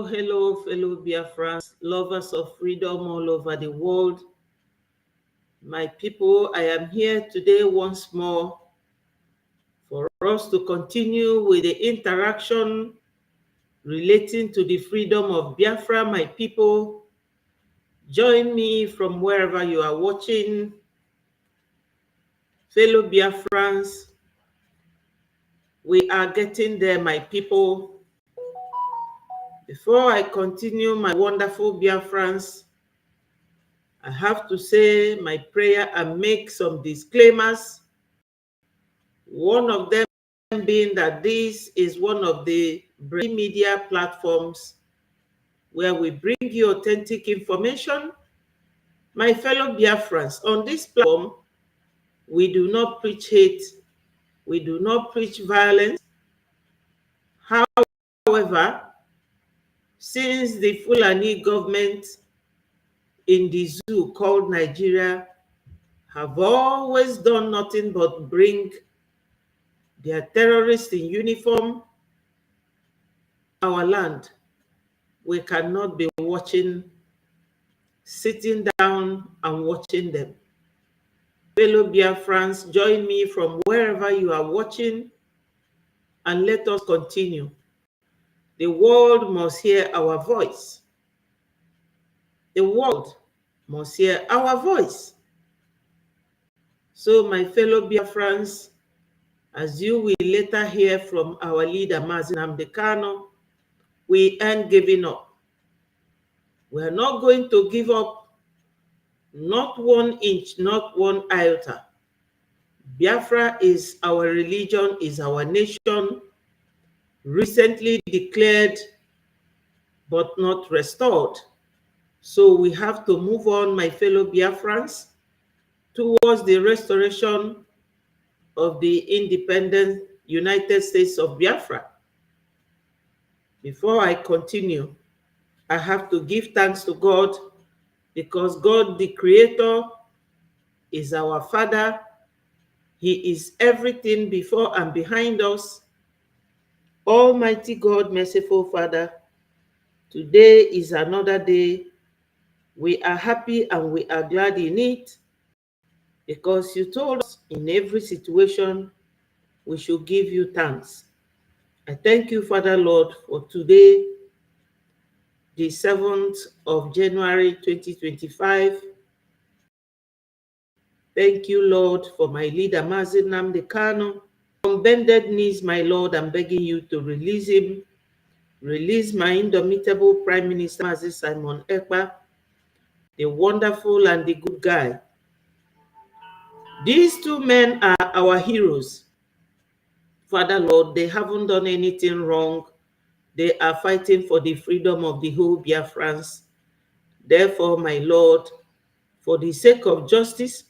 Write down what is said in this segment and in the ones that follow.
hello, fellow Biafrans, lovers of freedom all over the world. My people, I am here today once more for us to continue with the interaction relating to the freedom of Biafra, my people. Join me from wherever you are watching. Fellow Biafrans, we are getting there, my people. Before I continue, my wonderful Biafrans, I have to say my prayer and make some disclaimers. One of them being that this is one of the media platforms where we bring you authentic information. My fellow Biafrans, on this platform, we do not preach hate, we do not preach violence. However, since the Fulani government in the zoo called Nigeria have always done nothing but bring their terrorists in uniform our land, we cannot be sitting down and watching them. Fellow Biafrans, join me from wherever you are watching and let us continue. The world must hear our voice. The world must hear our voice. So, my fellow Biafrans, as you will later hear from our leader, Msen'S Kano, we ain't giving up. We are not going to give up, not 1 inch, not 1 iota. Biafra is our religion, is our nation, recently declared but not restored. So we have to move on, my fellow Biafrans, towards the restoration of the independent United States of Biafra. Before I continue, I have to give thanks to God, because God, the Creator, is our Father. He is everything before and behind us. Almighty God, merciful Father, today is another day. We are happy and we are glad in it, because you told us in every situation we should give you thanks. I thank you, Father Lord, for today, the 7th of January 2025. Thank you, Lord, for my leader, Msen'S Kano. On bended knees, my Lord, I'm begging you to release him. Release my indomitable Prime Minister, Mazi Simon Ekpa, the wonderful and the good guy. These two men are our heroes. Father Lord, they haven't done anything wrong. They are fighting for the freedom of the whole Biafrans. Therefore, my Lord, for the sake of justice,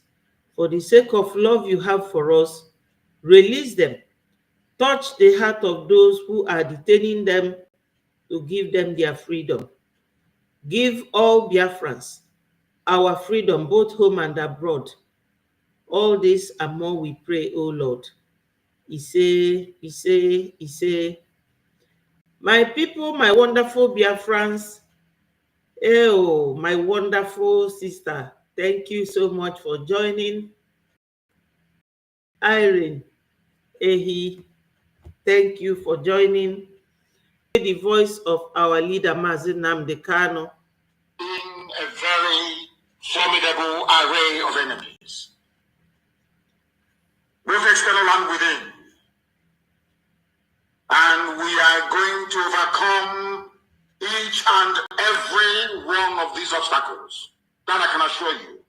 for the sake of love you have for us, release them. Touch the heart of those who are detaining them to give them their freedom. Give all Biafrans our freedom, both home and abroad. All this and more we pray, O Lord. He say. My people, my wonderful Biafrans, oh, my wonderful sister, thank you so much for joining. Irene, Ehi, thank you for joining. The voice of our leader, Msen'S Kano. In a very formidable array of enemies, both external and within. And we are going to overcome each and every one of these obstacles. That I can assure you,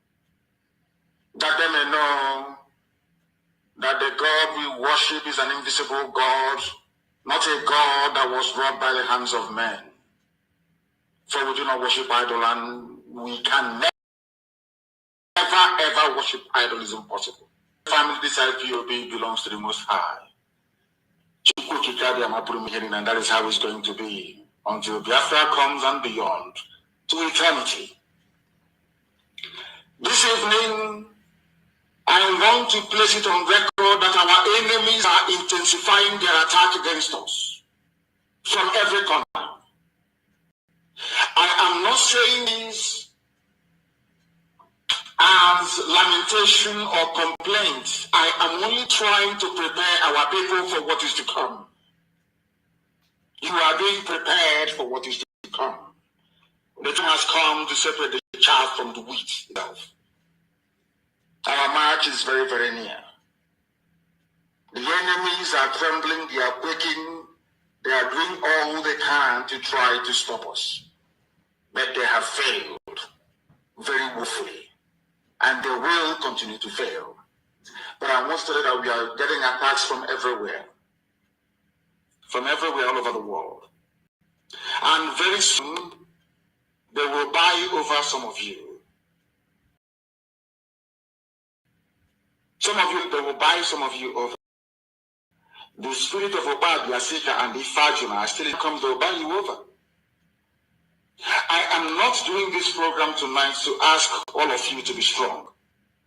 that they may know that the God we worship is an invisible God, not a God that was wrought by the hands of men. For we do not worship idol, and we can never ever worship idol. Is impossible. Family, this IPOB belongs to the Most High. And that is how it's going to be until Biafra comes and beyond to eternity. This evening, I want to place it on record that our enemies are intensifying their attack against us from every corner. saying this as lamentation or complaint. I am only trying to prepare our people for what is to come. You are being prepared for what is to come. The time has come to separate the chaff from the wheat itself. Our march is very, very near. The enemies are trembling, they are quaking, they are doing all they can to try to stop us. But they have failed very woefully, and they will continue to fail. But I want to say that we are getting attacks from everywhere all over the world. And very soon, they will buy over some of you. They will buy some of you over. The spirit of Biafrans and the Ifajuna are still comes, they will buy you over. I am not doing this program tonight to ask all of you to be strong.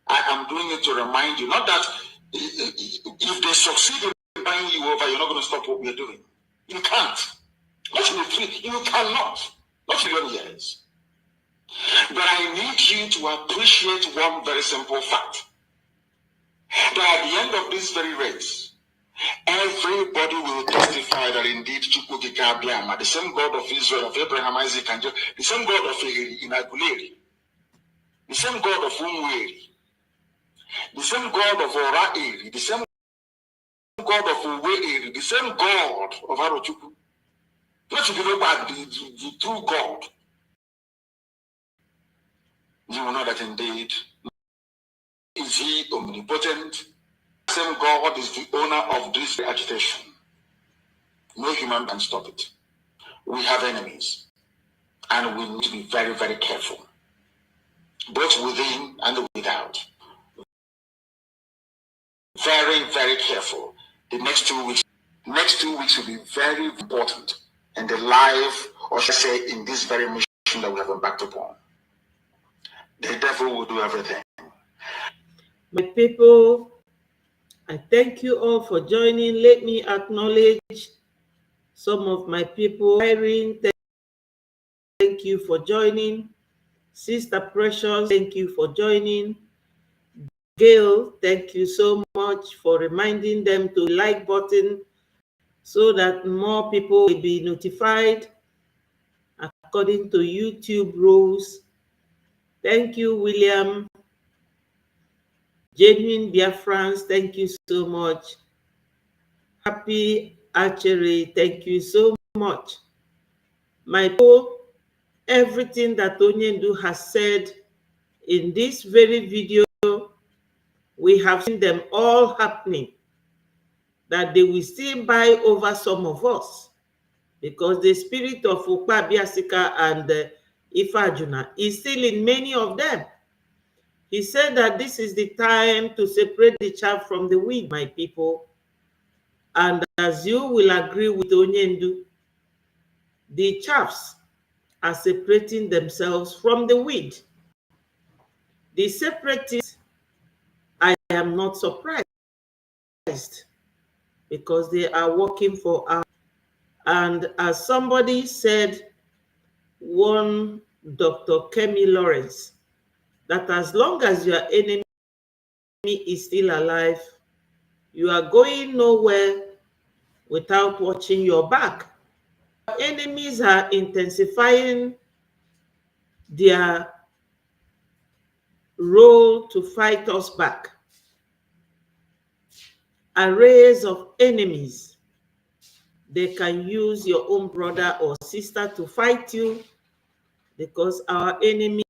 I am doing it to remind you, not that if they succeed in buying you over, you're not going to stop what we're doing. You can't. Not in the three. You cannot. Not in 1 years. But I need you to appreciate one very simple fact. That at the end of this very race, everybody will testify that indeed the same God of Israel, of Abraham, Isaac, and Jacob, the same God of Inaguleri, the same God of Umweri, the same God of Oraeri, the same God of Uweeri, the same God of Arochukwu. Not to be about the true God. You will know that indeed is he omnipotent. The same God is the owner of this agitation. No human can stop it. We have enemies, and we need to be very, very careful, both within and without. Very, very careful. The next 2 weeks will be very important in the life, or should I say, in this very mission that we have embarked upon. The devil will do everything. My people, I thank you all for joining. Let me acknowledge some of my people. Irene, thank you for joining. Sister Precious, thank you for joining. Gail, thank you so much for reminding them to like button so that more people will be notified according to YouTube rules. Thank you, William. Genuine Biafrans, thank you so much. Happy Archery, thank you so much. My people, everything that Onyendu has said in this very video, we have seen them all happening, that they will still buy over some of us, because the spirit of Ukpa Biasika and Ifajuna is still in many of them. He said that this is the time to separate the chaff from the wheat, my people. And as you will agree with Onyendu, the chaffs are separating themselves from the wheat. The separatists, I am not surprised, because they are working for us. And as somebody said, one Dr. Kemi Lawrence, that as long as your enemy is still alive, you are going nowhere without watching your back. Enemies are intensifying their role to fight us back. Arrays of enemies. They can use your own brother or sister to fight you, because our enemies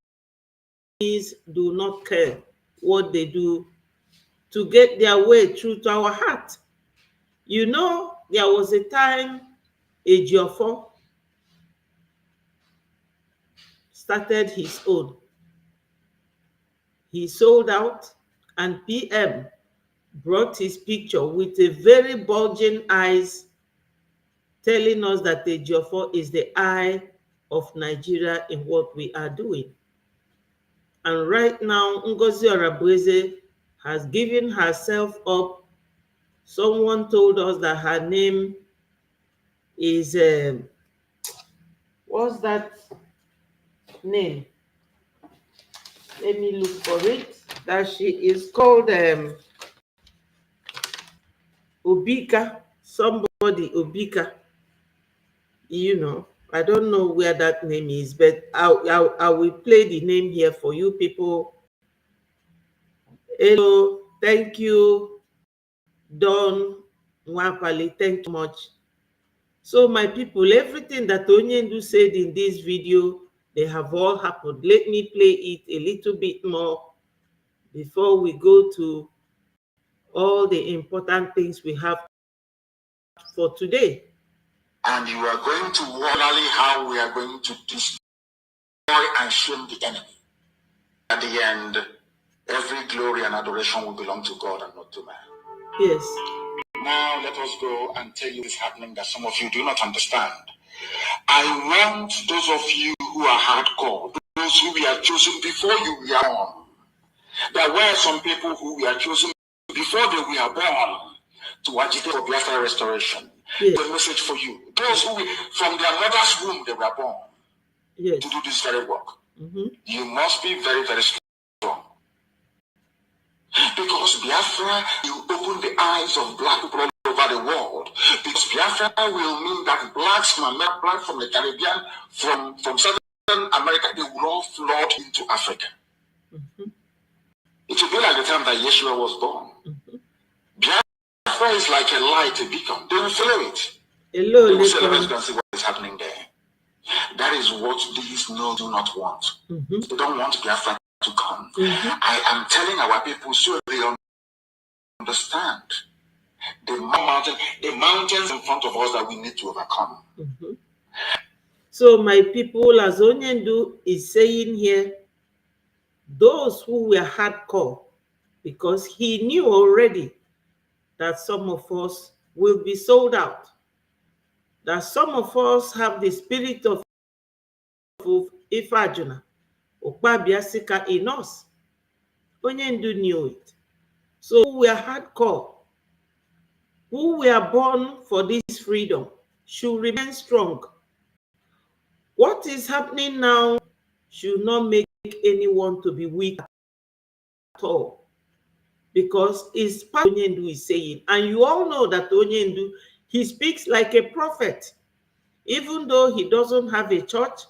do not care what they do to get their way through to our heart. You know, there was a time Ejiofor started his own. He sold out, and PM brought his picture with a very bulging eyes, telling us that Ejiofor is the eye of Nigeria in what we are doing. And right now, Ngozi Orabueze has given herself up. Someone told us that her name is, what's that name. Let me look for it. That she is called Obika. Somebody Obika. You know, I don't know where that name is, but I will play the name here for you people. Hello, thank you, Don Nwapali. Thank you much. So my people, everything that Onyendu said in this video, they have all happened. Let me play it a little bit more before we go to all the important things we have for today. And you are going to worry how we are going to destroy and shame the enemy. At the end, every glory and adoration will belong to God and not to man. Yes. Now let us go and tell you this happening that some of you do not understand. I want those of you who are hardcore, those who we are chosen before you were born. There were some people who we are chosen before they were born to agitate for Biafra restoration. Yes. The message for you. Those who from their mother's womb they were born, yes, to do this very work. Mm-hmm. You must be very, very strong. Because Biafra, you open the eyes of black people all over the world. Because Biafra will mean that blacks from America, blacks from the Caribbean, from Southern America, they will all flood into Africa. Mm-hmm. It will be like the time that Yeshua was born. Mm-hmm. Biafra is like a light, a beacon. They will follow it. Hello, they will say, let's go and see what is happening there. That is what these no do not want. Mm-hmm. They don't want Biafra to come. Mm-hmm. I am telling our people so they understand the mountains in front of us that we need to overcome. Mm-hmm. So my people, as Onyendu is saying here, those who were hardcore, because he knew already that some of us will be sold out, that some of us have the spirit of Ifajuna, Okpabiasika in us. Onyendu knew it. So who were hardcore, who were born for this freedom, should remain strong. What is happening now should not make anyone to be weak at all, because it's part of Onyendu is saying, and you all know that Onyendu, he speaks like a prophet, even though he doesn't have a church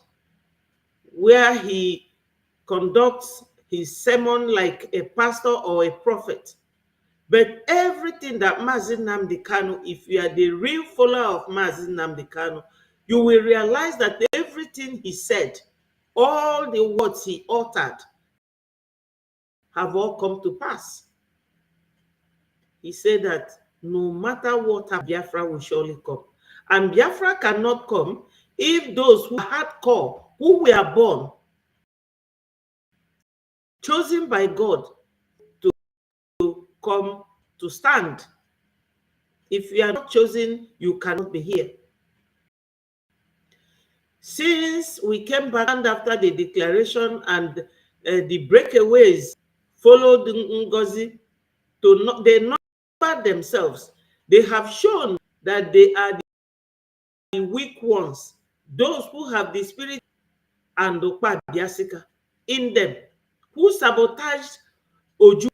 where he conducts his sermon like a pastor or a prophet. But everything that Mazi Nnamdi Kanu, if you are the real follower of Mazi Nnamdi Kanu, you will realize that everything he said, all the words he uttered, have all come to pass. He said that no matter what, Biafra will surely come. And Biafra cannot come if those who are hardcore, who were born, chosen by God to come to stand. If you are not chosen, you cannot be here. Since we came back and after the declaration and the breakaways followed Ngozi, they numbered themselves. They have shown that they are the weak ones, those who have the spirit and Okpa Biasika in them, who sabotaged Oju.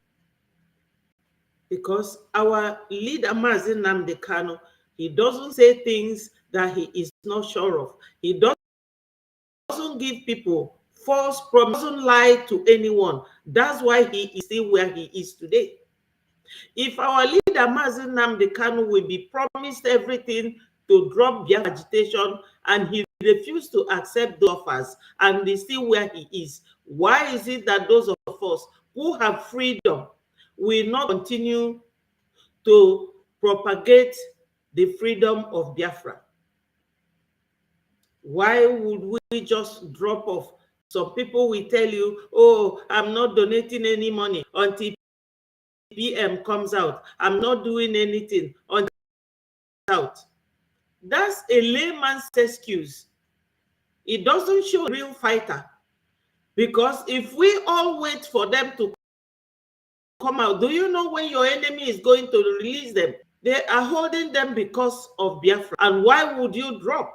Because our leader, Mazi Nnamdi Kanu, he doesn't say things that he is not sure of. He doesn't give people false promises, doesn't lie to anyone. That's why he is still where he is today. If our leader, Mazi Nnamdi Kanu, will be promised everything to drop their agitation and he refused to accept the offers and is still where he is, why is it that those of us who have freedom will not continue to propagate the freedom of Biafra? Why would we just drop off? Some people will tell you, oh, I'm not donating any money until PM comes out. I'm not doing anything until it comes out. That's a layman's excuse. It doesn't show a real fighter. Because if we all wait for them to come out, do you know when your enemy is going to release them? They are holding them because of Biafra. And why would you drop?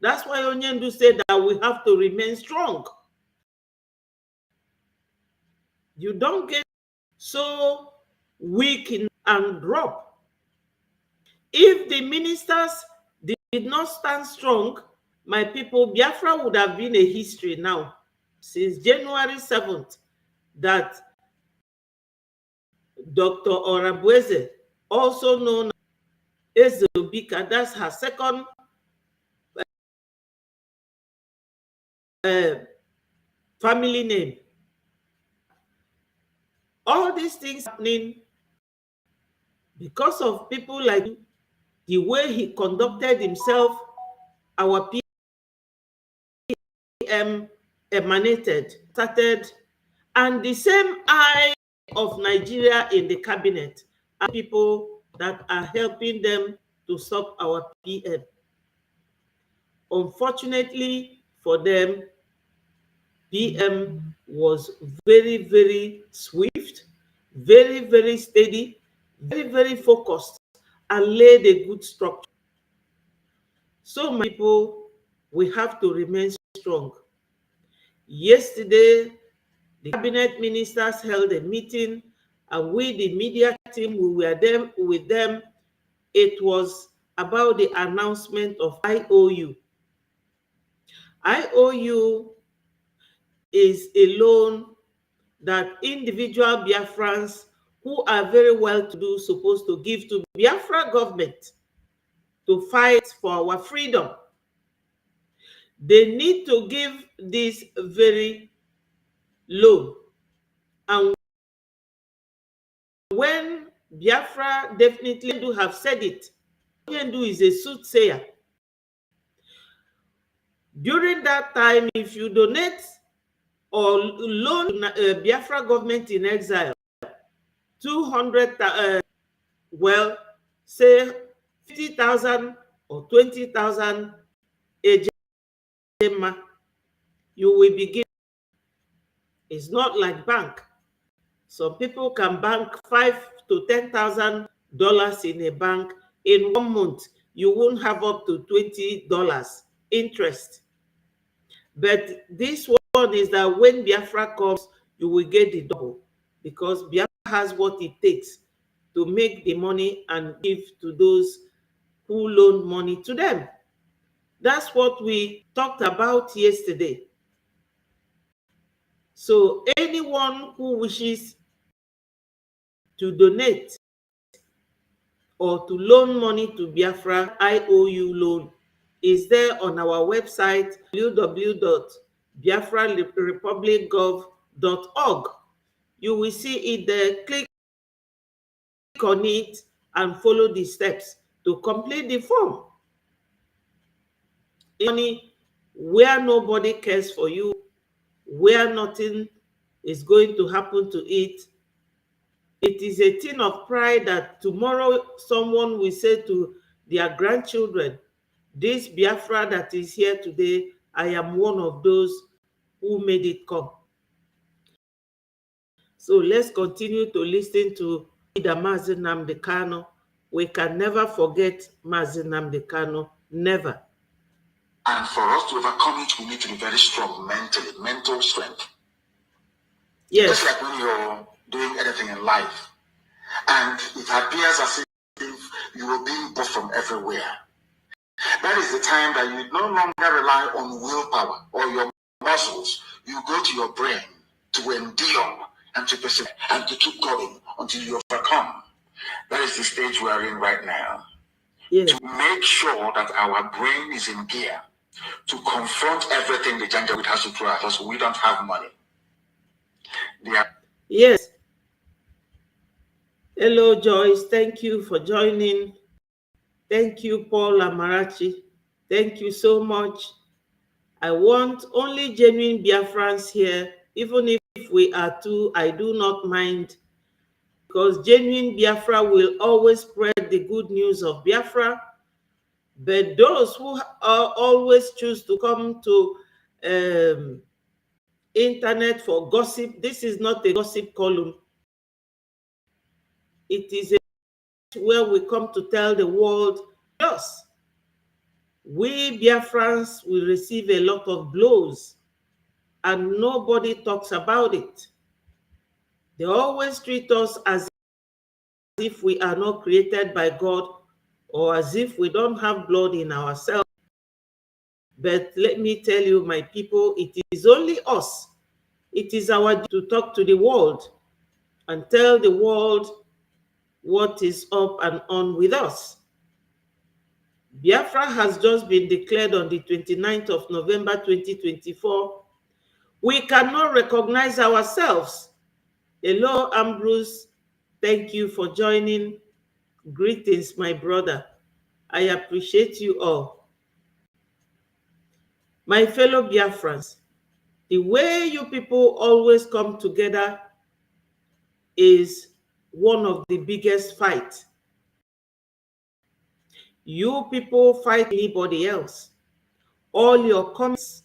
That's why Onyendu said that we have to remain strong. You don't get so weak and drop. If the ministers did not stand strong, my people, Biafra would have been a history now since January 7th that Dr. Orabueze, also known as Ezobika, that's her second family name. All these things happening because of people like you, the way he conducted himself, our PM emanated, started, and the same eye of Nigeria in the cabinet are people that are helping them to stop our PM. Unfortunately for them, PM was very, very swift, very, very steady, very, very focused, and laid a good structure. So, my people, we have to remain strong. Yesterday, the cabinet ministers held a meeting, and we, the media team, we were there with them. It was about the announcement of IOU. IOU is a loan that individual Biafrans who are very well-to-do supposed to give to Biafra government to fight for our freedom. They need to give this very loan. And when Biafra definitely do have said it, Yendu is a soothsayer. During that time, if you donate or loan Biafra government in exile 200, well, say 50,000 or 20,000 a Gemma, you will begin. It's not like bank. Some people can bank $5,000 to $10,000 in a bank. In 1 month, you won't have up to $20 interest. But this one is that when Biafra comes, you will get the double, because Biafra has what it takes to make the money and give to those who loan money to them. That's what we talked about yesterday. So anyone who wishes to donate or to loan money to Biafra, IOU loan is there on our website, www.biafrarepublicgov.org. You will see it there. Click on it and follow the steps to complete the form. Money where nobody cares for you, where nothing is going to happen to it. It is a thing of pride that tomorrow someone will say to their grandchildren, this Biafra that is here today, I am one of those who made it come. So let's continue to listen to Mazi Nnamdi Kanu. We can never forget Mazi Nnamdi Kanu, never. And for us to overcome it, we need to be very strong mentally, mental strength. Yes. Just like when you're doing anything in life, and it appears as if you are being bought from everywhere. That is the time that you no longer rely on willpower or your muscles. You go to your brain to endure and to persevere and to keep going until you overcome. That is the stage we are in right now. Yes. To make sure that our brain is in gear to confront everything the Janjaweed has to throw at us. We don't have money. Yes. Hello, Joyce. Thank you for joining. Thank you, Paul Amarachi. Thank you so much. I want only genuine Biafrans here. Even if we are two, I do not mind, because genuine Biafra will always spread the good news of Biafra. But those who always choose to come to internet for gossip, this is not a gossip column. It is a where we come to tell the world, yes, we Biafrans will receive a lot of blows and nobody talks about it. They always treat us as if we are not created by God, or as if we don't have blood in ourselves. But let me tell you, my people, it is only us. It is our duty to talk to the world and tell the world what is up and on with us. Biafra has just been declared on the 29th of November 2024. We cannot recognize ourselves. Hello, Ambrose. Thank you for joining. Greetings, my brother. I appreciate you all. My fellow Biafrans, the way you people always come together is one of the biggest fights. You people fight anybody else. All your comments,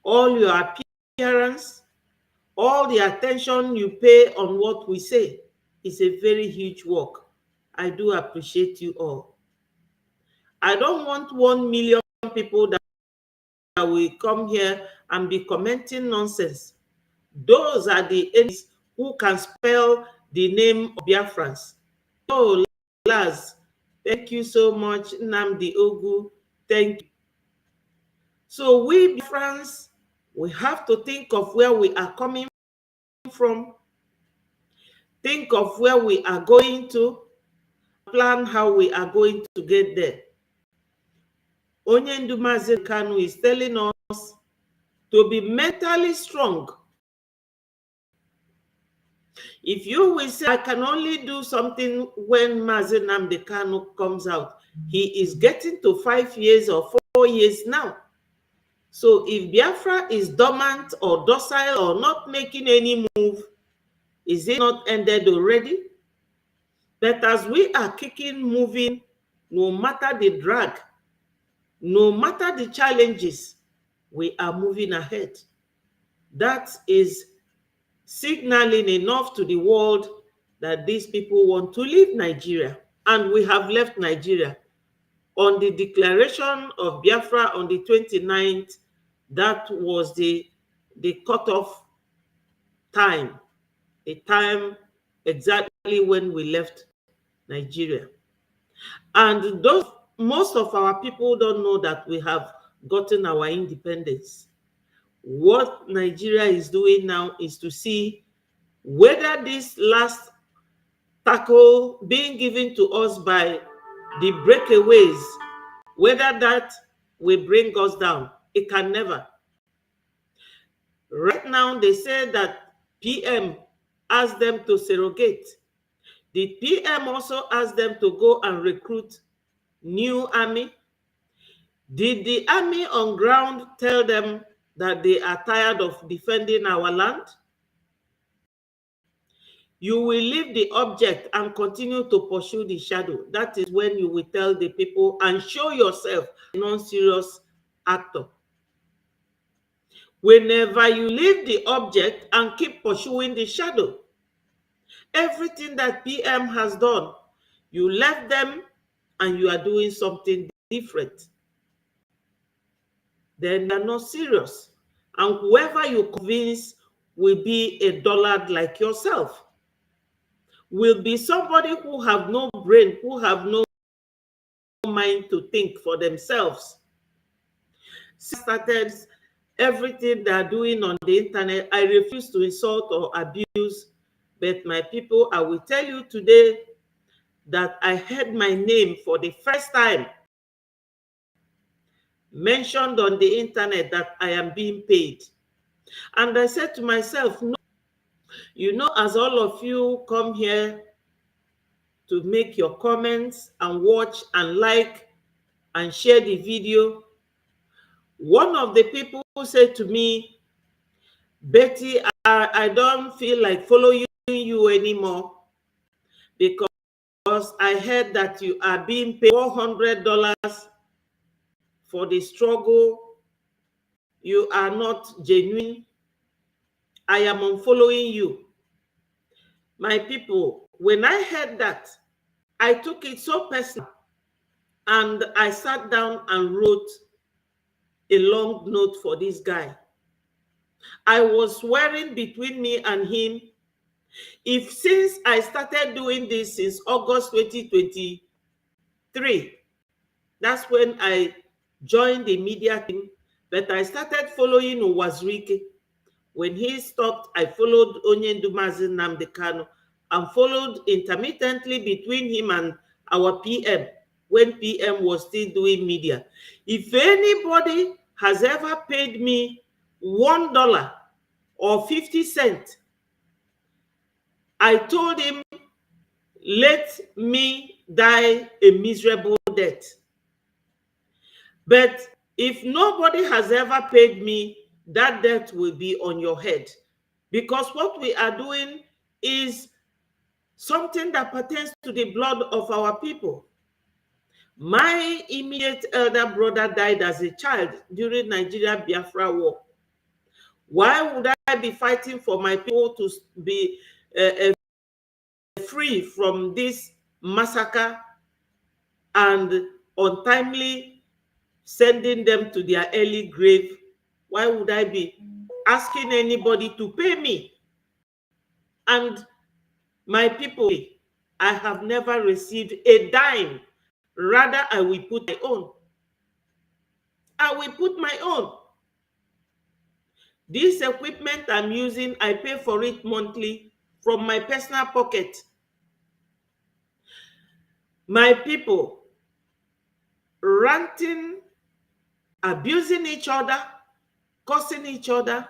all your appearance, all the attention you pay on what we say is a very huge work. I do appreciate you all. I don't want 1 million people that will come here and be commenting nonsense. Those are the enemies who can spell the name of Biafrans. Oh, Laz, thank you so much, Nnamdi Ogu. Thank you. So we Biafrans, we have to think of where we are coming from, think of where we are going to, plan how we are going to get there. Onyendu Mazi Kanu is telling us to be mentally strong. If you will say, I can only do something when Mazi Nnamdi Kanu comes out, he is getting to 5 years or 4 years now. So if Biafra is dormant or docile or not making any move, is it not ended already? But as we are kicking, moving, no matter the drag, no matter the challenges, we are moving ahead. That is signaling enough to the world that these people want to leave Nigeria. And we have left Nigeria. On the declaration of Biafra on the 29th, that was the cutoff time, the time exactly when we left Nigeria. And most of our people don't know that we have gotten our independence. What Nigeria is doing now is to see whether this last tackle being given to us by the breakaways, whether that will bring us down. It can never. Right now, they say that PM asked them to surrogate. The PM also asked them to go and recruit new army. Did the army on ground tell them that they are tired of defending our land? You will leave the object and continue to pursue the shadow. That is when you will tell the people and show yourself a non-serious actor. Whenever you leave the object and keep pursuing the shadow, everything that PM has done, you left them and you are doing something different. Then they're not serious. And whoever you convince will be a dullard like yourself, will be somebody who have no brain, who have no mind to think for themselves. Started everything they're doing on the internet. I refuse to insult or abuse, but my people, I will tell you today that I heard my name for the first time mentioned on the internet, that I am being paid. And I said to myself, no, you know, as all of you come here to make your comments and watch and like and share the video, one of the people said to me, Betty, I don't feel like following you anymore because I heard that you are being paid $400 for the struggle. You are not genuine. I am unfollowing you. My people, when I heard that, I took it so personal, and I sat down and wrote a long note for this guy. I was swearing between me and him If since I started doing this since August 2023, that's when I joined the media team, but I started following Uwazurike. When he stopped, I followed Onyendu Mazi Nnamdi Kanu and followed intermittently between him and our PM when PM was still doing media. If anybody has ever paid me $1 or 50 cents, I told him, let me die a miserable death. But if nobody has ever paid me, that debt will be on your head. Because what we are doing is something that pertains to the blood of our people. My immediate elder brother died as a child during Nigeria Biafra war. Why would I be fighting for my people to be free from this massacre and untimely sending them to their early grave? Why would I be asking anybody to pay me? And my people, I have never received a dime. Rather, I will put my own. I will put my own. This equipment I'm using, I pay for it monthly from my personal pocket. My people ranting, abusing each other, cursing each other,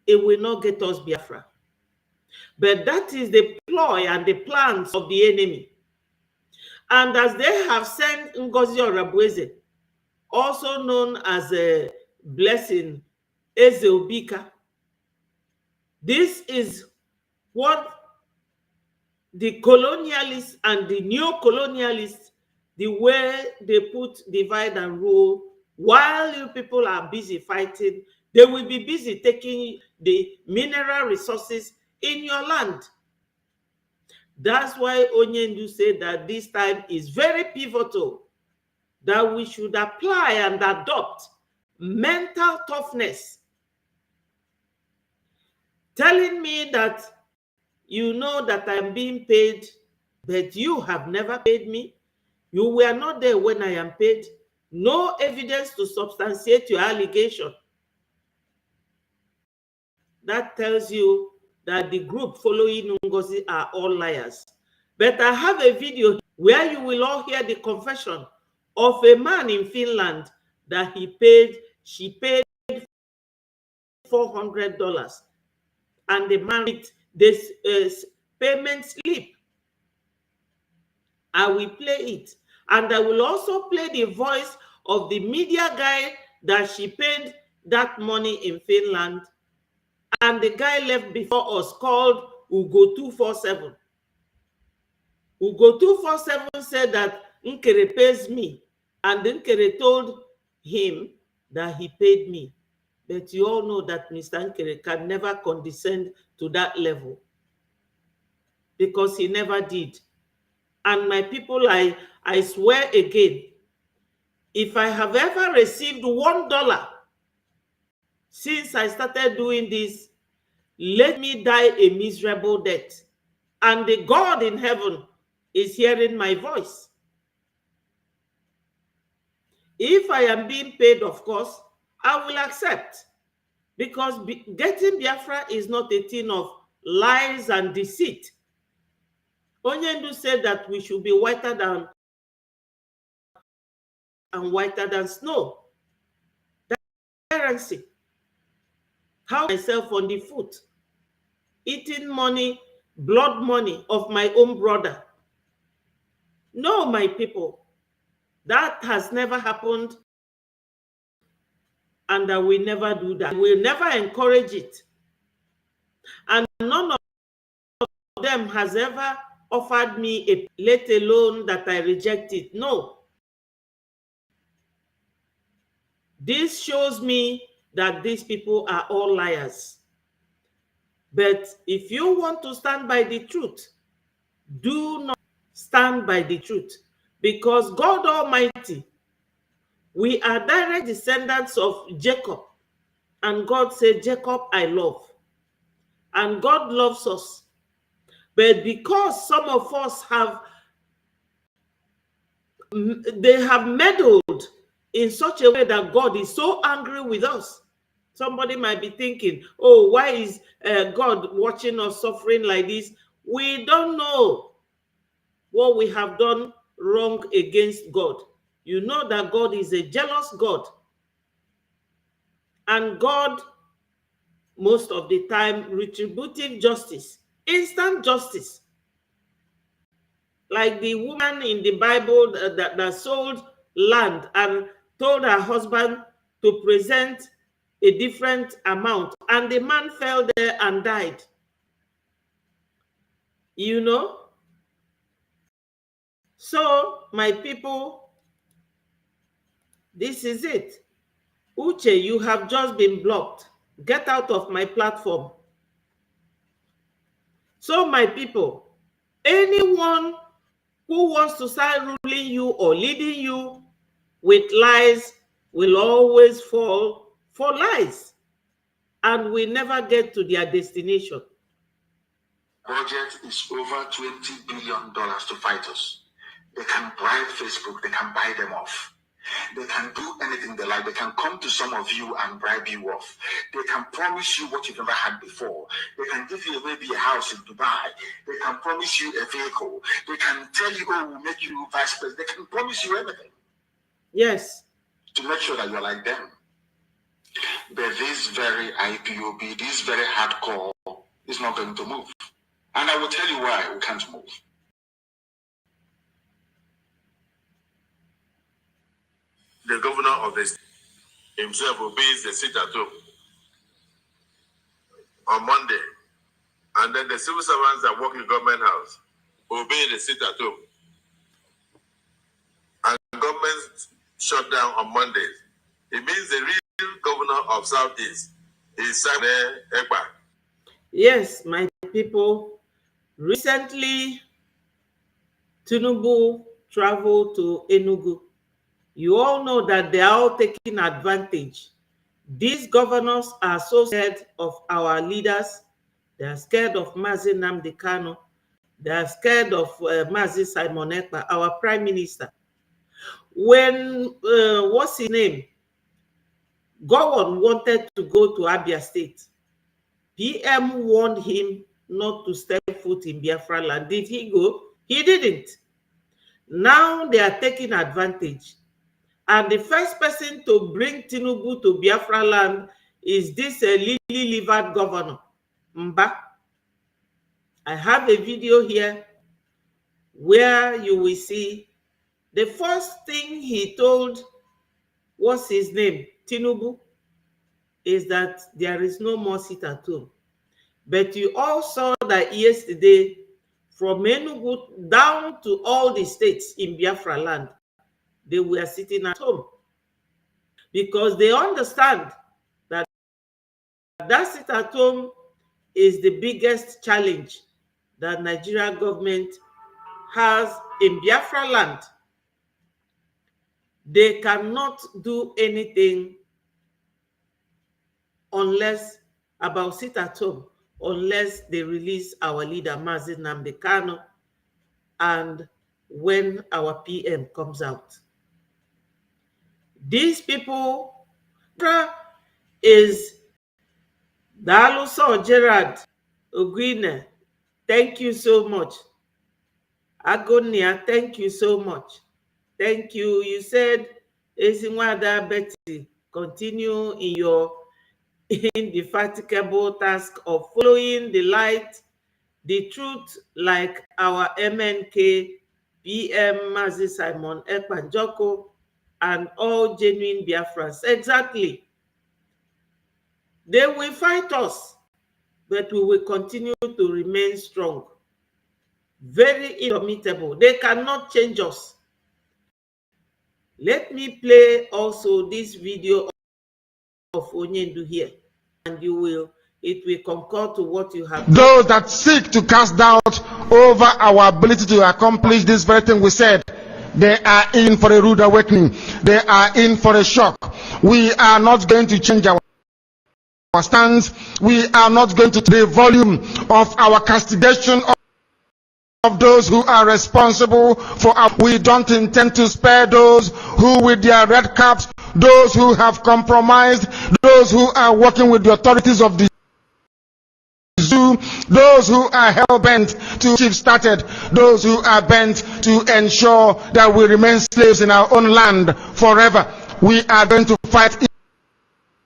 it will not get us Biafra. But that is the ploy and the plans of the enemy. And as they have sent Ngozi Orabueze, also known as a Blessing Ezeobika, this is what the colonialists and the neo-colonialists, the way they put divide and rule, while you people are busy fighting, they will be busy taking the mineral resources in your land. That's why Onyendu said that this time is very pivotal, that we should apply and adopt mental toughness. Telling me that you know that I'm being paid, but you have never paid me. You were not there when I am paid. No evidence to substantiate your allegation. That tells you that the group following Ngozi are all liars. But I have a video where you will all hear the confession of a man in Finland that she paid $400, and the man with this payment slip. I will play it, and I will also play the voice of the media guy that she paid that money in Finland, and the guy left before us called Ugo 247. Ugo 247 said that Nkere pays me, and Nkere told him that he paid me. But you all know that Mr. Nkere can never condescend to that level, because he never did. And my people, I swear again, if I have ever received $1 since I started doing this, let me die a miserable death. And the God in heaven is hearing my voice. If I am being paid, of course, I will accept. Because getting Biafra is not a thing of lies and deceit. Onyendu said that we should be whiter than and whiter than snow. Transparency. How myself on the foot, eating money, blood money of my own brother. No, my people, that has never happened, and I will never do that. I will never encourage it. And none of them has ever offered me a, let alone that I reject it. No. This shows me that these people are all liars. But if you want to stand by the truth, do not stand by the truth, because God Almighty, we are direct descendants of Jacob, and God said, Jacob I love, and God loves us. But because some of us have meddled in such a way that God is so angry with us. Somebody might be thinking, oh, why is God watching us suffering like this? We don't know what we have done wrong against God. You know that God is a jealous God. And God, most of the time, retributive justice, instant justice. Like the woman in the Bible that sold land and told her husband to present a different amount, and the man fell there and died. You know? So, my people, this is it. Uche, you have just been blocked. Get out of my platform. So, my people, anyone who wants to start ruling you or leading you with lies will always fall for lies and will never get to their destination. Budget is over $20 billion to fight us. They can bribe Facebook, they can buy them off. They can do anything they like. They can come to some of you and bribe you off. They can promise you what you've never had before. They can give you maybe a house in Dubai. They can promise you a vehicle. They can tell you, oh, we'll make you vice president. They can promise you everything. Yes. To make sure that you're like them. But this very IPOB, this very hardcore is not going to move. And I will tell you why we can't move. The governor of the state himself obeys the sit at home on Monday. And then the civil servants that work in government house obey the sit at home. And government shut down on Mondays. It means the real governor of Southeast is Sane Ekpa. Yes, my people. Recently, Tinubu traveled to Enugu. You all know that they are all taking advantage. These governors are so scared of our leaders. They are scared of Mazi Nnamdi Kanu. They are scared of Mazi Simon Ekpa, our prime minister. When, what's his name? Gowon wanted to go to Abia State. PM warned him not to step foot in Biafra land. Did he go? He didn't. Now they are taking advantage. And the first person to bring Tinubu to Biafra land is this lily-livered governor, Mba. I have a video here where you will see the first thing he told, what's his name, Tinubu, is that there is no more sit at home. But you all saw that yesterday, from Enugu down to all the states in Biafra land, they were sitting at home because they understand that that sit at home is the biggest challenge that Nigeria government has in Biafra land. They cannot do anything unless about sit at home, unless they release our leader Mazi Nnamdi Kanu and when our PM comes out. These people is Daluso Gerard Ogwine. Thank you so much. Agonia, thank you so much. Thank you. You said, Ezinwada Betty, continue in your indefatigable task of following the light, the truth, like our MNK, PM Mazi Simon Ekpa Njoko, and all genuine Biafrans. Exactly. They will fight us, but we will continue to remain strong. Very indomitable. They cannot change us. Let me play also this video of Onyendu here, and it will concur to what you have. Those that seek to cast doubt over our ability to accomplish this very thing we said, they are in for a rude awakening. They are in for a shock. We are not going to change our stance. We are not going to the volume of our castigation of those who are responsible for our, we don't intend to spare those who with their red caps, those who have compromised, those who are working with the authorities of the zoo, those who are hell-bent to keep started, those who are bent to ensure that we remain slaves in our own land forever. We are going to fight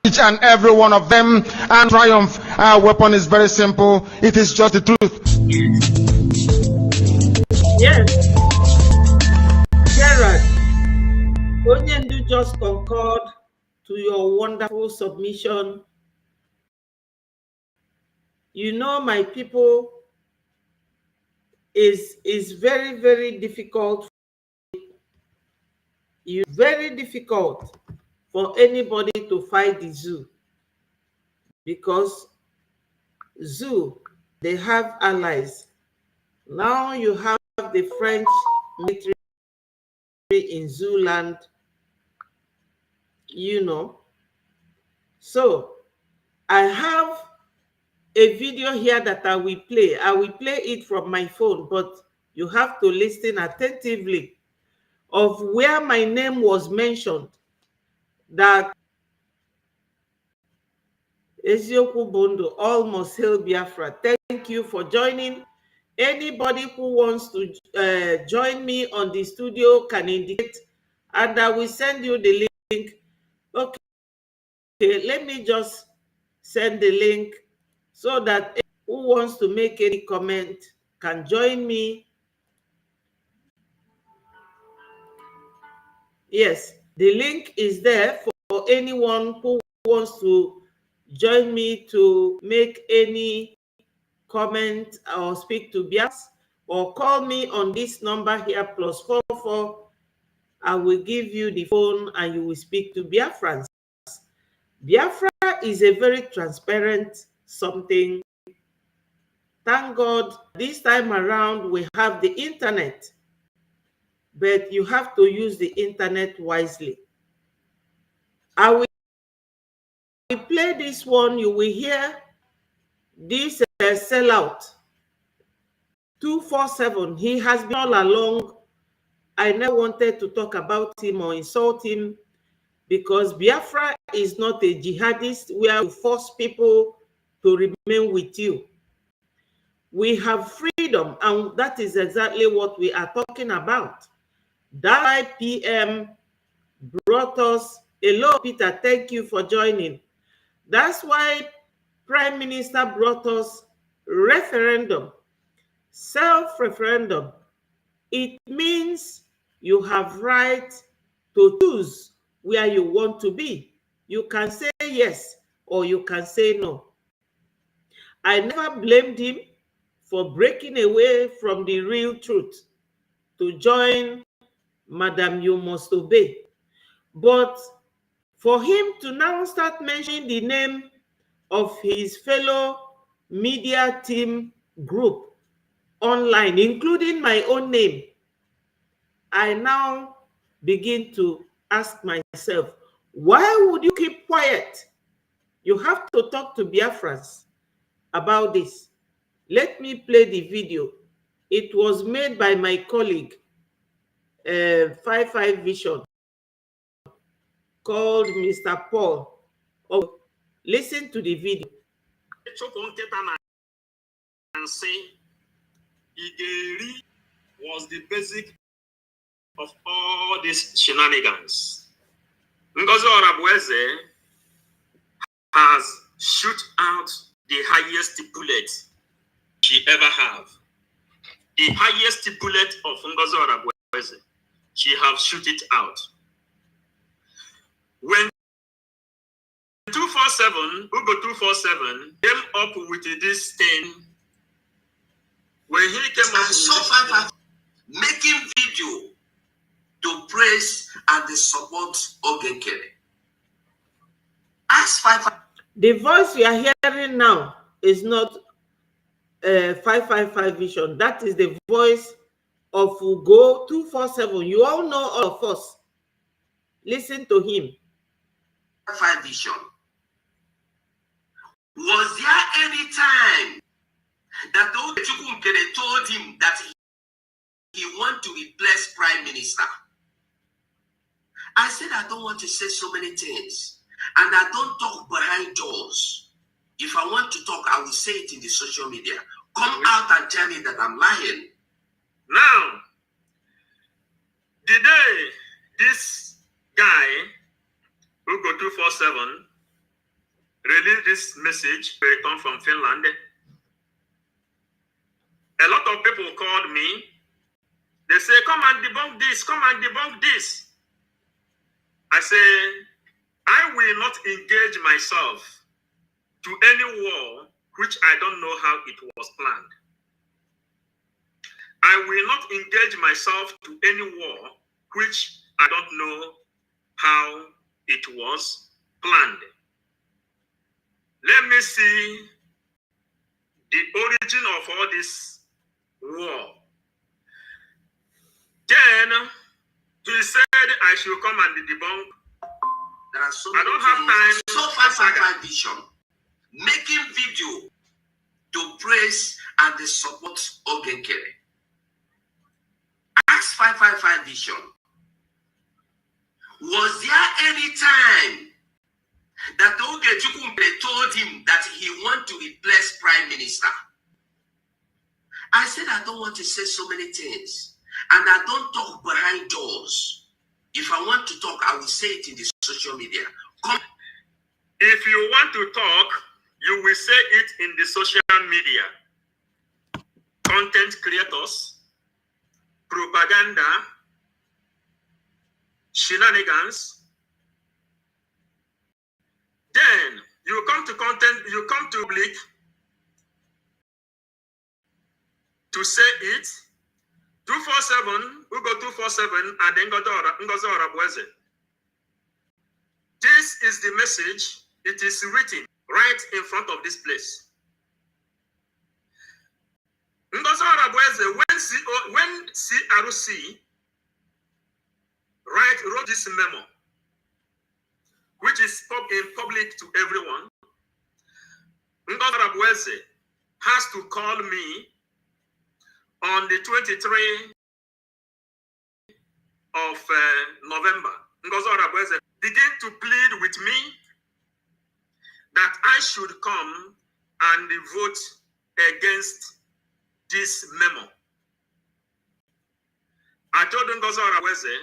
each and every one of them and triumph. Our weapon is very simple. It is just the truth. Yes. Gerard, Onyendu just concurred to your wonderful submission. You know, my people, is very, very difficult. It's very difficult for anybody to fight the zoo, because zoo, they have allies. Now you have the French military in Zooland, you know. So I have a video here that I will play. I will play it from my phone, but you have to listen attentively of where my name was mentioned, that Ezioku Bondo, almost hail Biafra. Thank you for joining. Anybody who wants to join me on the studio can indicate, and I will send you the link. Okay, let me just send the link so that who wants to make any comment can join me. Yes, the link is there for anyone who wants to join me to make any comment or speak to Biafra, or call me on this number here, +44. I will give you the phone and you will speak to Biafrans. Biafra is a very transparent something. Thank God this time around we have the internet, but you have to use the internet wisely. I will play this one. You will hear this sellout 247. He has been all along. I never wanted to talk about him or insult him, because Biafra is not a jihadist where you force people to remain with you. We have freedom, and that is exactly what we are talking about. That PM brought us. Hello, Peter. Thank you for joining. That's why Prime Minister brought us referendum, self-referendum. It means you have right to choose where you want to be. You can say yes or you can say no. I never blamed him for breaking away from the real truth to join Madam You Must Obey. But for him to now start mentioning the name of his fellow media team group online, including my own name, I now begin to ask myself, why would you keep quiet? You have to talk to Biafrans about this. Let me play the video. It was made by my colleague, 55 Vision, called Mr. Paul. Oh, listen to the video. And say Igeri was the basic of all these shenanigans. Ngozi Orabueze has shoot out the highest bullet she ever have. The highest bullet of Ngozi Orabueze, she have shoot it out. When 247, Ugo 247 came up with this thing, when he came up with making video to praise and to support Ogenkere. Ask 555. The voice you are hearing now is not 555 Vision. That is the voice of Ugo 247. You all know all of us. Listen to him. 555 Vision. Was there any time that Ogenkere told him that he want to replace Prime Minister. I said I don't want to say so many things. And I don't talk behind doors. If I want to talk, I will say it in the social media. Come out and tell me that I'm lying. Now, the day this guy who go 247 released this message, return from Finland, a lot of people called me. They say, come and debunk this, come and debunk this. I say, I will not engage myself to any war which I don't know how it was planned. I will not engage myself to any war which I don't know how it was planned. Let me see the origin of all this war. Then he said I should come and debunk. There are so I many don't have time. So far, vision, making video to praise and they support Ogenkere. Ask 555 Vision. Was there any time that Ogechukwumbe told him that he want to replace Prime Minister? I said I don't want to say so many things. And I don't talk behind doors. If I want to talk, I will say it in the social media. If you want to talk, you will say it in the social media. Content creators, propaganda, shenanigans. Then you come to content, you come to public to say it. 247, we go 247, and then Ngozi Orabweze. This is the message. It is written right in front of this place. Ngozi Orabweze, when CRC wrote this memo, which is in public to everyone, Ngozi Orabweze has to call me on the 23rd of November. Ngozi Orabweze began to plead with me that I should come and vote against this memo. I told Ngozi Orabweze,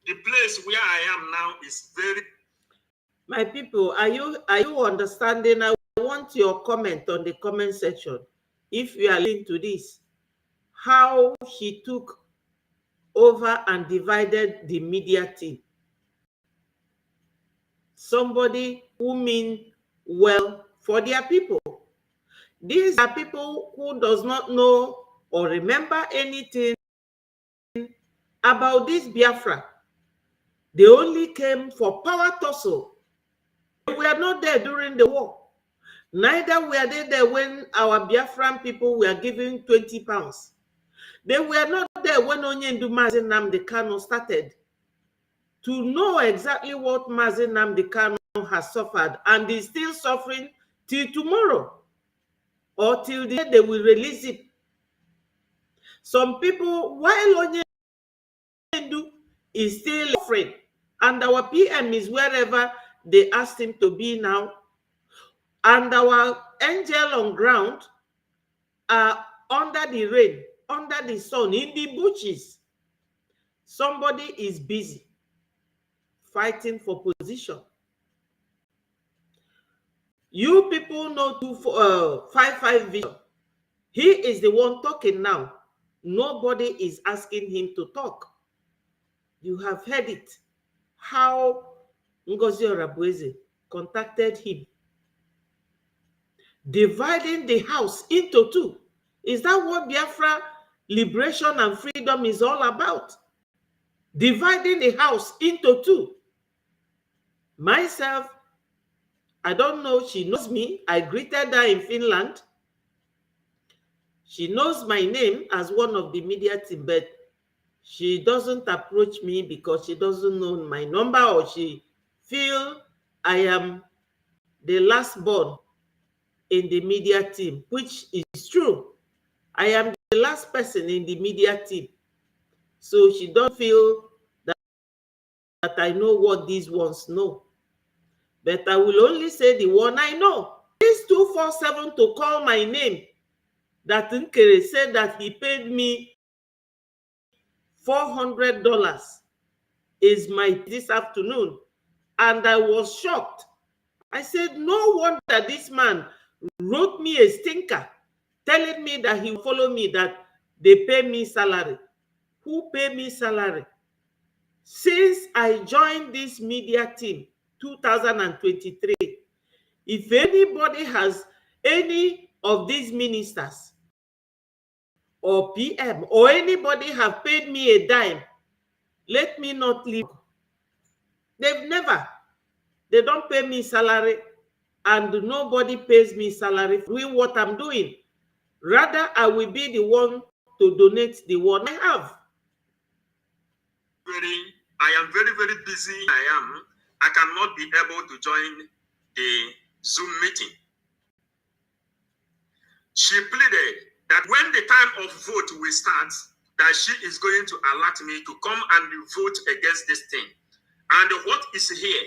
the place where I am now is very... My people, are you understanding? I want your comment on the comment section. If you are listening to this, how she took over and divided the media team. Somebody who mean well for their people. These are people who does not know or remember anything about this Biafra. They only came for power tussle. They were not there during the war. Neither were they there when our Biafran people were given 20 pounds. They were not there when Onyendu Mazi Nnamdi Kanu started to know exactly what Mazi Nnamdi Kanu has suffered and is still suffering till tomorrow or till the day they will release it. Some people, while Onyendu is still suffering and our PM is wherever they asked him to be now, and our angel on ground are under the rain, under the sun, in the bushes. Somebody is busy fighting for position. You people know 255 Vision. He is the one talking now. Nobody is asking him to talk. You have heard it. How Ngozi Orabweze contacted him, dividing the house into two. Is that what Biafra liberation and freedom is all about? Dividing the house into two. Myself, I don't know, she knows me. I greeted her in Finland. She knows my name as one of the media team, but she doesn't approach me because she doesn't know my number, or she feel I am the last born in the media team, which is true. I am the last person in the media team. So she don't feel that I know what these ones know. But I will only say the one I know. This 247 to call my name, that Nkere said that he paid me $400 is my this afternoon. And I was shocked. I said, no wonder this man wrote me a stinker telling me that he will follow me, that they pay me salary. Who pay me salary? Since I joined this media team, 2023, if anybody has any of these ministers or PM or anybody have paid me a dime, let me not leave. They've never. They don't pay me salary, and nobody pays me salary for doing what I'm doing. Rather, I will be the one to donate the one I have. I am very, very busy. I cannot be able to join the Zoom meeting. She pleaded that when the time of vote will start, that she is going to alert me to come and vote against this thing. And what is here?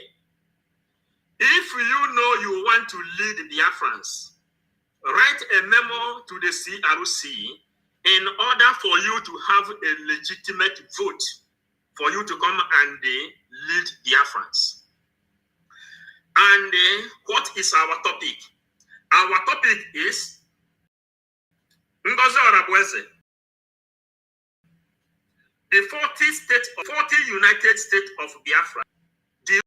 If you know you want to lead the Biafrans, write a memo to the CRC in order for you to have a legitimate vote for you to come and lead the Biafrans. And what is our topic? Our topic is Ngozi Orabweze, the 40 United States of Biafra. The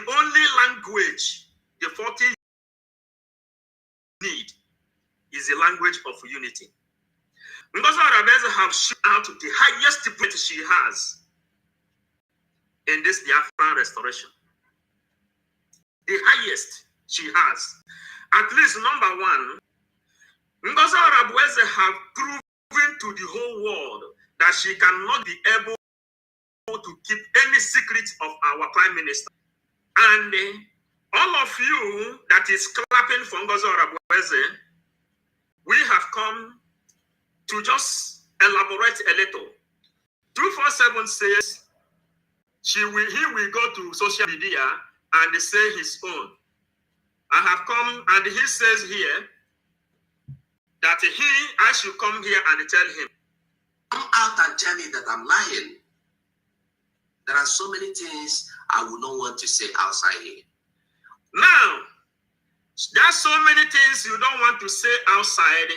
only language the 40 need is the language of unity. Ngozi Orabweze have shown out the highest point she has in this Biafran restoration. The highest she has. At least number one, Ngozi Orabweze have proven to the whole world that she cannot be able to keep any secret of our Prime Minister. And all of you that is clapping for Ngozi Orabweze, we have come to just elaborate a little. 247 says he will go to social media and say his own. I have come, and he says here that I should come here and tell him. Come out and tell me that I'm lying. There are so many things I would not want to say outside here. Now, there's so many things you don't want to say outside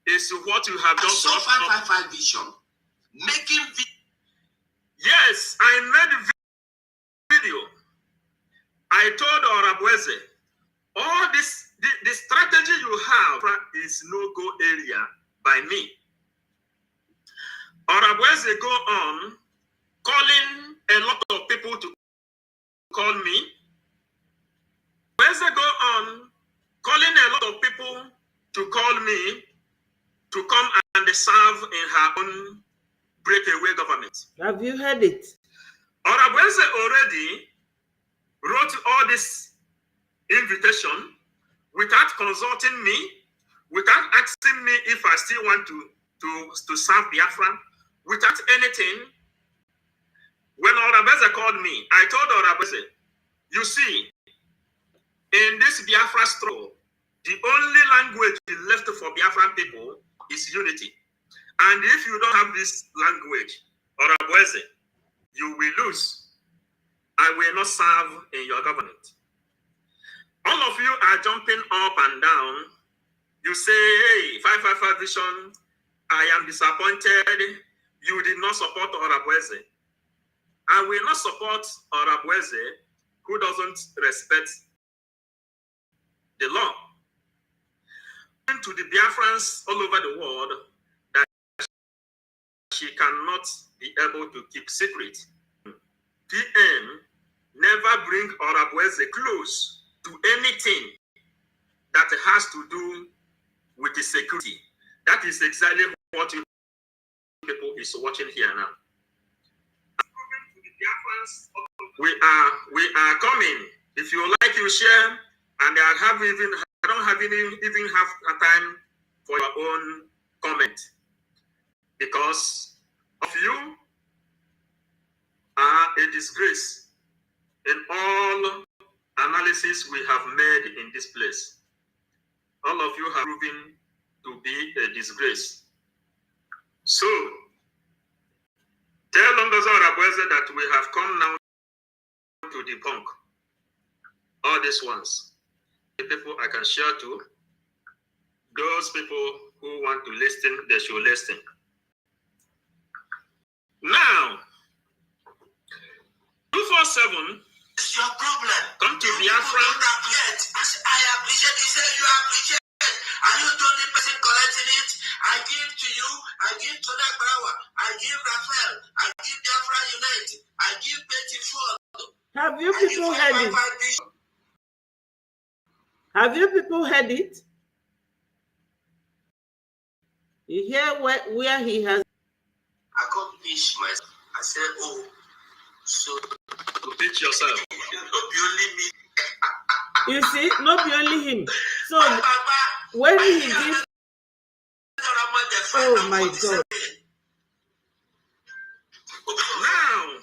is what you have done. I saw 555 vision. Making Yes, I made a video. I told Orabweze, all this, the strategy you have is no-go area by me. Orabweze go on calling a lot of people to call me. Orabweze go on calling a lot of people to call me to come and serve in her own breakaway government. Have you heard it? Orabweze already wrote all this invitation without consulting me, without asking me if I still want to serve Biafra, without anything. When Orabweze called me, I told Orabweze, you see, in this Biafra struggle, the only language left for Biafran people is unity. And if you don't have this language, Orabweze, you will lose. I will not serve in your government. All of you are jumping up and down. You say, hey, 555 vision, I am disappointed. You did not support Orabweze. I will not support Orabweze who doesn't respect the law. To the Biafrans all over the world that she cannot be able to keep secret. PM never bring Orabweze close to anything that has to do with the security. That is exactly what you people is watching here now. We are coming. If you like, you share, and I don't have even have time for your own comment, because of you are a disgrace in all analysis we have made in this place. All of you have proven to be a disgrace. So, tell Longozo Rabweze that we have come now to debunk all these ones. The people I can share to, those people who want to listen, they should listen. Now, 247 It's your problem. come to You Biafra. don't appreciate. I appreciate. You say you appreciate. Are you the only person collecting it? I give to you. I give to Nagrawa. I give Raphael. I give Biafra Unite. I give Betty Ford. Have you people heard it? Have you people heard it? You hear where he has Accomplish myself. I said, oh, so To teach yourself. you only me. You see, not be only him. So when he gives, oh my God. Now,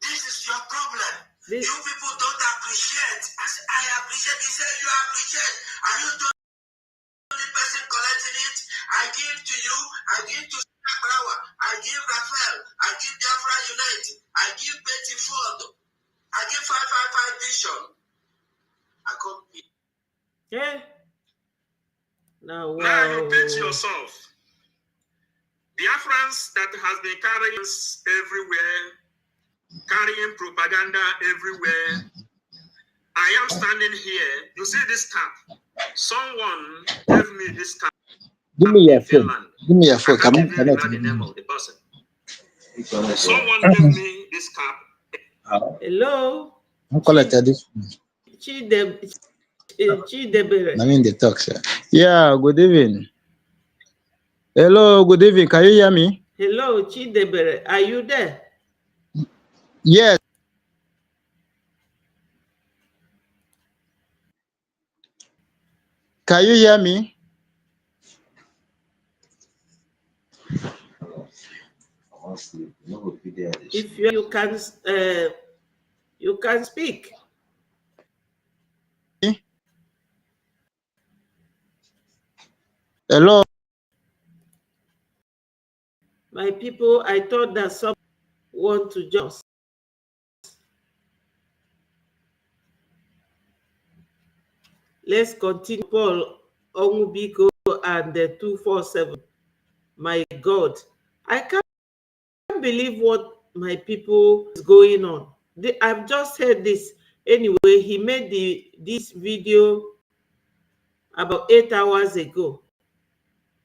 This is your problem. This, You people don't appreciate. I appreciate. You say you appreciate. Are you the only person collecting it? I give to you. I give to Brawa. I give Raphael. I give Biafra Unite. I give Betty Ford. I give 555 Vision. I come here. yeah. Now, now you teach wow. yourself. Biafrans that has been carrying us everywhere, carrying propaganda everywhere. I am standing here. You see this cap? Someone gave me this cap. Give me your in phone. Finland. Give me your phone. I Come can't on, even come remember the name on. of the person. Someone gave me this cap. Hello. I'll call it this. Chidebere. I mean the talk, sir. Yeah, good evening. Hello, good evening. Can you hear me? Hello, Chidebere. Are you there? Yes. Can you hear me? If you can speak. Hello. My people, I thought that some want to just. Let's continue. Paul Onwubiko and the 247. My God, I can't believe what my people is going on. I've just heard this. Anyway, he made this video about 8 hours ago.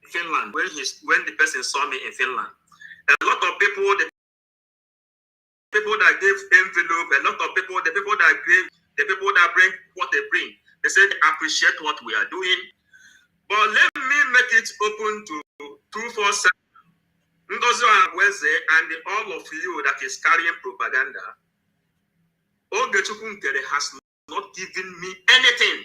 Finland, when the person saw me in Finland, a lot of people, the people that gave envelope, a lot of people, the people that bring what they bring, they said they appreciate what we are doing. But let me make it open to 247. Ndozo Agweze and all of you that is carrying propaganda. Ogechukwu Nkere has not given me anything.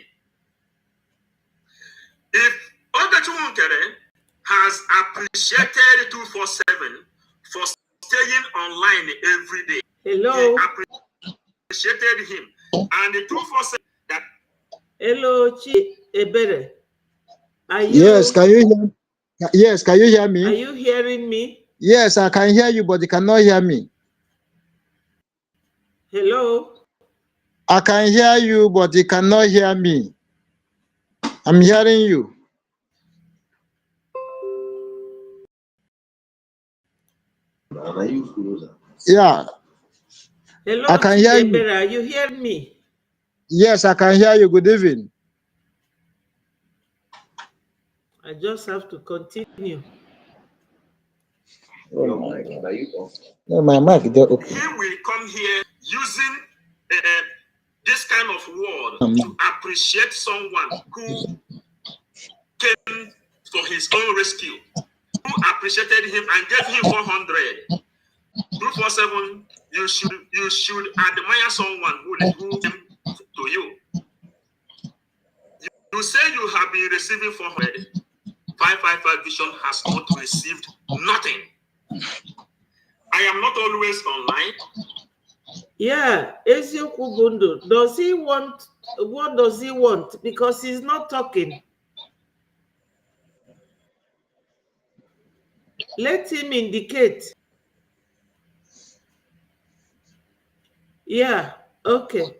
If Ogechukwu Nkere has appreciated 247 for staying online every day, Hello. he appreciated him. And the 247 that. Hello, Chidebere. Are you? Yes, can you hear? Yes, can you hear me? Are you hearing me? Yes, I can hear you, but you cannot hear me. Hello. I can hear you, but you cannot hear me. I'm hearing you. Yeah. Hello, I can hear you. Are you hearing me? Yes, I can hear you. Good evening. I just have to continue. Oh my God. No, my mic is open. He will come here using this kind of word to appreciate someone who came for his own rescue, who appreciated him and gave him 400. 247, you should admire someone who came to you. You say you have been receiving 400. 555 Vision has not received nothing. I am not always online. Yeah, Eziokwu Bundu, does he want, what does he want? Because he's not talking. Let him indicate. Yeah, okay.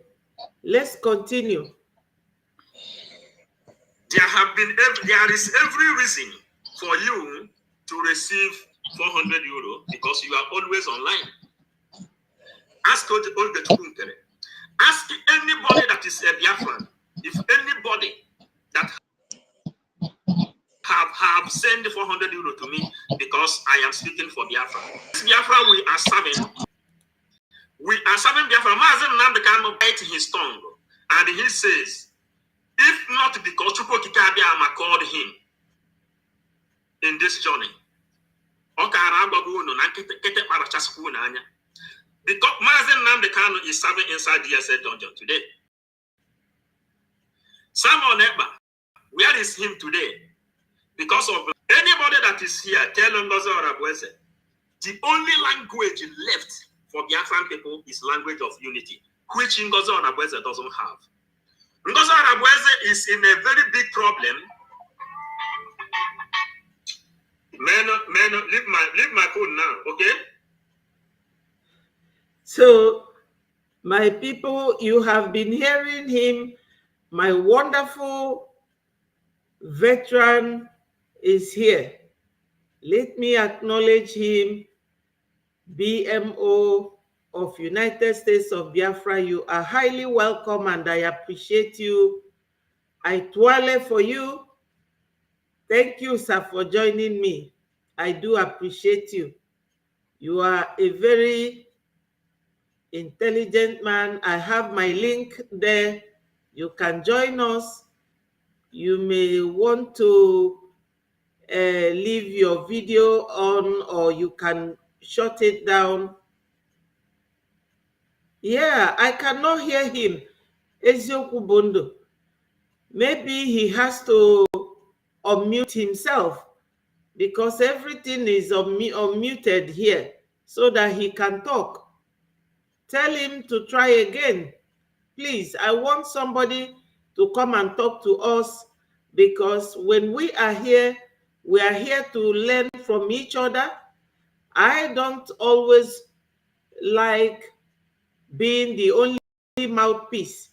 Let's continue. There is every reason for you to receive 400 euro because you are always online. Ask anybody that is a Biafran, if anybody that have sent 400 euro to me because I am speaking for Biafra. This Biafra we are serving Biafra. Mazen Nambekano bite his tongue and he says, if not because Chukwokikabiyama called him in this journey, because Mazen Nambekano is serving inside DSA dungeon today. Samuel Eba, where is him today? Because of anybody that is here, tell Ngozi Orabweze, the only language left for Biafran people is language of unity, which Ngozi Orabweze doesn't have. Ngozi Orabweze is in a very big problem. Man, leave my phone now, okay? So, my people, you have been hearing him. My wonderful veteran is here. Let me acknowledge him. BMO of United States of Biafra, you are highly welcome and I appreciate you. I toile for you. Thank you, sir, for joining me. I do appreciate you. You are a very intelligent man. I have my link there. You can join us. You may want to leave your video on or you can shut it down. Yeah, I cannot hear him. Eziokwu Bundu. Maybe he has to unmute himself because everything is unmuted here so that he can talk. Tell him to try again. Please, I want somebody to come and talk to us because when we are here to learn from each other. I don't always like being the only mouthpiece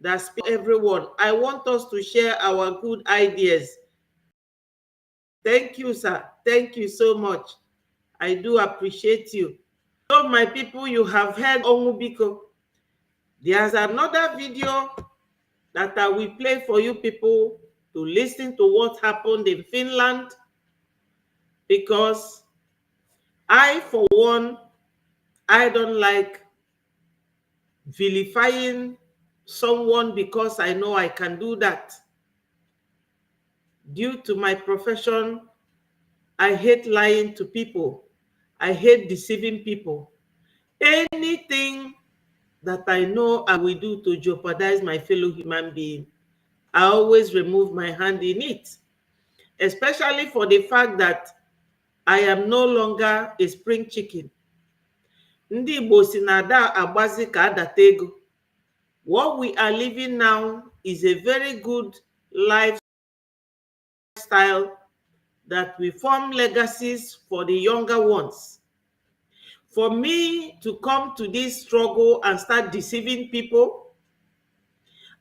that speaks to everyone. I want us to share our good ideas. Thank you, sir. Thank you so much. I do appreciate you. So, my people, you have heard Onwubiko. There's another video that I will play for you people to listen to what happened in Finland, because I, for one, I don't like vilifying someone because I know I can do that. Due to my profession, I hate lying to people. I hate deceiving people. Anything that I know I will do to jeopardize my fellow human being, I always remove my hand in it, especially for the fact that I am no longer a spring chicken. Ndị Igbo si na ada agbazi ka adata ego. What we are living now is a very good lifestyle that we form legacies for the younger ones. For me to come to this struggle and start deceiving people,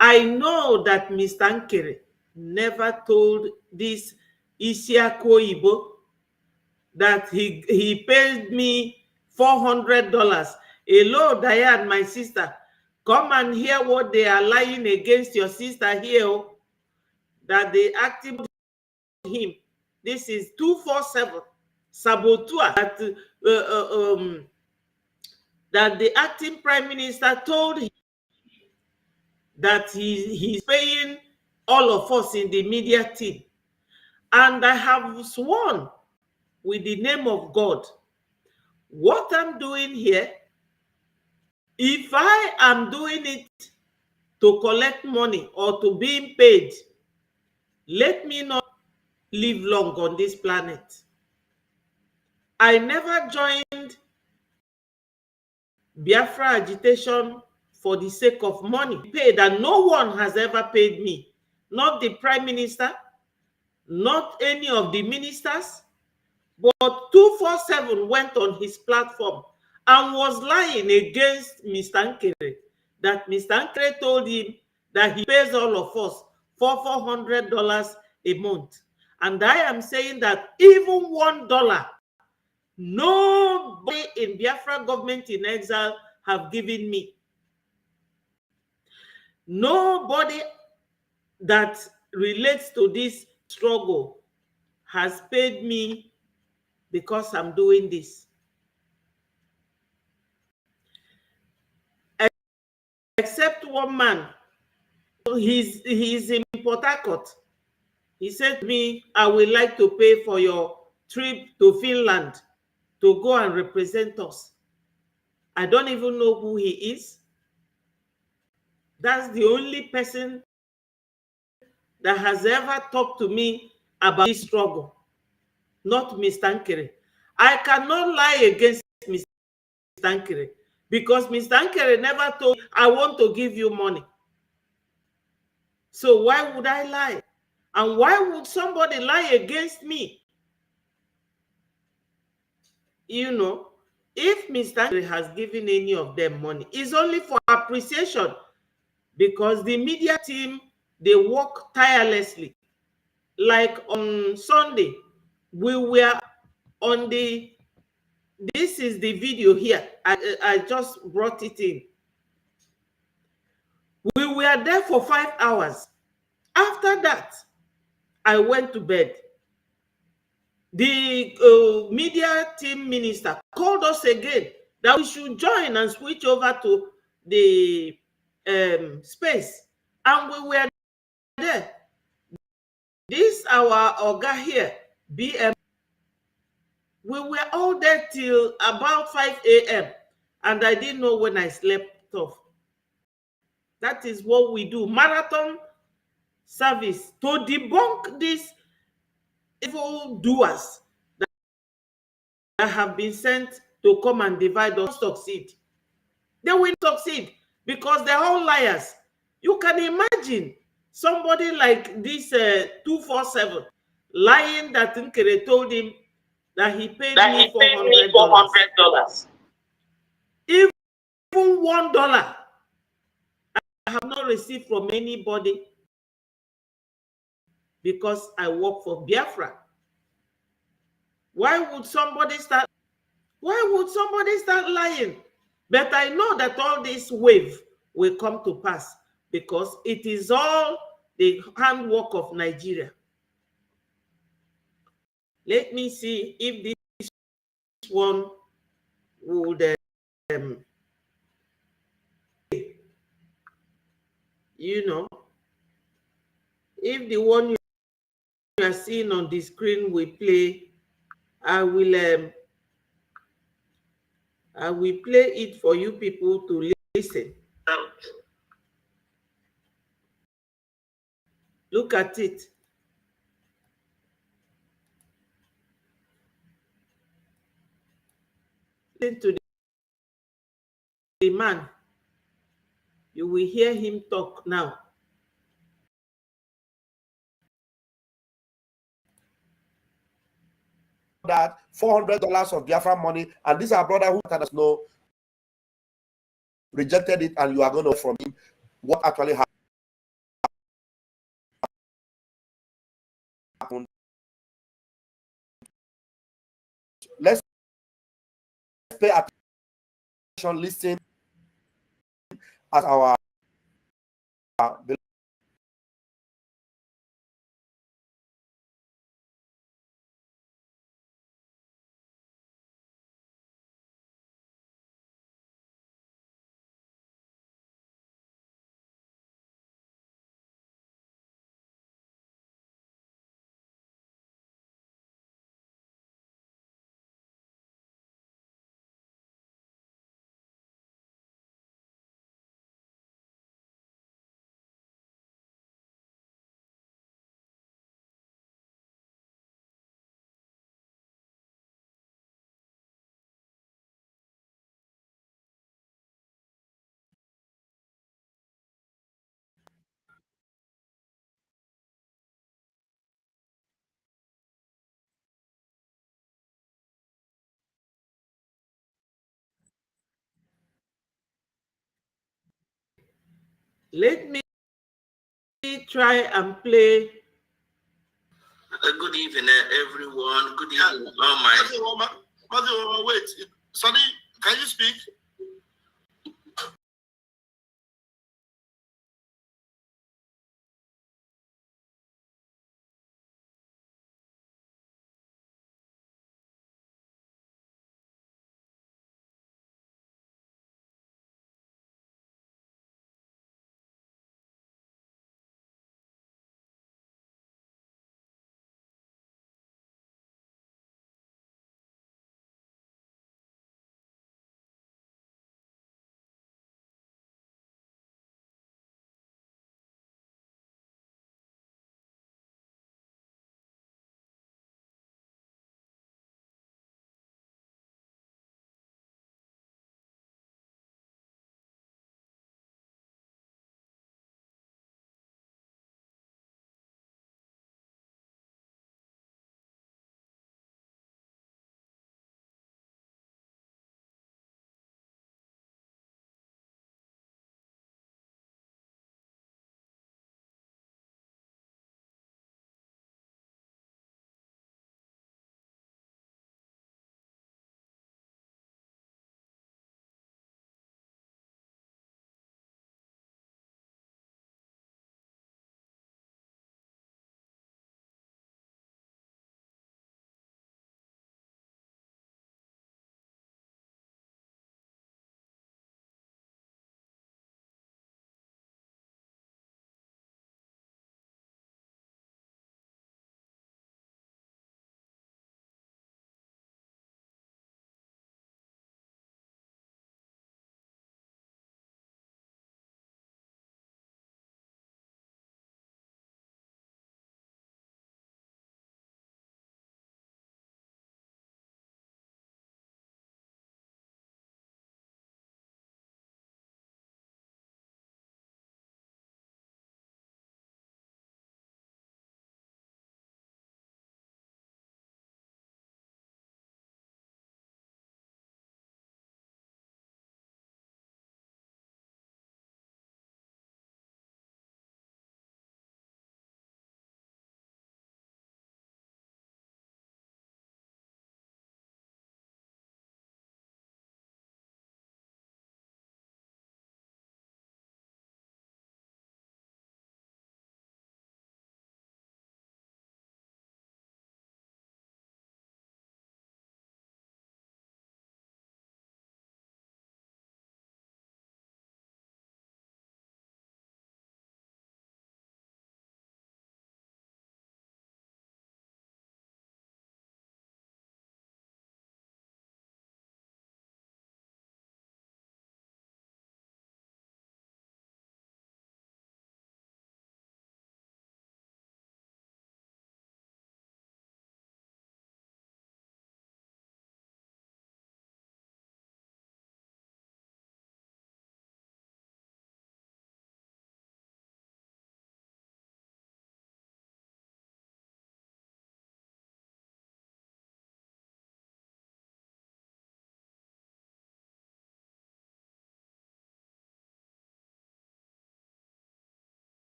I know that Mr. Nkere never told this Isiako Ibo that he paid me $400. Hello, Diane, my sister. Come and hear what they are lying against your sister here, that they activate him. This is 247 sabotage that the acting prime minister told him that he's paying all of us in the media team. And I have sworn with the name of God, what I'm doing here, if I am doing it to collect money or to being paid, let me not live long on this planet. I never joined Biafra agitation for the sake of money paid, and no one has ever paid me. Not the Prime Minister, not any of the ministers, but 247 went on his platform and was lying against Mr. Nkere, that Mr. Nkere told him that he pays all of us for $400 a month. And I am saying that even $1, nobody in Biafra government in exile have given me. Nobody that relates to this struggle has paid me because I'm doing this. Except one man. He's in Port Harcourt. He said to me, I would like to pay for your trip to Finland to go and represent us. I don't even know who he is. That's the only person that has ever talked to me about this struggle, not Mr. Nkere. I cannot lie against Mr. Nkere because Mr. Nkere never told me, I want to give you money. So why would I lie? And why would somebody lie against me? You know, if Mr. Nkere has given any of them money, it's only for appreciation, because the media team, they work tirelessly. Like on Sunday, we were on this is the video here. I just brought it in. We were there for 5 hours. After that, I went to bed. The media team minister called us again that we should join and switch over to the space. And we were there. This our Oga here, BM. We were all there till about 5 a.m. And I didn't know when I slept off. That is what we do. Marathon service to debunk these evil doers that have been sent to come and divide us. Succeed. They will succeed because they're all liars. You can imagine somebody like this 247 lying that Nkere told him that he paid me $400. Even $1 I have not received from anybody because I work for Biafra. Why would somebody start lying? But I know that all this wave will come to pass because it is all the handwork of Nigeria. Let me see if this one would, you know, if the one you are seeing on the screen will play, I will play it for you people to listen. Look at it. Listen to the man. You will hear him talk now. That $400 of Biafra money, and this our brother who let us know rejected it, and you are going to from him what actually happened. Let's pay attention, listen as our Let me try and play. Good evening, everyone. Good evening, all my. Wait, Sonny, can you speak?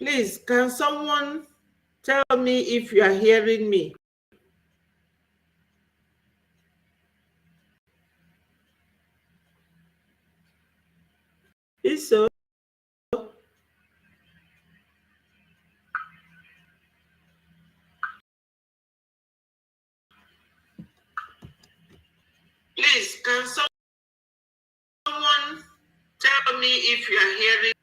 Please, can someone tell me if you are hearing me? Is so? Please, can someone tell me if you are hearing?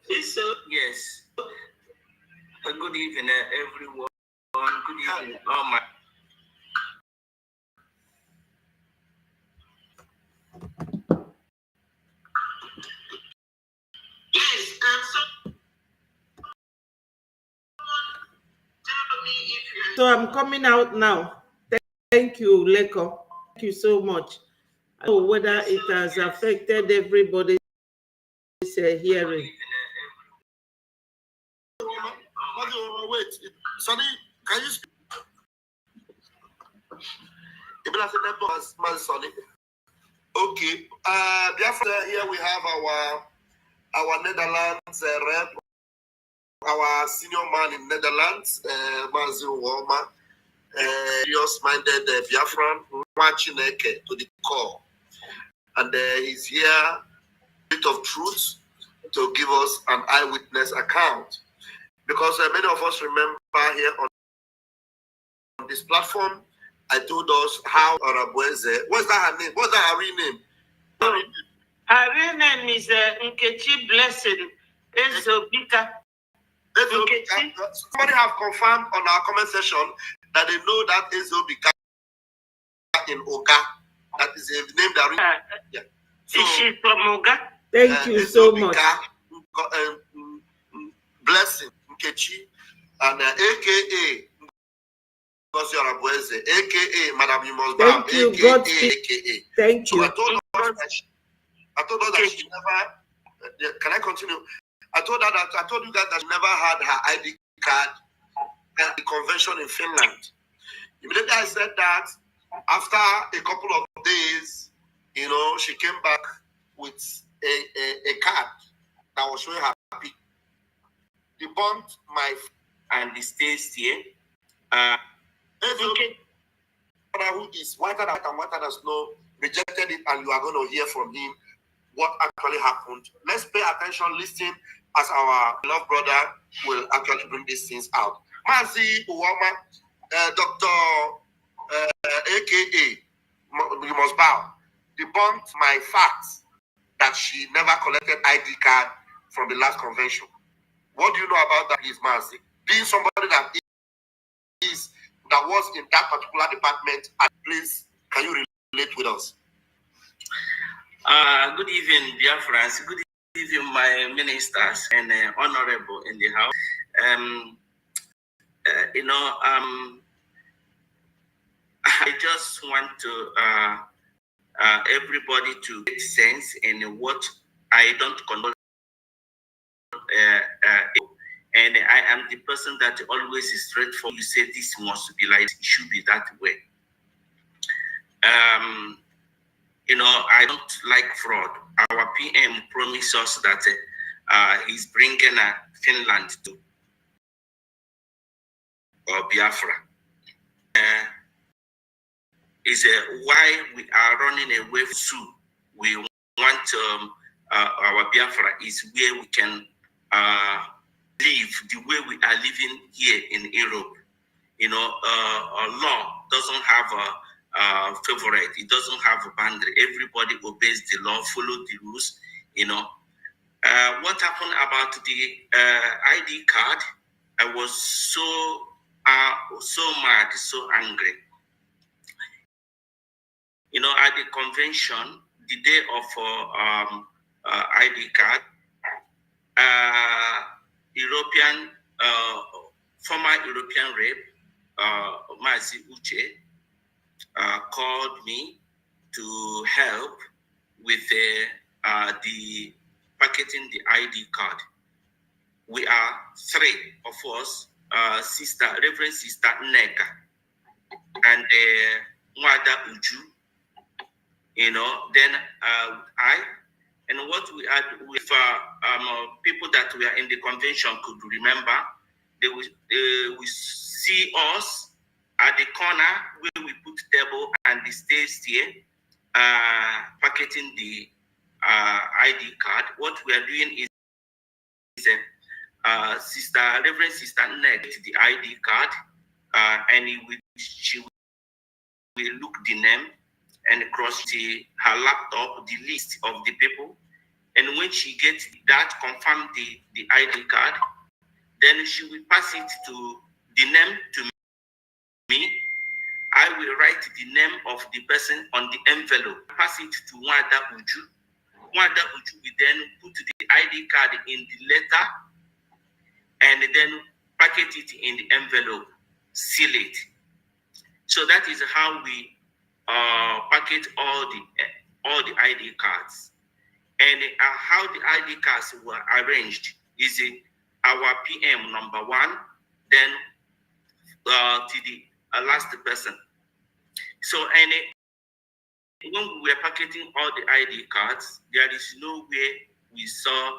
Is so? Yes. Good evening, everyone. Good evening. Oh my. Please, can someone tell me if you are? So I'm coming out now. Thank you, Leko. Thank you so much. I don't know whether it has affected everybody's hearing. Wait, Sonny, can you speak? Okay. Biafra, here we have our Netherlands rep, our senior man in Netherlands, Mazi Woma, serious-minded Biafran, Chineke to the core. And he's here, bit of truth, to give us an eyewitness account. Because many of us remember here on this platform, I told us how Arabueze, what's that her name? What's that her real name? Her real name is Nkechi Blessing Ezobika. Somebody have confirmed on our comment section that they know that Ezobika in Oga. That is a name that yeah. So, is she from Oga? Thank you so much. Blessing Nkechi and AKA AKA Madam Yumosba. Thank you, God. AKA. Thank you. So I told her that she never. Can I continue? I told you guys that she never had her ID card at the convention in Finland. Immediately I said that, after a couple of days, she came back with a card that was showing her happy. Debunked my and the stays here. Who is whiter than white and whiter than snow, rejected it, and you are going to hear from him what actually happened. Let's pay attention, listen, as our beloved brother will actually bring these things out. Mazi Uwama, Dr. AKA, you must bow, debunked my facts that she never collected ID card from the last convention. What do you know about that, please, Mazi? Being somebody that was in that particular department, please, can you relate with us? Good evening, Biafrans. Good evening, my ministers and honorable in the house. I just want to everybody to make sense in what I don't condone. And I am the person that always is straightforward. You say this must be like, it should be that way. I don't like fraud. Our PM promised us that he's bringing Finland to Biafra. Is why we are running away soon. We want our Biafra is where we can live the way we are living here in Europe. Law doesn't have a favorite. It doesn't have a boundary. Everybody obeys the law, follow the rules. What happened about the ID card? I was so mad, so angry. At the convention, the day of ID card, former European rep, Mazi Uche, called me to help with the packaging the ID card. We are three of us, Reverend Sister Neka, and Mwada Uju, then and what we had with people that were in the convention could remember, they will see us at the corner where we put table and the stage here, packeting the ID card. What we are doing is Reverend Sister Ned the ID card, and she will look the name and cross her laptop the list of the people, and when she gets that, confirm the ID card, then she will pass it to the name to me. I will write the name of the person on the envelope, pass it to Wanda Uju. Wanda Uju will then put the ID card in the letter and then packet it in the envelope, seal it. So that is how we packet all the ID cards. And how the ID cards were arranged is our PM number 1, then to the last person. So when we were packeting all the ID cards, there is no way we saw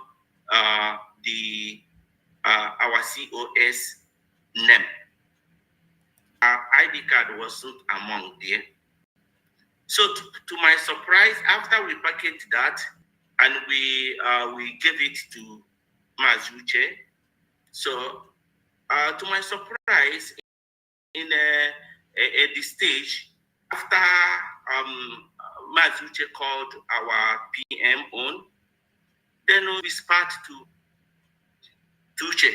our COS name. Our ID card wasn't among there. So to my surprise, after we packaged that and we gave it to Mazuche, so to my surprise, in the stage, after Mazuche called our PM on, then we spat to Tuche.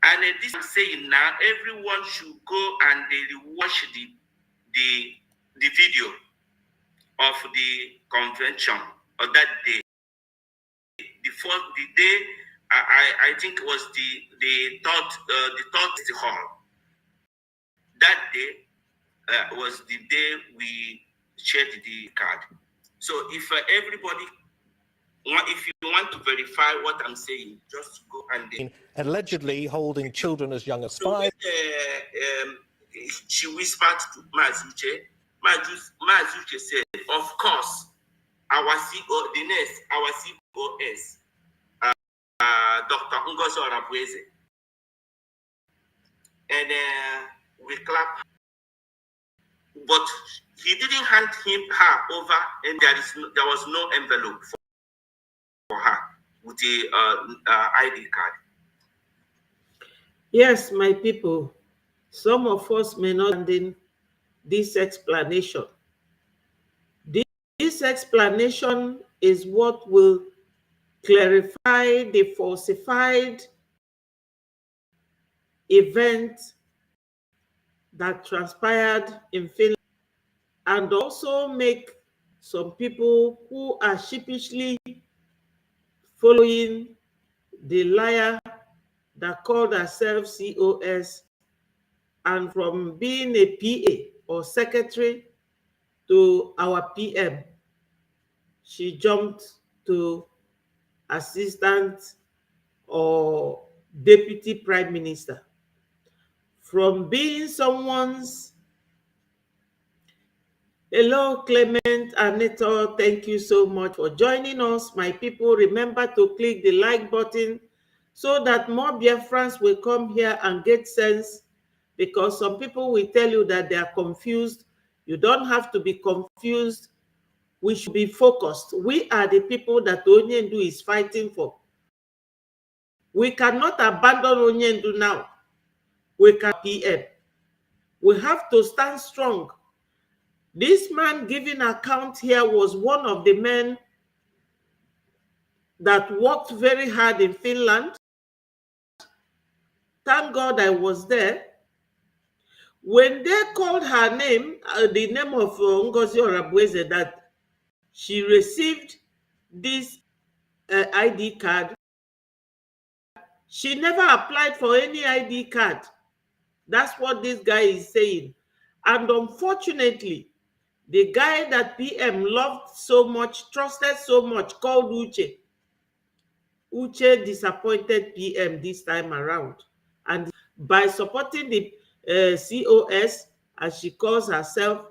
And this I'm saying now, everyone should go and they watch the video of the convention of that day. The day I think it was the third hall. That day was the day we shared the card. So if everybody, if you want to verify what I'm saying, just go and allegedly holding children as young as 5. She whispered to Mazuche. Mazuche said, "Of course, our COS, Dr. Ngozi Orabweze." And we clapped. But he didn't hand her over, and there was no envelope for her with the ID card. Yes, my people, some of us may not understand this explanation. This explanation is what will clarify the falsified event that transpired in Finland, and also make some people who are sheepishly following the liar that called herself COS, and from being a PA or secretary to our PM, she jumped to assistant or deputy prime minister. From being someone's... Hello, Clement, Anita, thank you so much for joining us. My people, remember to click the like button so that more Biafrans will come here and get sense, because some people will tell you that they are confused. You don't have to be confused. We should be focused. We are the people that Onyendu is fighting for. We cannot abandon Onyendu now. We can PM. We have to stand strong. This man giving account here was one of the men that worked very hard in Finland. Thank God I was there. When they called her name, the name of Ngozi Orabweze, that she received this ID card, she never applied for any ID card. That's what this guy is saying. And unfortunately, the guy that PM loved so much, trusted so much, called Uche. Uche disappointed PM this time around. And by supporting the COS, as she calls herself,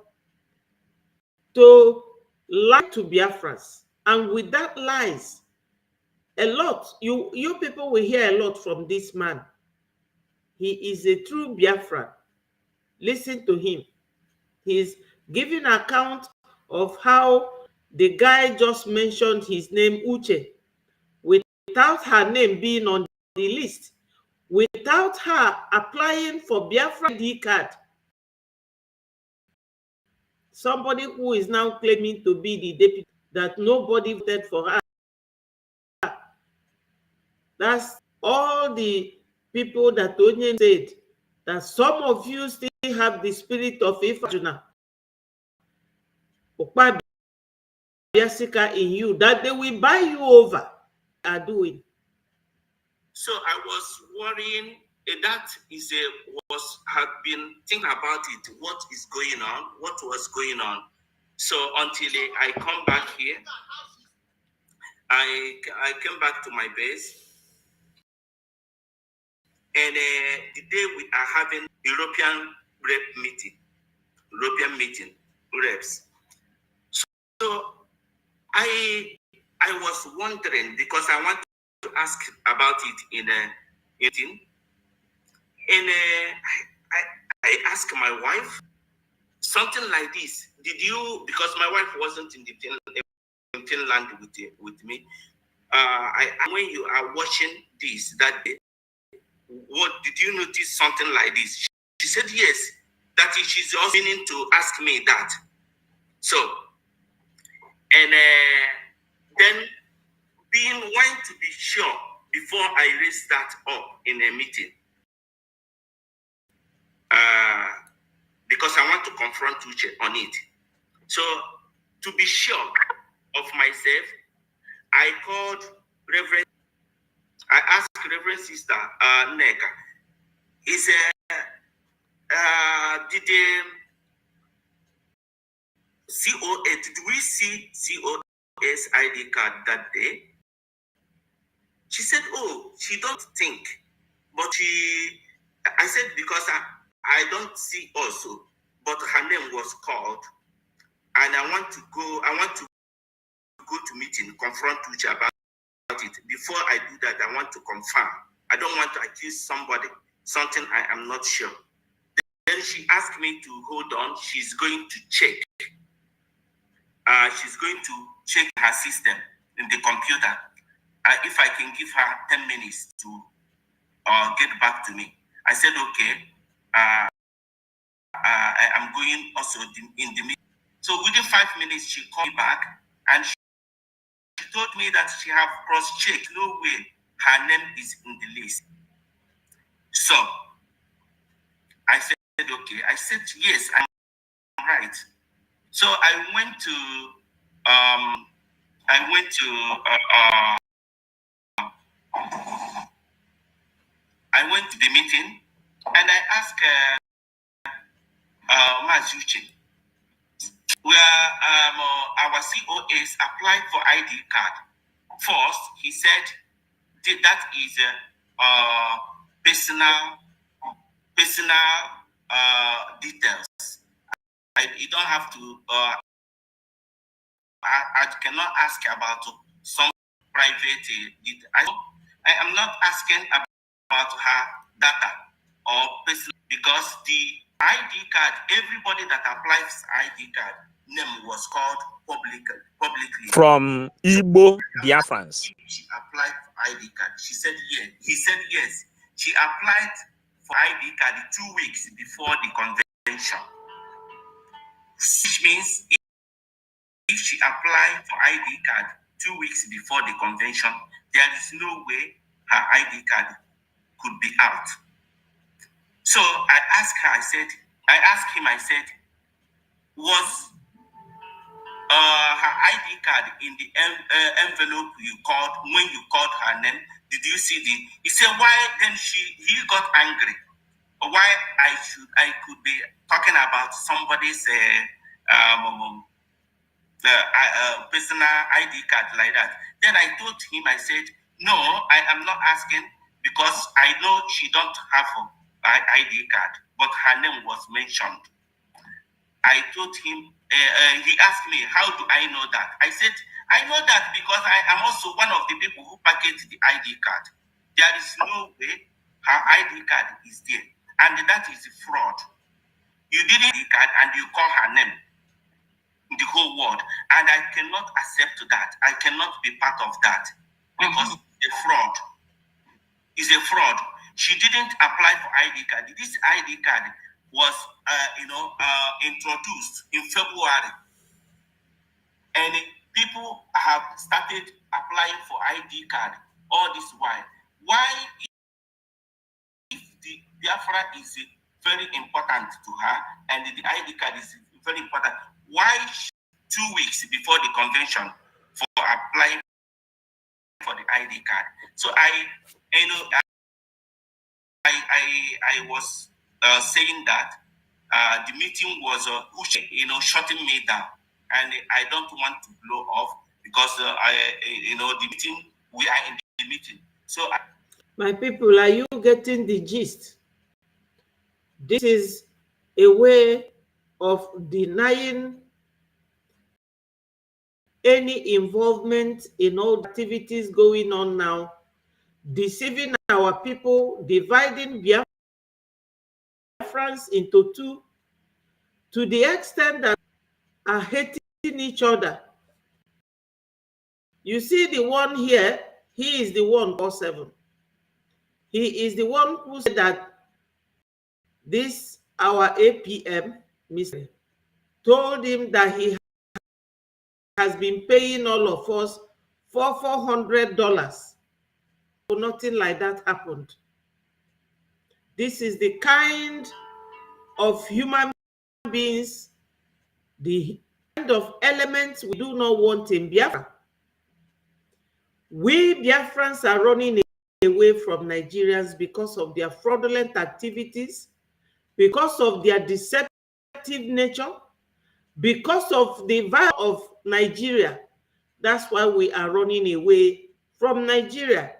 to lie to Biafrans. And with that lies, a lot, you people will hear a lot from this man. He is a true Biafran. Listen to him. He's giving account of how the guy just mentioned his name, Uche, without her name being on the list, without her applying for Biafra ID card. Somebody who is now claiming to be the deputy, that nobody voted for her. That's all the people that Onye said, that some of you still have the spirit of Ifajuna, Okpa Biasika in you, that they will buy you over, are doing. So I was worrying. That is had been thinking about it. What is going on? What was going on? So until I come back here, I came back to my base. And the day we are having European meeting, reps. So I was wondering, because I want to ask about it in a meeting, and I asked my wife something like this. Did you? Because my wife wasn't in Finland with me. When you are watching this that day, what did you notice something like this? She said yes. That is, she's also meaning to ask me that. So, and then want to be sure before I raise that up in a meeting, because I want to confront Uche on it. So, to be sure of myself, I called Reverend. I asked Reverend Sister Neka. He said, did we see COS ID card that day? She said, oh, she don't think. But I said, because I don't see also, but her name was called. And I want to go to meeting, confront Uche about it. Before I do that, I want to confirm. I don't want to accuse somebody, something I am not sure. Then she asked me to hold on. She's going to check. She's going to check her system in the computer. If I can give her 10 minutes to get back to me. I said, okay. I am going also in the meeting. So within 5 minutes, she called me back and she told me that she have cross-checked. No way her name is in the list. So I said, okay. I said, yes, I'm right. So I went to the meeting and I asked Mazuche, where our COS applied for ID card. First, he said that is personal details. You don't have to. I cannot ask about some private details. I am not asking about her data or personal, because the ID card, everybody that applies ID card, name was called publicly. From Igbo Biafrans. She applied for ID card. She said yes. He said yes. She applied for ID card 2 weeks before the convention. Which means if she applied for ID card 2 weeks before the convention, there is no way her ID card could be out. So I asked him, I said, was her ID card in the envelope you called, when you called her name, did you see he said, why then he got angry. Why I could be talking about somebody's personal ID card like that. Then I told him, I said, no, I am not asking, because I know she don't have an ID card, but her name was mentioned. I told him, he asked me, how do I know that? I said, I know that because I am also one of the people who packaged the ID card. There is no way her ID card is there. And that is fraud. You didn't ID card and you call her name in the whole world. And I cannot accept that. I cannot be part of that because it's a fraud. It's a fraud. She didn't apply for ID card. This ID card was, introduced in February. And people have started applying for ID card all this while. Why, if the Biafra is very important to her and the ID card is very important, why 2 weeks before the convention for applying for the ID card? So I was saying that the meeting was shutting me down, and I don't want to blow off because the meeting, we are in the meeting. So my people, are you getting the gist? This is a way of denying any involvement in all the activities going on now, deceiving our people, dividing Biafrans into two, to the extent that are hating each other. You see the one here, he is the one 47. He is the one who said that this, our APM, Mr. told him that he has been paying all of us for $400. Nothing like that happened. This is the kind of human beings, the kind of elements we do not want in Biafra. We Biafrans are running away from Nigerians because of their fraudulent activities, because of their deceptive nature, because of the violence of Nigeria. That's why we are running away from Nigeria.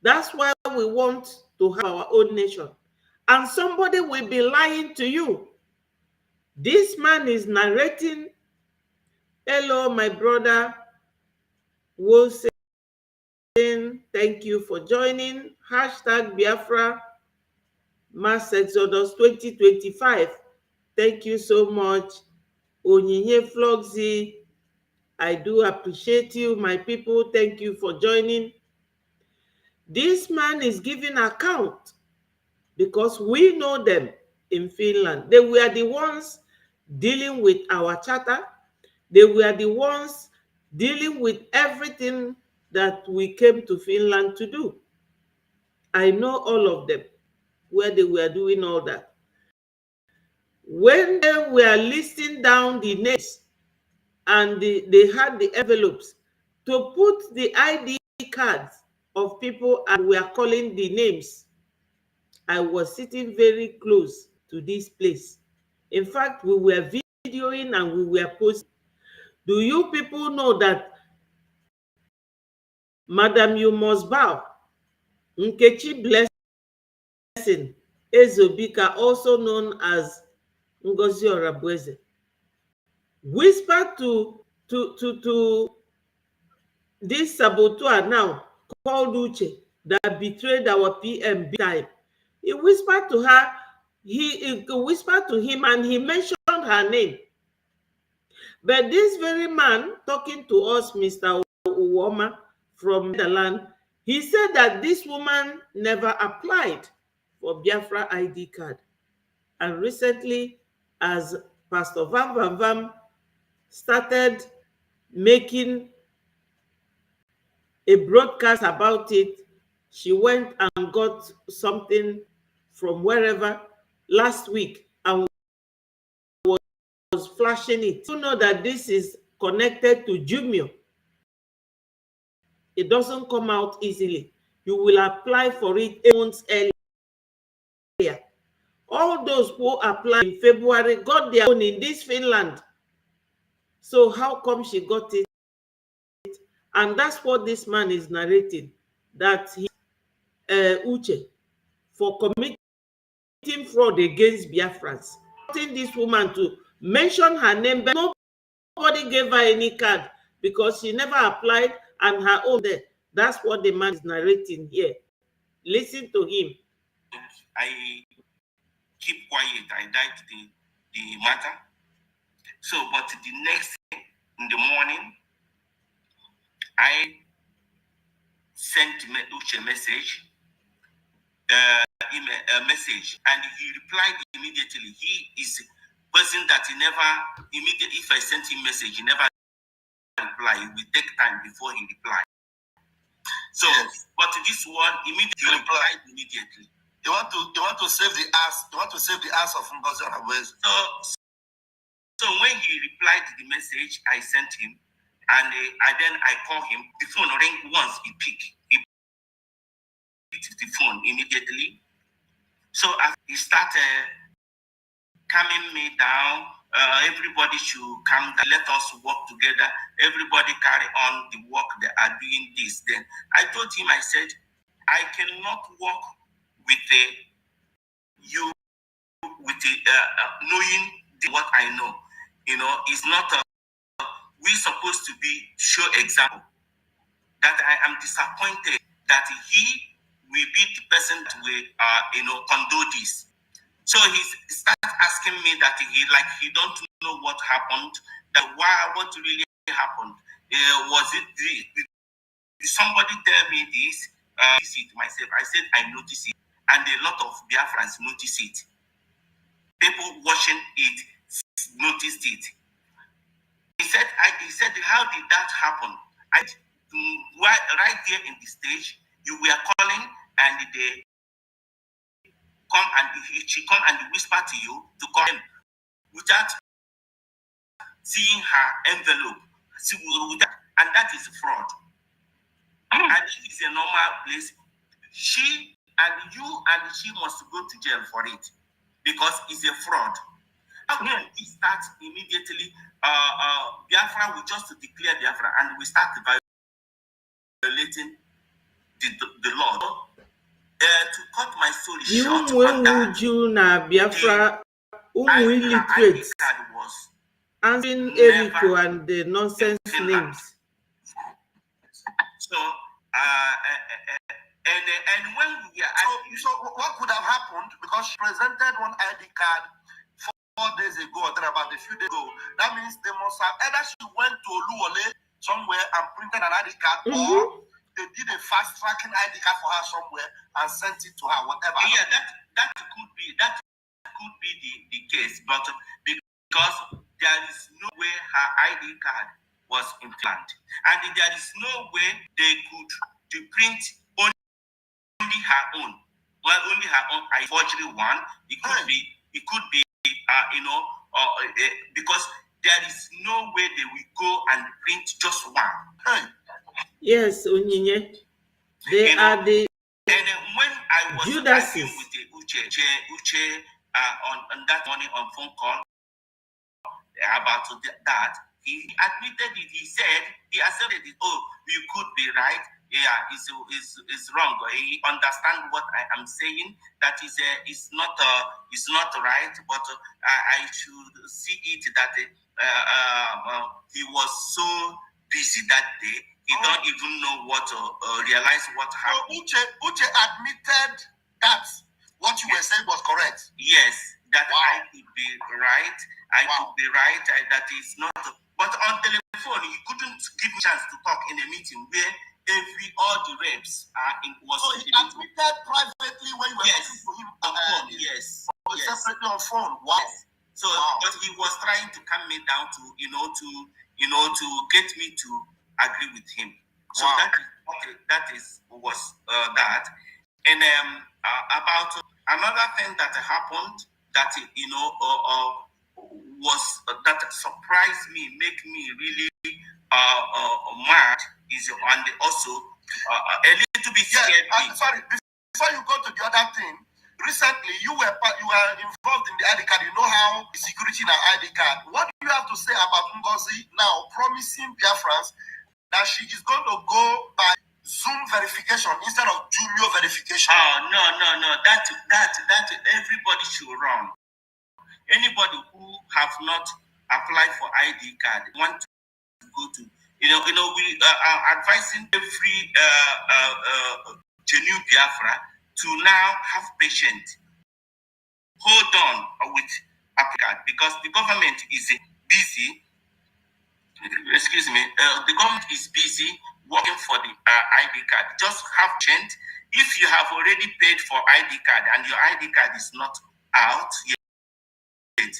That's why we want to have our own nation. And somebody will be lying to you. This man is narrating. Hello, my brother Wilson. Thank you for joining. Hashtag Biafra Mass Exodus 2025. Thank you so much. Onyinye Floxy, I do appreciate you, my people. Thank you for joining. This man is giving account because we know them in Finland. They were the ones dealing with our charter. They were the ones dealing with everything that we came to Finland to do. I know all of them, where they were doing all that. When they were listing down the names and they had the envelopes to put the ID cards of people and we are calling the names, I was sitting very close to this place. In fact, we were videoing and we were posting. Do you people know that Madam You Must Bow, Nkechi Blessing, Ezobika, also known as Ngozi Orabueze, whispered to this saboteur now called Uche that betrayed our PM big time. He whispered to her, he whispered to him and he mentioned her name. But this very man talking to us, Mr. Uwoma from Netherlands, he said that this woman never applied for Biafra ID card. And recently, as Pastor Van Van Van started making a broadcast about it, she went and got something from wherever last week and was flashing it. You know that this is connected to Jumio. It doesn't come out easily. You will apply for it 8 months earlier. All those who applied in February got their own in this Finland. So how come she got it? And that's what this man is narrating, that he, Uche, for committing fraud against Biafrans. this woman to mention her name, but nobody gave her any card because she never applied and her own there. That's what the man is narrating here. Listen to him. I keep quiet. I died the matter. So, but the next day in the morning, I sent Uche a message, a message, and he replied immediately. He is a person that he never immediately. If I sent him message, he never reply. It will take time before he reply. So, yes. But this one immediately replied immediately. You want to save the ass. You want to save the ass of Ngozi Onagweze. So when he replied to the message I sent him, and then I call him, the phone rang once. He picked the phone immediately. So as he started calming me down, everybody should come down. Let us work together. Everybody carry on the work. They are doing this. Then I told him, I said, I cannot work with you with knowing what I know. You know, it's not we're supposed to be show example. That I am disappointed that he will be the person that will condone this. So he started asking me that he don't know what happened, that what really happened. Was it did somebody tell me this? It myself. I said I noticed it, and a lot of Biafrans noticed it. People watching it noticed it. He said, how did that happen? Right there in the stage, you were calling, and they come and she come and whisper to you to call him without seeing her envelope. And that is fraud. And it is a normal place. She and she must go to jail for it because it's a fraud. How can we start immediately? Biafra, we just declare Biafra and we start violating the law. To cut my story short, Biafra, illiterate, answering Eriko and the nonsense names. So, and when we are so what could have happened, because she presented one ID card 4 days ago or about a few days ago, that means they must have either she went to Oluwole somewhere and printed an ID card, or they did a fast tracking ID card for her somewhere and sent it to her, whatever. Yeah, that could be the case, but because there is no way her ID card was implanted, and there is no way they could print only her own. Well, only her own forgery one. It could be because there is no way they will go and print just one. Yes, Onyinye. They are the and when I was Judases with Uche on that morning on phone call about that, he admitted it. He said he accepted it. Oh, you could be right. Yeah, is wrong. He understands what I am saying. That is not right. But I should see it that he was so busy that day. He don't even know what realize what happened. So Uche admitted that what you were saying was correct. Yes, that I could be right. I could be right. That is not. But on telephone, he couldn't give me a chance to talk in a meeting where all the reps was. So he admitted privately when you were talking to him on phone. Yes. Separately on phone. Wow. Yes. So, but he was trying to calm me down to get me to agree with him. So that was that. And about another thing that happened that was that surprised me, make me really mad is, and also a little bit scared me. Sorry, before you go to the other thing, recently you were involved in the ID card. You know how security in an ID card. What do you have to say about Ngozi now promising Biafrans that she is going to go by Zoom verification instead of Jumio verification? Oh, no. That everybody should run. Anybody who have not applied for ID card want to go to, we are advising every genuine Biafra to now have patience. Hold on with applicant because the government is busy. Excuse me, the government is busy working for the ID card. Just have patience. If you have already paid for ID card and your ID card is not out yet,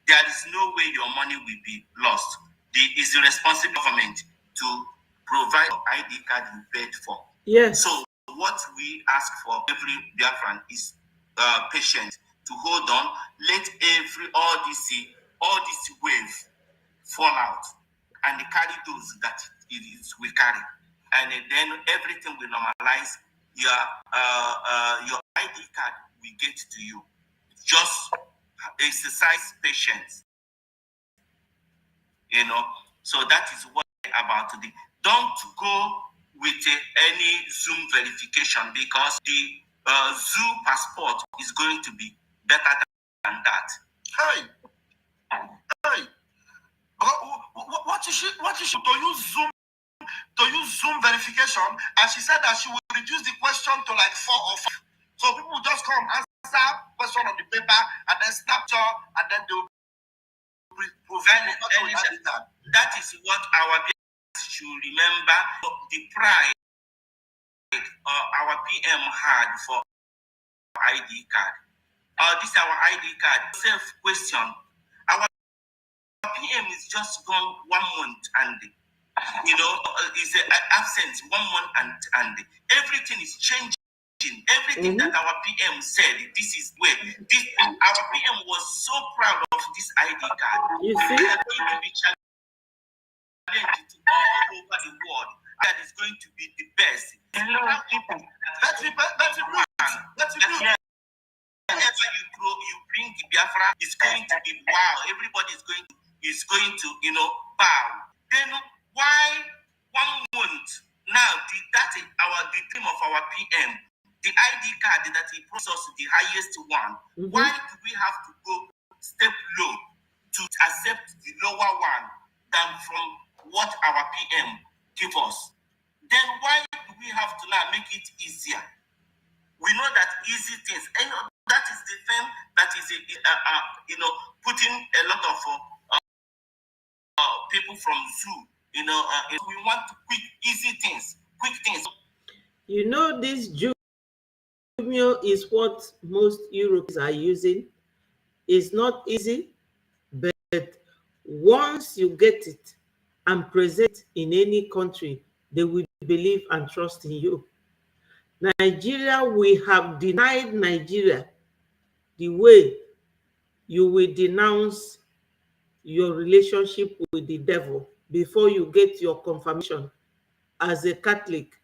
there is no way your money will be lost. It's the responsible government to provide ID card you paid for. Yes. So what we ask for every Biafran is patience to hold on. Let all this wave fall out and carry those that it is we carry, and then everything will normalize. Your ID card will get to you. Just exercise patience. So that is what about the. Don't go with any Zoom verification because the Zoo passport is going to be better than that. Hey. What is she to use Zoom verification? And she said that she will reduce the question to like 4 or 5. So people will just come answer question on the paper and then snapshot and then they will prevent it. That is what our Biafrans should remember. The pride our PM had for ID card. This is our ID card. Self question. Our PM is just gone 1 month and is absent 1 month and everything is changing. Everything that our PM said, this is where our PM was so proud of this ID card. You see? We are going to be challenged to all over the world. That is going to be the best. Whenever you bring Biafra, it's going to be wow. Everybody is going to bow. Then why 1 month now? That is the dream of our PM. The ID card that he processed the highest one. Why do we have to go step low to accept the lower one than from what our PM give us? Then why do we have to now make it easier? We know that easy things, that is the thing that is putting a lot of people from zoo. We want quick, easy things, quick things. This Jumio is what most Europeans are using. It's not easy, but once you get it and present in any country, they will believe and trust in you. Nigeria, we have denied Nigeria the way you will denounce your relationship with the devil before you get your confirmation as a Catholic.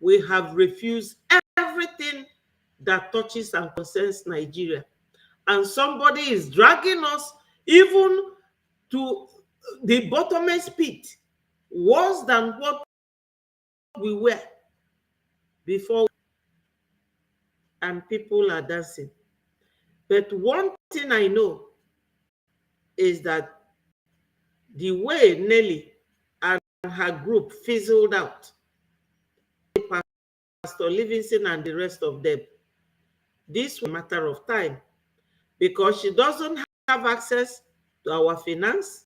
We have refused everything that touches and concerns Nigeria. And somebody is dragging us even to the bottomless pit, worse than what we were before, and people are dancing. But one thing I know is that the way Nelly and her group fizzled out, Pastor Livingston and the rest of them, this was a matter of time, because she doesn't have access to our finance.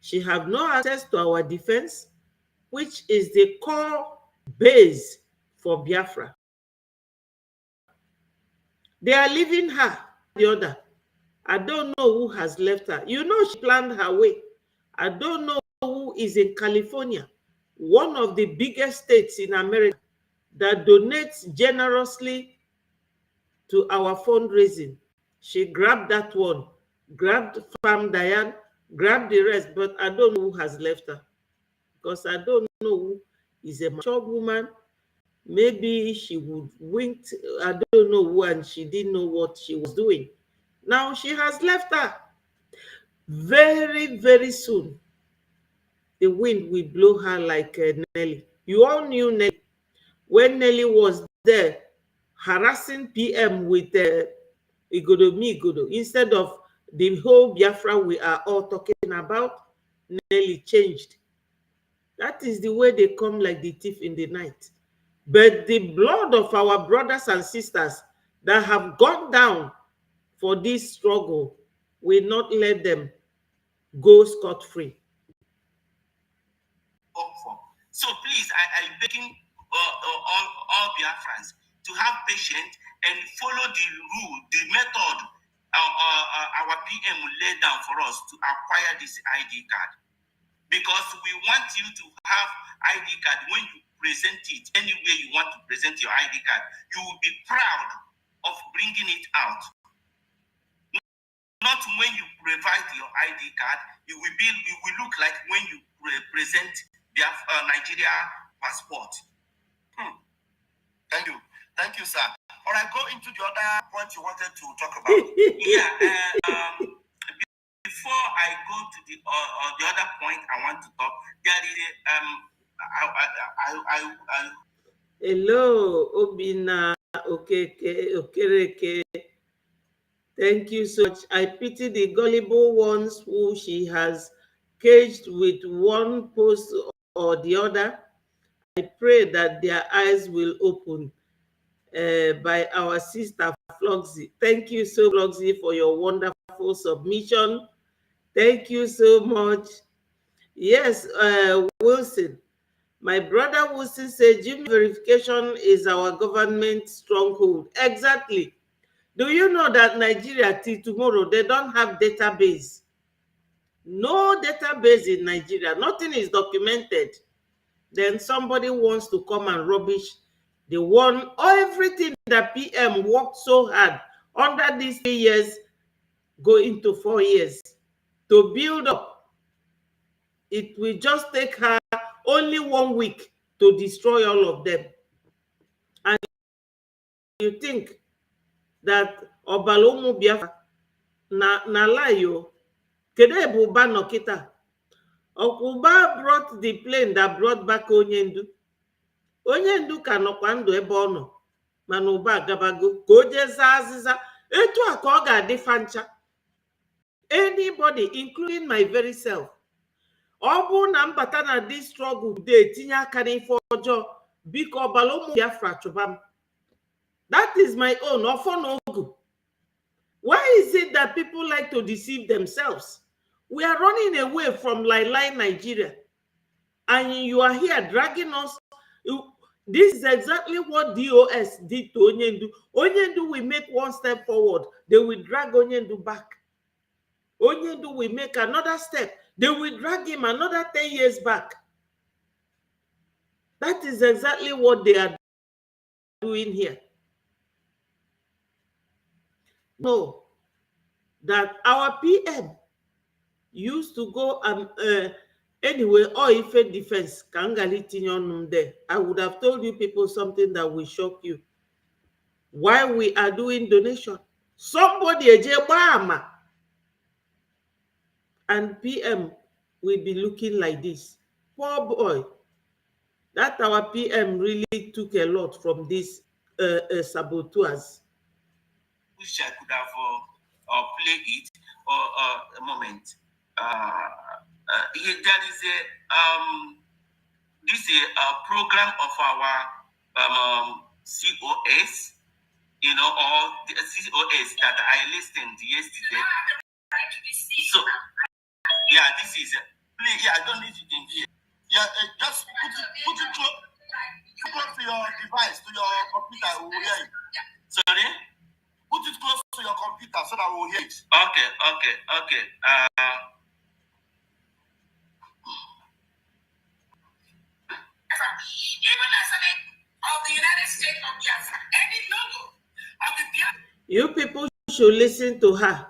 She has no access to our defense, which is the core base for Biafra. They are leaving her, the other. I don't know who has left her. She planned her way. I don't know who is in California, one of the biggest states in America that donates generously to our fundraising. She grabbed that one, grabbed Farm Diane, grabbed the rest, but I don't know who has left her, because I don't know who is a mature woman. Maybe she would wink, I don't know who, and she didn't know what she was doing. Now she has left her. Very, very soon, the wind will blow her like Nelly. You all knew Nelly. When Nelly was there, harassing PM with Igodo Migodo, instead of the whole Biafra we are all talking about, nearly changed. That is the way they come like the thief in the night. But the blood of our brothers and sisters that have gone down for this struggle will not let them go scot-free. So please, I'm begging all Biafrans to have patience and follow the rule, the method our PM will lay down for us to acquire this ID card. Because we want you to have ID card when you present it, anywhere you want to present your ID card, you will be proud of bringing it out. Not when you provide your ID card, it will look like when you present their Nigeria passport. Thank you, sir. All right, go into the other point you wanted to talk about. Before I go to the other point I want to talk, there is Hello, Obina Okereke. Thank you so much. I pity the gullible ones who she has caged with one post or the other. I pray that their eyes will open by our sister Floxy. Thank you so much, Floxy, for your wonderful submission. Thank you so much. Yes, Wilson. My brother Wilson said, Jimmy verification is our government stronghold. Exactly. Do you know that Nigeria till tomorrow, they don't have database? No database in Nigeria. Nothing is documented. Then somebody wants to come and rubbish the one, everything that PM worked so hard under these 3 years, go into 4 years to build up. It will just take her only 1 week to destroy all of them. And you think that Obalomu Biafra na layo kede buba nokita. Okuba brought the plane that brought back Onyendu. Onyendu ka nọkwa ndụ ebe ọ nọ mana ụba agabago ka o jee zaa azịza etu a ka ọ ga-adị fancha. Anybody, including my very self, ọ bụrụ na mbata na this struggle today tinye aka n'ife ọjọọ biko ọbala ụmụ Biafra chụba m. That is my own ọfọ na ogu. Why is it that people like to deceive themselves? We are running away from Lai Nigeria, and you are here dragging us. This is exactly what DOS did to Onyendu. Onyendu will make one step forward, they will drag Onyendu back. Onyendu will make another step, they will drag him another 10 years back. That is exactly what they are doing here. No, that our PM used to go and anyway, or if a defense there, I would have told you people something that will shock you. Why we are doing donation? Somebody and PM will be looking like this. Poor boy. That our PM really took a lot from these saboteurs. Wish I could have played it a moment. There is a program of our COS, or the COS that I listened yesterday. So, yeah, this is. I don't need to think here. Yeah, just put it close to your device, to your computer. We will hear it. Sorry? Put it close to your computer so that we will hear it. Okay. Even as a of the United States of Biafra, any logo of the Biafra. You people should listen to her.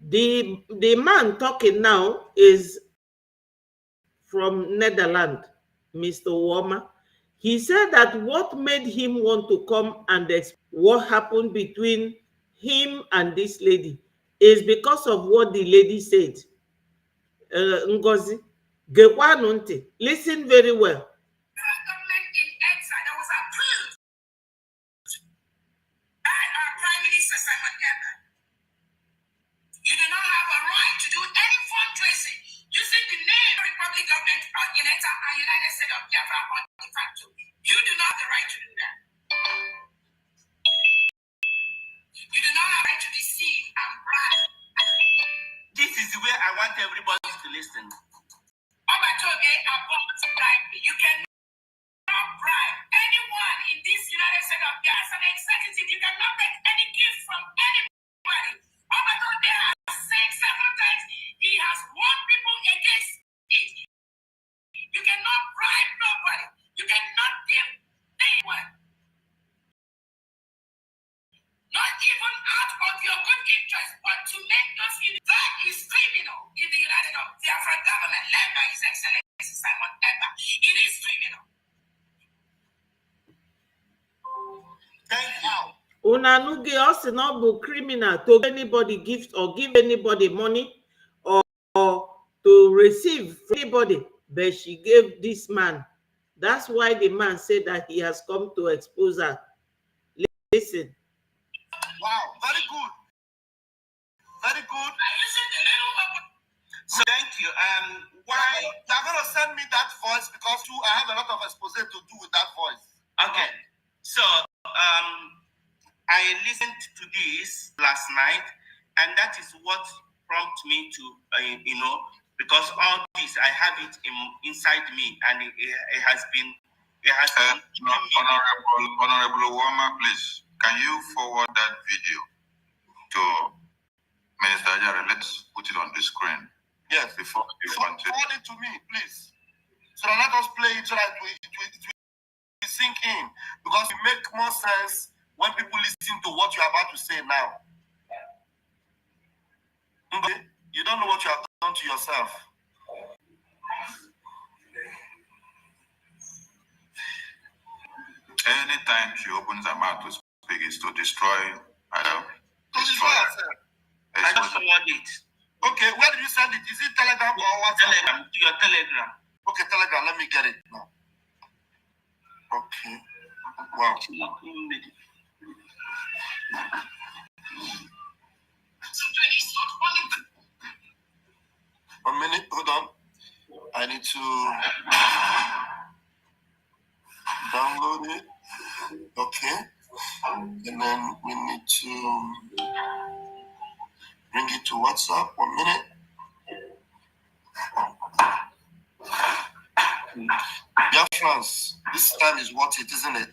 The man talking now is from Netherlands, Mr. Warmer. He said that what made him want to come and explain what happened between him and this lady is because of what the lady said. Ngozi, listen very well. United States of Biafra on de facto. You do not have the right to do that. You do not have the right to deceive and bribe. This is where I want everybody to listen. You cannot bribe anyone in this United States of Biafra as an executive. You cannot make any gift from anybody. Obatonde has said several times he has warned people against it. You cannot bribe nobody. You cannot give anyone. Not even out of your good interest, but to make those that is criminal in the United of Biafra government led by His Excellency Simon Ekpa. It is criminal. Thank you. Una nuge us not be criminal to give anybody gift or give anybody money or to receive from anybody, but she gave this man. That's why the man said that he has come to expose her. Listen. Wow, very good. Very good. So thank you. Why You're gonna send me that voice because I have a lot of expose to do with that voice. Okay. So I listened to this last night, and that is what prompted me to because all this I have it inside me, and it has been Honorable Wama, please, can you forward that video to Minister Ajare? Let's put it on the screen. Yes. Before you continue. Forward it to me, please. So let us play it so that we sink in, because it makes more sense when people listen to what you're about to say now. Okay? You don't know what you have done to yourself. Anytime she opens her mouth to speak, is to destroy herself. I just forward it. Okay, where did you send it? Is it Telegram or WhatsApp? Telegram, to your Telegram. Okay, Telegram, let me get it now. Okay. Wow. One minute, hold on. I need to download it. Okay. And then we need to bring it to WhatsApp. 1 minute. Biafrans, this time is worth it, isn't it?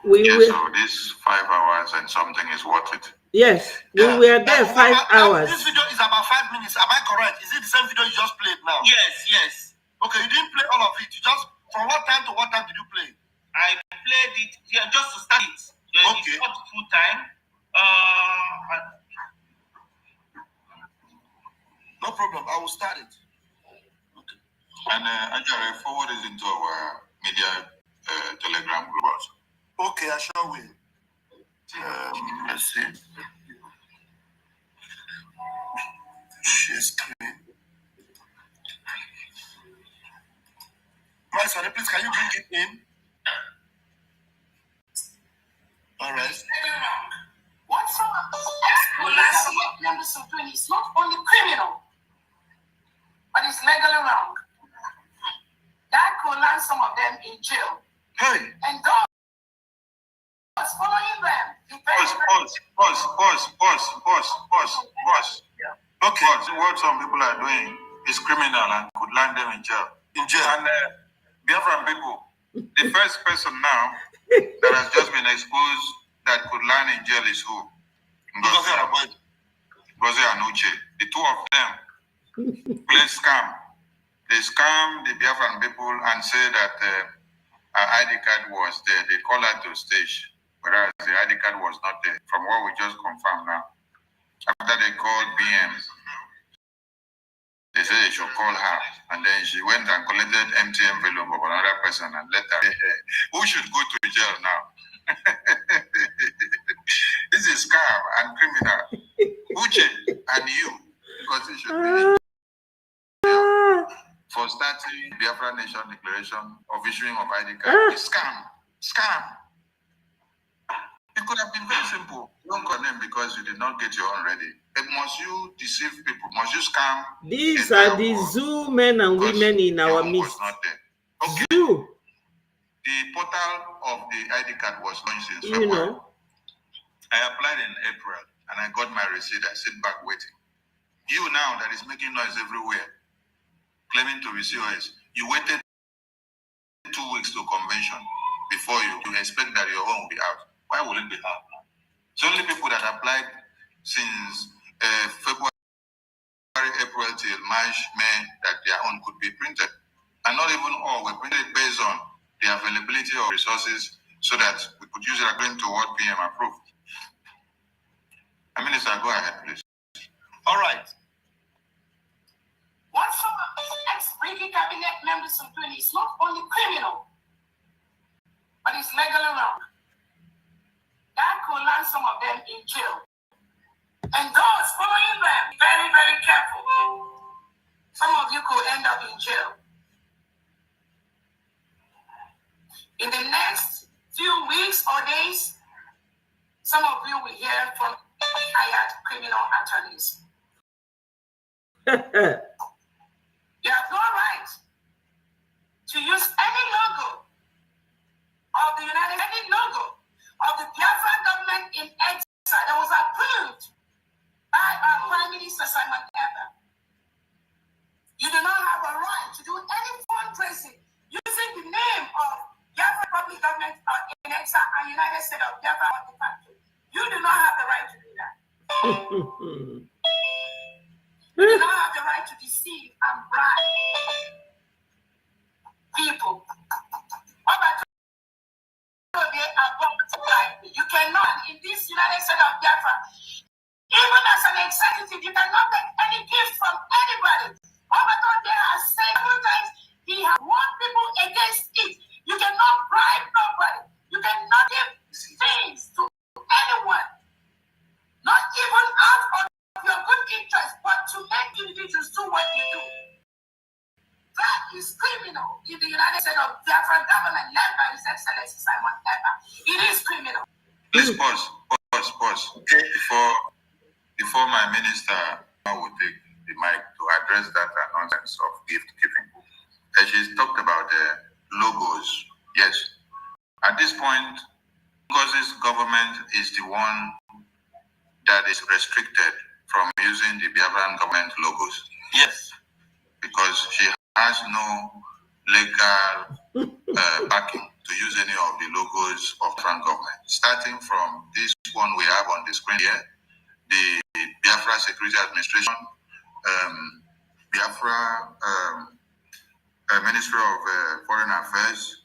Yes, so this 5 hours and something is worth it. Yes, we were there 5 hours. This video is about 5 minutes. Am I correct? Is it the same video you just played now? Yes. Okay, you didn't play all of it. You just, from what time to what time did you play? I played it just to start it. Okay. It's not full time. No problem. I will start it. Okay. And Ajare, forward it into our media Telegram group also. Okay, I sure will. Let's see. Share screen. My son, please, can you bring it in? All right. What's wrong? It's not only criminal, but it's legally wrong. That could land some of them in jail. Hey. And those following them. Pause. Okay. What some people are doing is criminal and could land them in jail. And Biafran people, the first person now that has just been exposed that could land in jail is who? Ngozi and Uche. The two of them play scam. They scam the Biafran people and say that her ID card was there. They call her to stage, whereas the ID card was not there, from what we just confirmed now. After they called BM, they said they should call her, and then she went and collected empty envelope of another person and let her. Who should go to jail now? This is scam and criminal. Uche and you, because it should be in jail for starting Biafra Nation Declaration of issuing of ID card. It's scam. It could have been very simple. Don't condemn because you did not get your own ready. But must you deceive people? Must you scam? These are the zoo men and women in our midst. Okay. Zoo. The portal of the ID card was launched in You February. know. I applied in April and I got my receipt. I sit back waiting. You now that is making noise everywhere, claiming to be COS, you waited 2 weeks to convention before you expect that your own will be out. Why will it be out? It's only people that applied since February, April till March, May that their own could be printed. And not even all were printed based on the availability of resources so that we could use it according to what PM approved. Minister, go ahead, please. All right. What some of these ex-Brigadier cabinet members are doing is not only criminal, but it's legally wrong. That could land some of them in jail. And those following them, very, very careful. Some of you could end up in jail. In the next few weeks or days, some of you will hear from hired criminal attorneys. You have no right to use any logo of the any logo of the Biafran government in exile that was approved by our Prime Minister Simon Eber. You do not have a right to do any fundraising using the name of Biafran public government in exile and United States of Biafra on the factory. You do not have the right to do that. You do not have the right to deceive and bribe people. You cannot, in this United States of Biafra, even as an executive, you cannot take any gift from anybody. Overton there has said several times he has warned people against it. You cannot bribe nobody. You cannot give things to anyone. Not even out of your good interest, but to make individuals do what you do. That is criminal in the United States of Biafra government led by His Excellency Simon Eber. It is criminal. Please pause. Okay. Before my minister will take the mic to address that nonsense of gift giving. She's talked about the logos. Yes. At this point, because this government is the one that is restricted from using the Biafran government logos. Yes. Because she has no legal backing to use any of the logos of Biafran government. Starting from this one we have on the screen here, the Biafra Security Administration, Biafra Ministry of Foreign Affairs,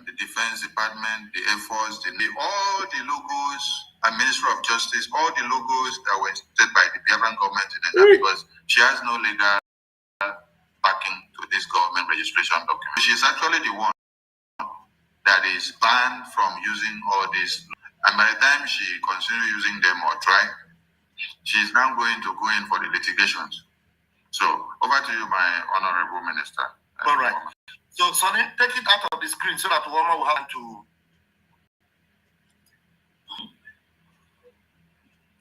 the Defense Department, the Air Force, all the logos, and Ministry of Justice, all the logos that were set by the Biafran government in Nigeria, because she has no legal backing to this government registration document. She's actually the one that is banned from using all these. And by the time she continues using them or try, she's now going to go in for the litigations. So over to you, my honorable minister. All right. So Sonny, take it out of the screen so that Woma will have to.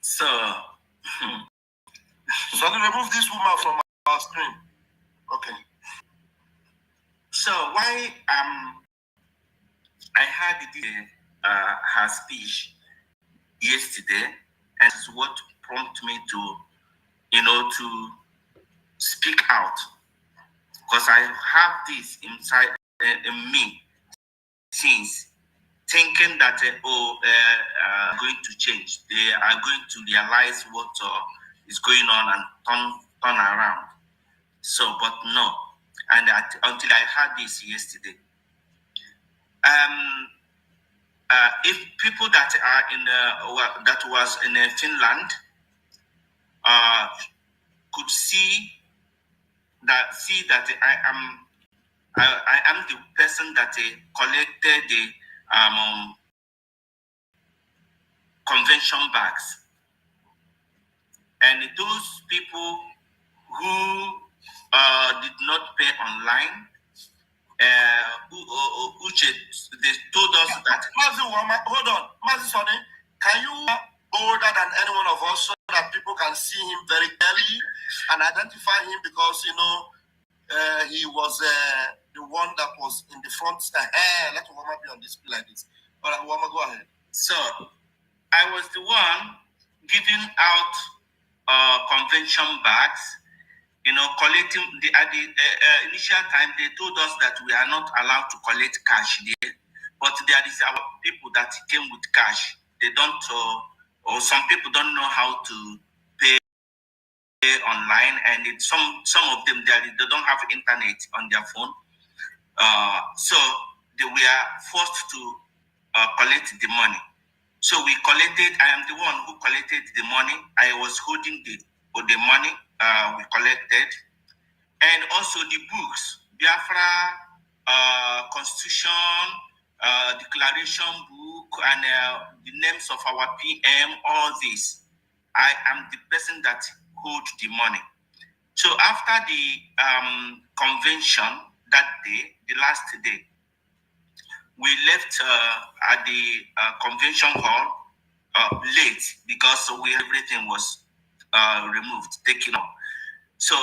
So, Sonny, remove this woman from our screen. Okay. So why I had her speech yesterday, and it's what prompted me to, to speak out, because I have this inside in me since, thinking that going to change. They are going to realize what is going on and turn around. So, but no. And until I heard this yesterday, if people that are in that was in Finland could see that I am the person that collected the convention bags, and those people who did not pay online, Uche, they told us that. Mazi Wama, hold on. Mazi Sonny, can you older than any one of us so that people can see him very clearly and identify him because, you know, he was the one that was in the front. Let Wama be on display like this. All right, Wama, go ahead. So, I was the one giving out convention bags, you know, collecting at the initial time. They told us that we are not allowed to collect cash there, but there is our people that came with cash. They don't, or some people don't know how to pay online, and some of them they don't have internet on their phone, so they were forced to collect the money. So we collected. I am the one who collected the money. I was holding the money we collected, and also the books, Biafra Constitution, Declaration book, and the names of our PM. All this, I am the person that hold the money. So after the convention that day, the last day, we left at the convention hall late because everything was removed, taken off. So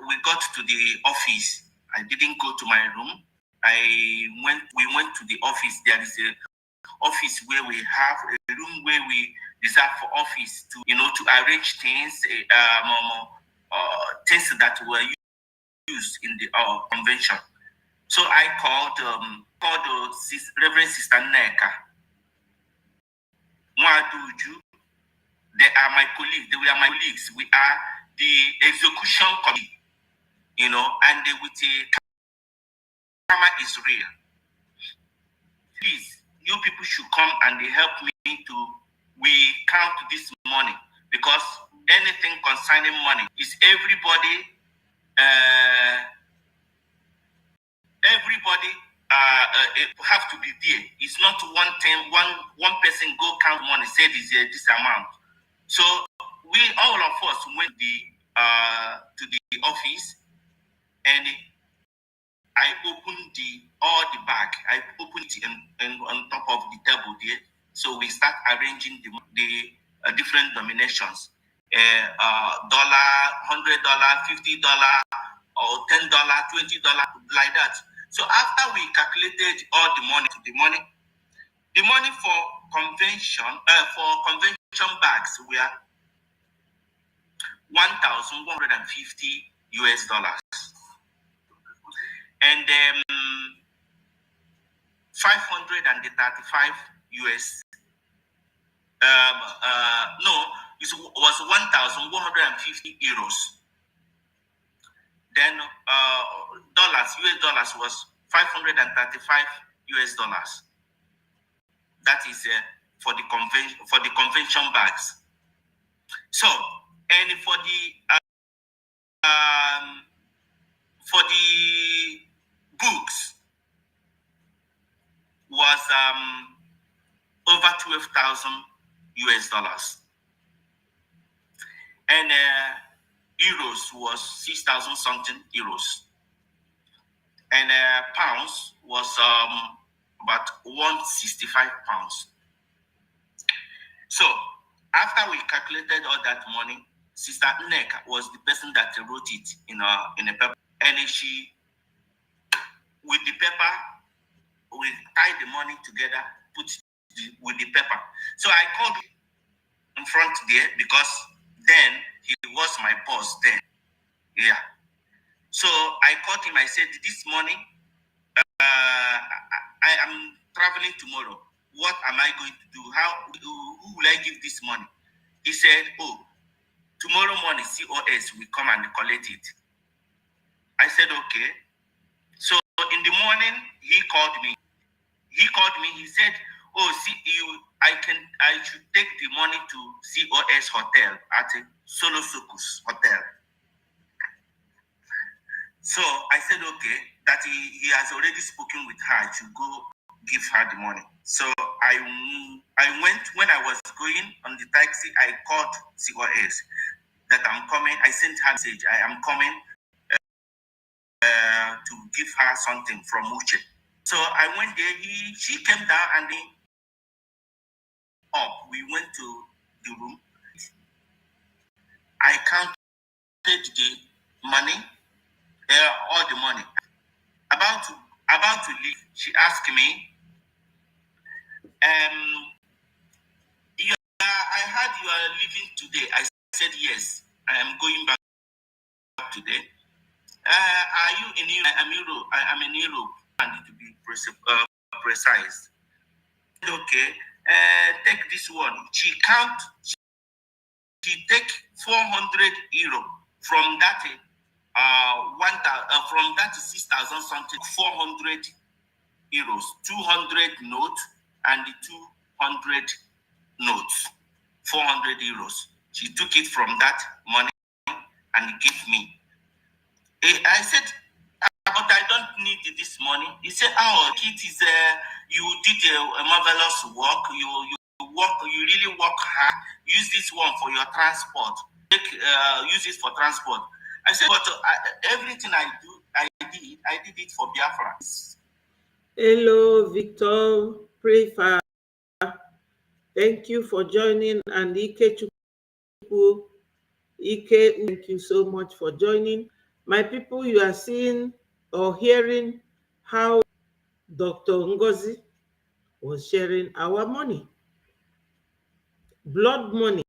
we got to the office. I didn't go to my room. We went to the office. There is a office where we have a room where we reserve for office to, you know, to arrange things, things that were used in the convention. So I called Reverend Sister Neka, Mwaduju. They are my colleagues. They were my colleagues. We are the execution committee, you know, and with the karma is real. Please, you people should come and they help me to, we count this money, because anything concerning money is everybody have to be there. It's not one time, one person go count money, say this amount. So we, all of us, went to the office, and I opened all the bag. I opened it on top of the table there. So we start arranging the different denominations. $100, $50, or $10, $20, like that. So after we calculated all the money for convention bags were $1,150 and 535 US. No, it was 1,150 euros. Then US dollars was 535 US dollars. That is for the convention bags. So, and for the books was over 12,000 US dollars, and euros was 6,000 something euros, and pounds was about 165 pounds. So after we calculated all that money, Sister Nneka was the person that wrote it in a paper, and she, with the paper, we tied the money together, put with the paper. So I called in front there because then he was my boss then. Yeah. So I called him. I said, this morning, I am traveling tomorrow. What am I going to do? Who will I give this money? He said, oh, tomorrow morning, COS will come and collect it. I said, okay. So in the morning, he called me. He said, oh, I should take the money to COS hotel at a Solo Sucus hotel. So I said, okay, that he has already spoken with her to go give her the money. So I went, when I was going on the taxi, I called COS that I'm coming. I sent her a message, I am coming to give her something from Uche. So I went there. She came down and we went to the room. I counted the money, all the money. About to leave, she asked me, I heard you are leaving today. I said yes. I am going back today. Are you in Europe? I'm in Europe, and to be precise. Okay, take this one. She take 400 euro from that from that 6,000 something, 400 euros, 200 note and the 200 notes, 400 euros. She took it from that money and gave me. I said, but I don't need this money. He said, oh, it is you did a marvelous work. You really work hard. Use this one for your transport. Use it for transport. I said, but everything I did it for Biafrans. Hello, Victor. Pray for. Thank you for joining, and Ike Chukwu. Ike, thank you so much for joining. My people, you are seeing or hearing how Dr. Ngozi was sharing our money, blood money.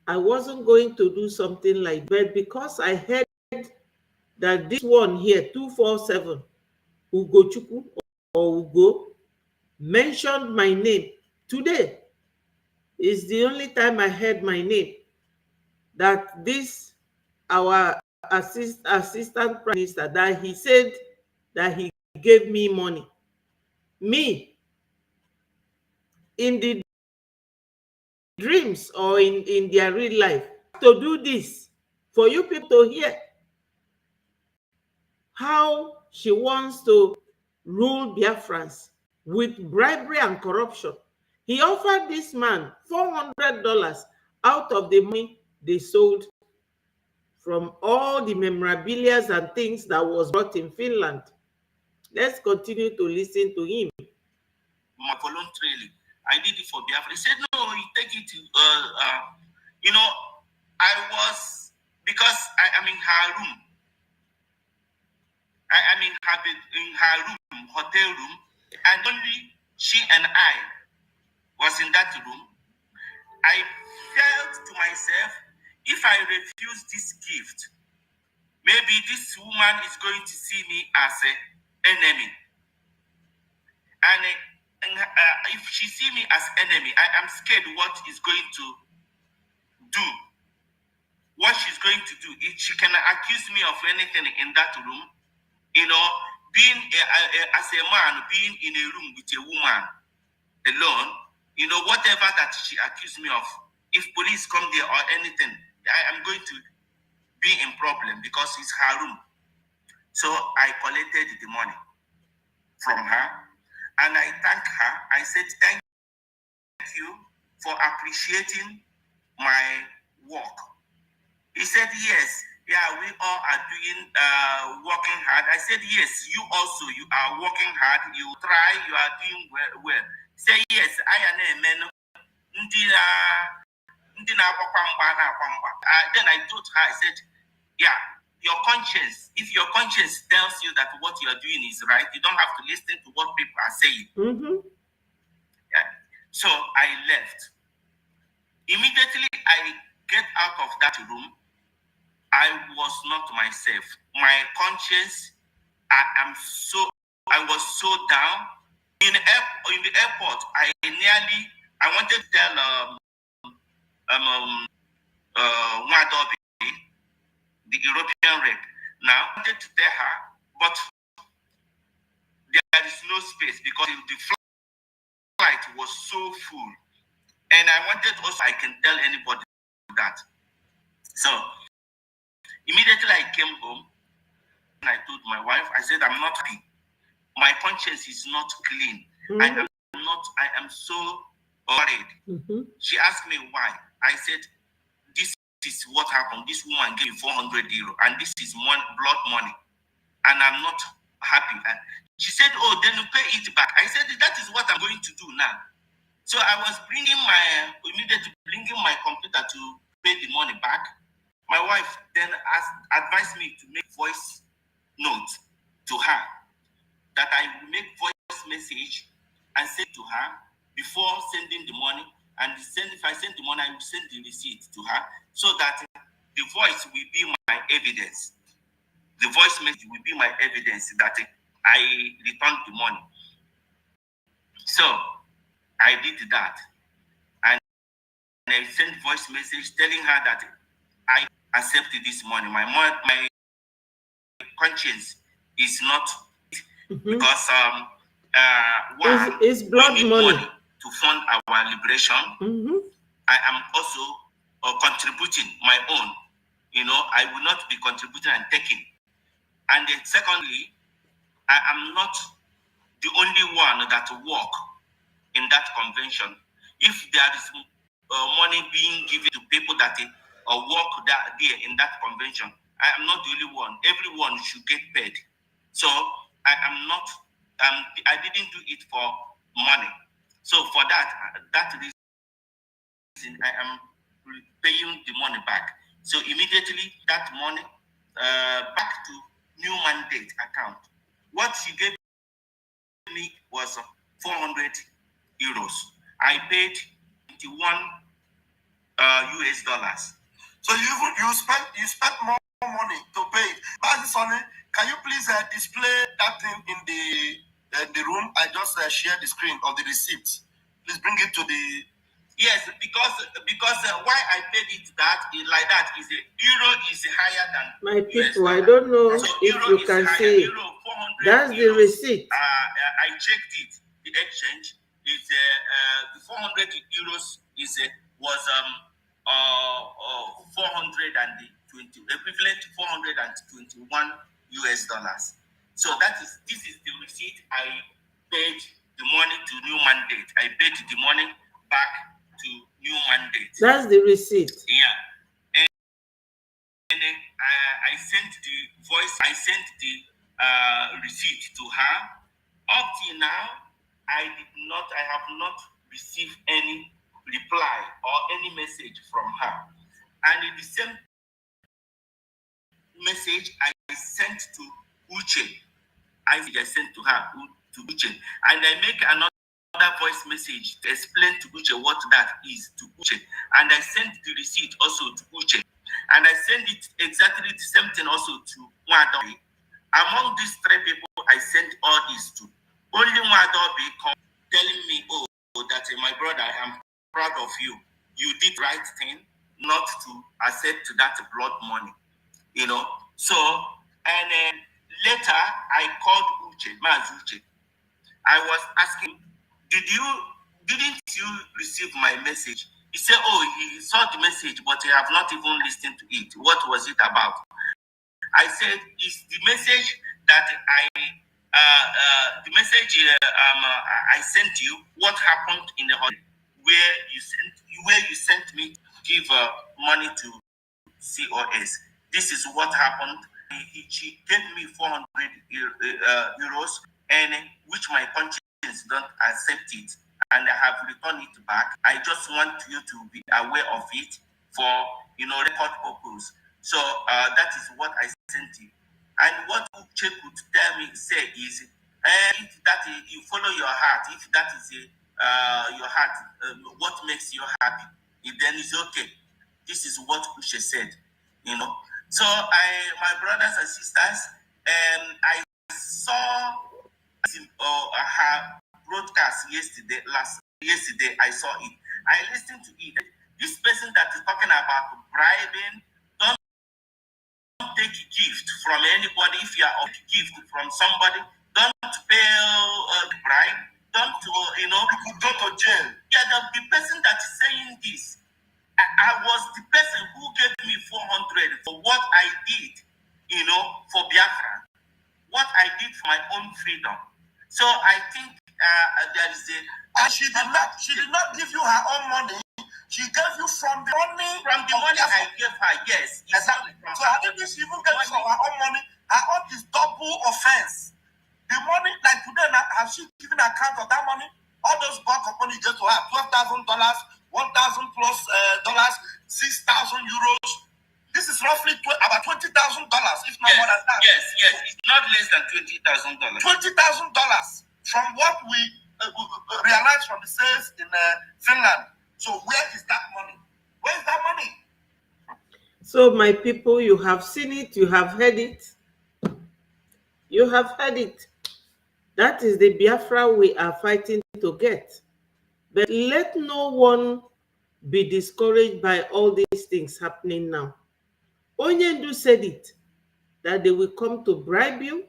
I wasn't going to do something like that because I heard that this one here, 247, Ugochukwu or Ugo, mentioned my name. Today is the only time I heard my name, that this, our assistant prime minister, that he said that he gave me money. Me, in the dreams or in their real life, to do this, for you people to hear how she wants to rule Biafrans with bribery and corruption. He offered this man $400 out of the money they sold from all the memorabilia and things that was brought in Finland. Let's continue to listen to him. Voluntarily, I did it for Biafra. He said, no, you take it to, I was, because I am in her room. I am in her room, hotel room, and only she and I was in that room. I felt to myself, if I refuse this gift, maybe this woman is going to see me as an enemy. And if she see me as enemy, I am scared what is going to do. What she's going to do. If she can accuse me of anything in that room, being as a man, being in a room with a woman alone, whatever that she accused me of, if police come there or anything, I am going to be in problem because it's her room. So I collected the money from her and I thanked her. I said, thank you for appreciating my work. He said, yes, yeah, we all are doing, working hard. I said, yes, you also, you are working hard. You try, you are doing well. Say, yes, I am a man. Then I told her, I said, yeah, your conscience, if your conscience tells you that what you are doing is right, you don't have to listen to what people are saying. Mm-hmm. Yeah. So I left. Immediately I get out of that room, I was not myself. My conscience, I was so down. In the airport, I wanted to tell Mwadobi, the European rep. Now, I wanted to tell her, but there is no space because the flight was so full. And I wanted also, I can tell anybody that. So, immediately I came home and I told my wife, I said, I'm not happy. My conscience is not clean. Mm-hmm. I am so worried. Mm-hmm. She asked me why. I said, is what happened. This woman gave me 400 euro, and this is blood money, and I'm not happy. And she said, "Oh, then you pay it back." I said, "That is what I'm going to do now." So I was immediately bringing my computer to pay the money back. My wife then advised me to make voice note to her, that I will make voice message and send to her before sending the money. And if I send the money, I will send the receipt to her, so that the voice will be my evidence. The voice message will be my evidence that I returned the money. So I did that, and I sent voice message telling her that I accepted this money. My conscience is not, because it's blood money to fund our liberation. I am also contributing my own. I will not be contributing and taking. And then secondly, I am not the only one that work in that convention. If there is money being given to people that work there in that convention, I am not the only one. Everyone should get paid. So I am not. I didn't do it for money. So for that reason, I am paying the money back. So immediately that money back to new mandate account. What she gave me was 400 euros. I paid 21 US dollars. So you spent more money to pay it. But Sonny, can you please display that thing in the room? I just share the screen of the receipt. Please bring it to the. Yes, because why I paid it like that is euro is higher than my people. I don't know so if you can see. That's the receipt. I checked it. The exchange is the 400 euros was 420 equivalent to 421 US dollars. So this is the receipt. I paid the money to new mandate. I paid the money back to new mandate. That's the receipt. Yeah. And I sent the voice. I sent the receipt to her. Up till now, I have not received any reply or any message from her. And in the same message I sent to Uche, I sent to her, to Uche, and I make another voice message to explain to Uche what that is to Uche, and I sent the receipt also to Uche, and I sent it exactly the same thing also to Mwadobe. Among these three people I sent all these to. Only Mwadobe called telling me, "Oh, that my brother, I am proud of you. You did the right thing not to accept that blood money." So, and then later I called Uche, Uche. I was asking, didn't you receive my message? He said, "Oh, he saw the message, but he have not even listened to it. What was it about?" I said, "Is the message that I sent you what happened in the hotel where you sent me to give money to COS. This is what happened." She gave me 400 euros, and which my conscience don't accept it, and I have returned it back. I just want you to be aware of it for record purpose. So that is what I sent you. And what Uche could tell me is, if that you follow your heart, if that is your heart, what makes you happy, then it's okay. This is what Uche said, So my brothers and sisters, I saw her broadcast yesterday. I saw it. I listened to it. This person that is talking about bribing, don't take a gift from anybody. If you are a gift from somebody, don't pay bribe. Don't go to jail. Yeah, the person that is saying this, I was the person who gave me 400 for what I did, for Biafra, what I did for my own freedom. So I think there is a. And she did not give you her own money She gave you from the money. From the money I gave her, yes. Exactly. So I think she even gave from her own money. Her own is double offense. The money, like today, has she given account of that money? All those bulk of money just to her, $12,000, $1,000 plus dollars, 6,000 euros. This is roughly about $20,000, if not more than that. Yes, it's not less than $20,000. $20,000 from what we realized from the sales in Finland. So where is that money? Where is that money? So my people, you have seen it, you have heard it. You have heard it. That is the Biafra we are fighting to get. But let no one be discouraged by all these things happening now. Onyendu said it, that they will come to bribe you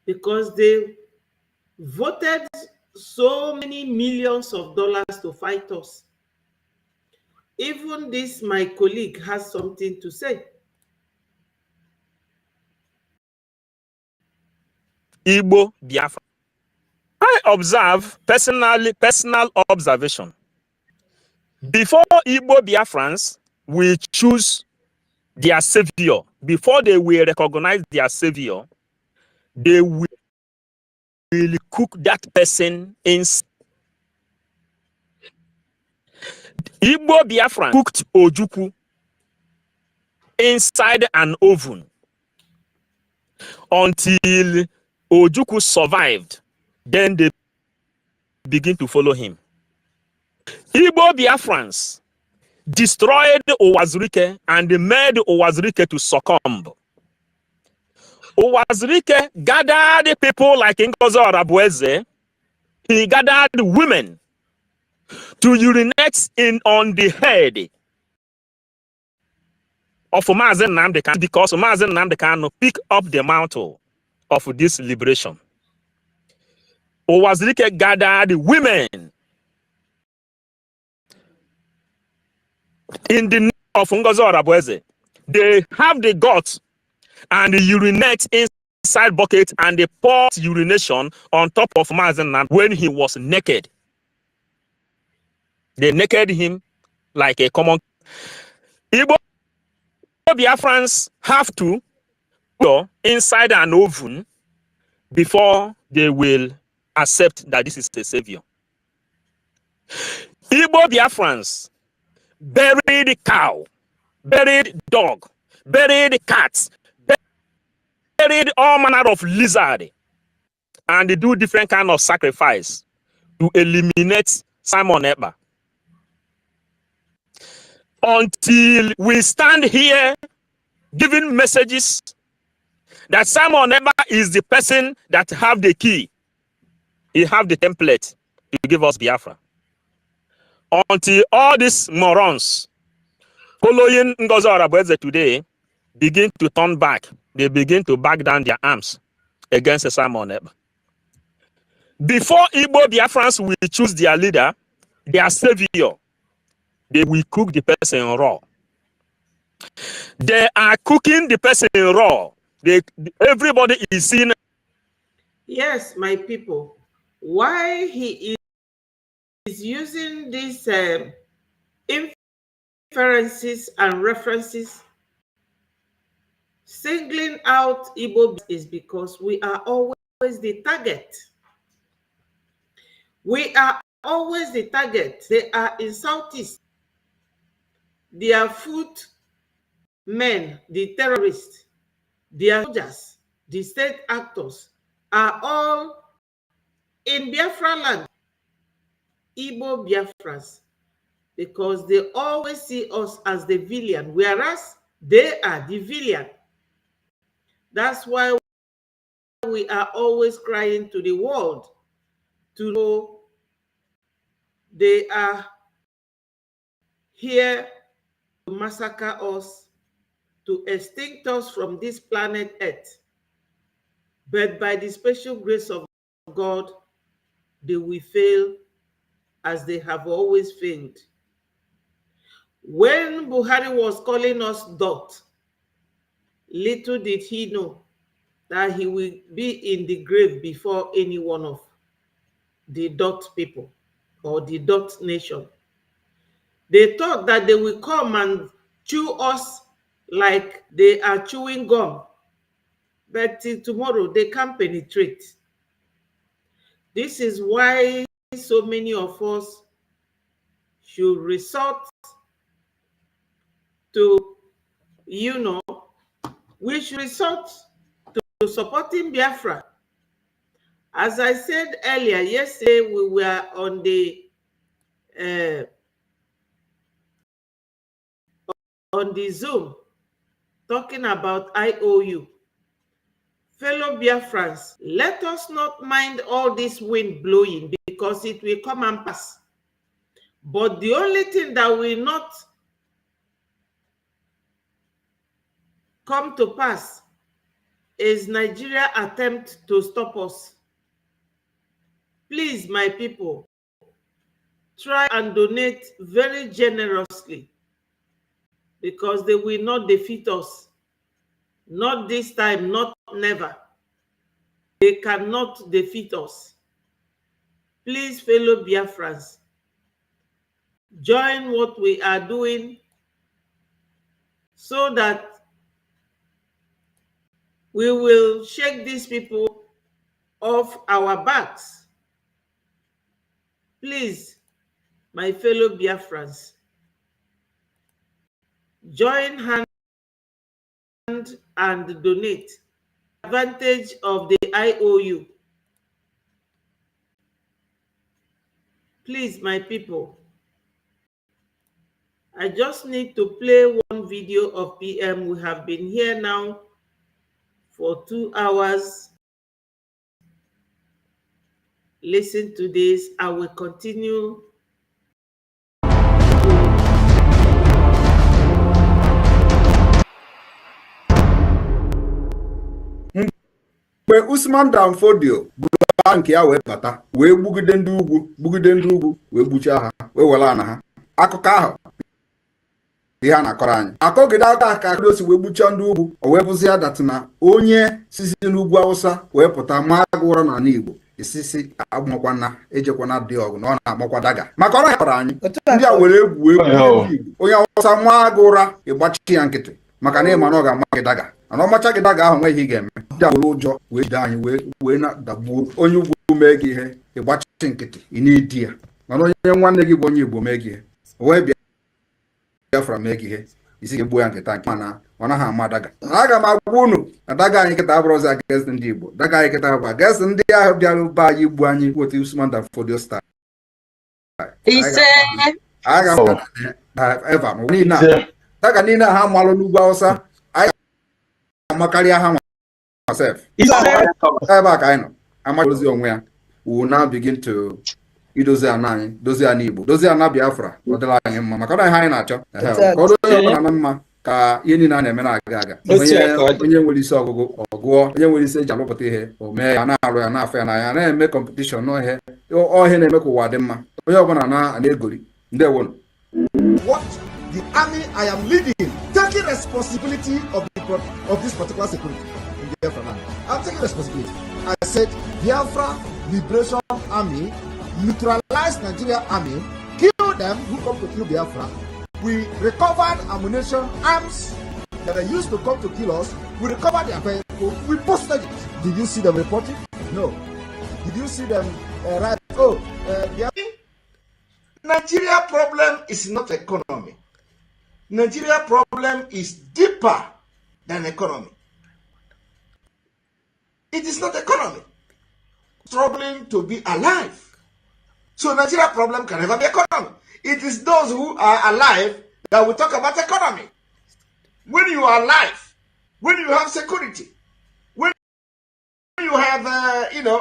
because they voted so many millions of dollars to fight us. Even this, my colleague, has something to say. Igbo Biafra. I observe personal observation. Before Igbo Biafrans will choose their savior, before they will recognize their savior, they will cook that person in. Igbo Biafran cooked Ojukwu inside an oven until Ojukwu survived. Then they begin to follow him. Igbo Biafrans destroyed Owazurike and made Owazurike to succumb. Owazurike gathered people like Ngozi Orabueze. He gathered women to urinate on the head of Mazen Nnamdi Kanu because Mazen Nnamdi Kanu pick up the mantle of this liberation. Owazurike gathered women in the name of Ngozi Orabueze. They have the guts and urinate inside bucket and they pour urination on top of Mazen Nnamdi when he was naked. They naked him like a common. Igbo Biafrans have to go inside an oven before they will accept that this is the savior. Igbo Biafrans buried cow, buried dog, buried cats, buried all manner of lizard, and they do different kind of sacrifice to eliminate Simon Ekpa. Until we stand here giving messages that Simon Ekpa is the person that have the key. He have the template to give us Biafra. Until all these morons following Ngozi Orabueze today begin to turn back, they begin to back down their arms against Simon Ekpa. Before Igbo Biafrans will choose their leader, their savior, they will cook the person raw. They are cooking the person raw. Everybody is seeing. Yes, my people. Why he is using these inferences and references, singling out Igbo is because we are always the target. We are always the target. They are in Southeast. Their foot men, the terrorists, their soldiers, the state actors are all in Biafra land, Igbo Biafrans, because they always see us as the villain, whereas they are the villain. That's why we are always crying to the world to know they are here to massacre us, to extinct us from this planet Earth. But by the special grace of God, they will fail as they have always failed. When Buhari was calling us dot, little did he know that he will be in the grave before any one of the dot people or the dot nation. They thought that they will come and chew us like they are chewing gum. But till tomorrow, they can't penetrate. This is why so many of us should resort to, we should resort to supporting Biafra. As I said earlier, yesterday we were on the Zoom talking about IOU. Fellow Biafrans, let us not mind all this wind blowing because it will come and pass. But the only thing that will not come to pass is Nigeria attempt to stop us. Please, my people, try and donate very generously because they will not defeat us. Not this time, not never. They cannot defeat us. Please, fellow Biafrans, join what we are doing so that we will shake these people off our backs. Please, my fellow Biafrans, join hand and donate. Advantage of the IOU. Please, my people, I just need to play one video of PM. We have been here now for 2 hours. Listen to this. I will continue. Mgbe Usman Dan Fodio bụrụ nke ya wee bata wee gbugide ndị ugwu wee gbuchaa ha wee were ana ha. Akụkọ ahụ ihe a na-akọrọ anyị akọgide aka ka o si wee gbuchaa ndị ugwu o wee bụzi ya datụ na onye sisi n'ugwu Awụsa wee pụta maa agụ ụra n'ala Igbo isisi agbakwana ejekwana dị ọgụ na ọ na-agbakwa daga maka ọrụ ya kọrọ anyị ndị a were egwu onye Awụsa maa agụ ụra ịgbachi ya nkịtị maka na ịma na ọ ga-ama gị daga ana ọmacha gị daga ahụ nweghị ga-eme ndị a were ụjọ wee jide anyị wee na-adagbuo onye ugwu mee gị ihe ịgbachi nkịtị ị na-edi ya mana onye nwanne gị bụ onye Igbo mee gị ihe o wee bịa Biafra mee gị ihe isi gị gbuo ya nkịta nke mana ọ naghị ama daga. Aga m agwa unu na daga anyị nkịta abụrụzi against ndị Igbo. Daga anyị nkịta bụ against ndị ahụ bịara be anyị igbu anyị otu Usman Dan Fodio style. Aga m eva niile daga niile ha malụ n'ugwu Awụsa anyị amakarịa ha masef ebe a ka anyị nọ amadozi onwe ya. We will now begin to idozi ana anyị dozi ana Igbo dozi ana Biafra ọ dịla anyị mma maka na ihe anyị na-achọ ka ọ dozi ọbụla na mma ka ihe niile a na-eme na-aga aga. Onye nwere isi ọgụgụ ọ gụọ, onye nwere isi eji alụpụta ihe o mee ya na-arụ ya na-afọ ya n'anya na-eme kọmpetishọn n'ọhịa ọhịa na-eme ka ụwa dị mma onye ọbụla na-egori ndewo. What the army I am leading, taking responsibility of this particular security in Biafra land. I'm taking responsibility. I said Biafra Liberation Army neutralize Nigeria army, kill them who come to kill Biafra. We recovered ammunition, arms that they used to come to kill us. We recovered their vehicle. We posted it. Did you see them reporting? No. Did you see them write? Nigeria problem is not economy. Nigeria problem is deeper than economy. It is not economy. Struggling to be alive. So Nigeria problem can never be economy. It is those who are alive that will talk about economy. When you are alive, when you have security, when you have,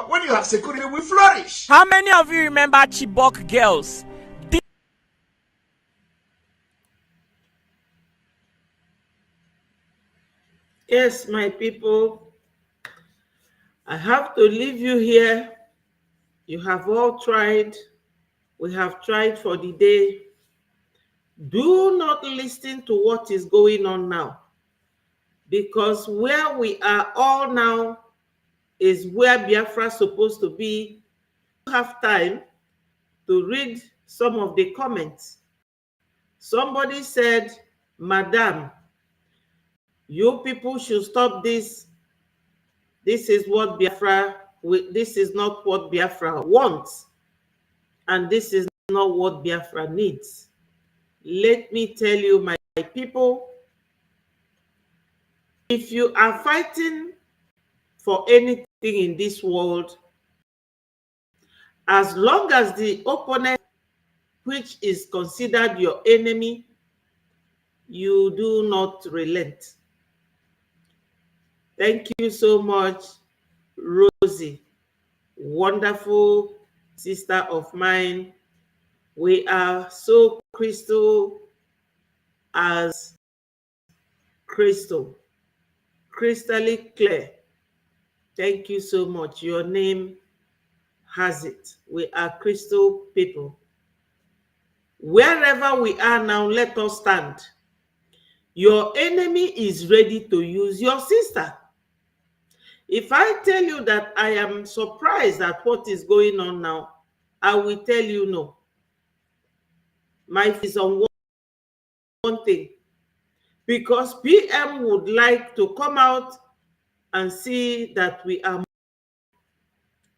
when you have security, we flourish. How many of you remember Chibok girls? Yes, my people, I have to leave you here. You have all tried. We have tried for the day. Do not listen to what is going on now, because where we are all now is where Biafra is supposed to be. You have time to read some of the comments. Somebody said, Madam, you people should stop this. This is what Biafra, this is not what Biafra wants. And this is not what Biafra needs. Let me tell you, my people, if you are fighting for anything in this world, as long as the opponent, which is considered your enemy, you do not relent. Thank you so much, Rosie. Wonderful sister of mine. We are so crystal as crystal, crystally clear. Thank you so much. Your name has it. We are crystal people. Wherever we are now, let us stand. Your enemy is ready to use your sister. If I tell you that I am surprised at what is going on now, I will tell you no. My face is on one thing. Because PM would like to come out and see that we are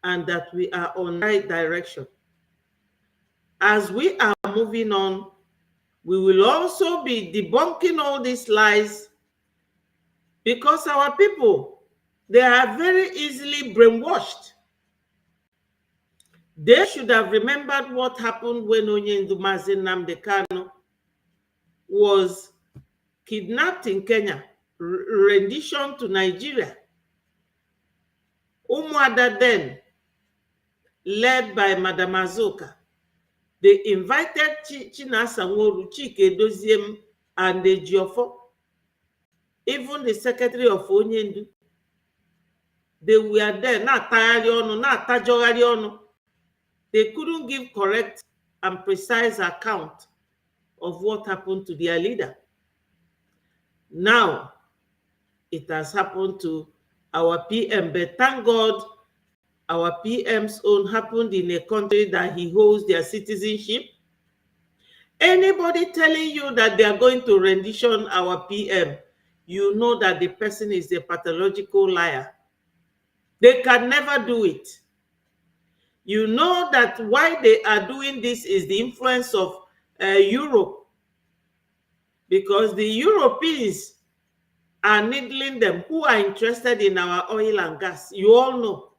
and that we are on the right direction. As we are moving on, we will also be debunking all these lies, because our people, they are very easily brainwashed. They should have remembered what happened when Onyendu Mazi Nnamdi Kanu was kidnapped in Kenya, rendition to Nigeria. Umuada then, led by Madam Azuka, they invited Chinasa Nworu, Chike Doziem, and Ejiofo, even the secretary of Onyendu. They were there, not Tayari not Tajogari. They couldn't give correct and precise account of what happened to their leader. Now, it has happened to our PM, but thank God our PM's own happened in a country that he holds their citizenship. Anybody telling you that they are going to rendition our PM, you know that the person is a pathological liar. They can never do it. You know that why they are doing this is the influence of Europe, because the Europeans are needling them who are interested in our oil and gas. You all know.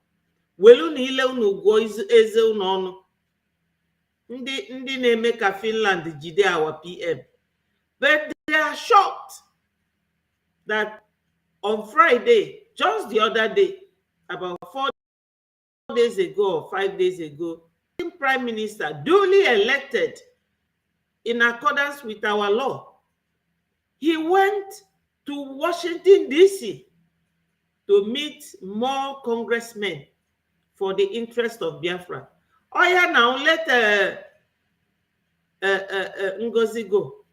Ndị na-eme ka Finland jide our PM. But they are shocked that on Friday, just the other day, about 4 days ago or 5 days ago, the Prime Minister, duly elected in accordance with our law, he went to Washington, D.C. to meet more congressmen for the interest of Biafra. Oh yeah, now let Ngozi go.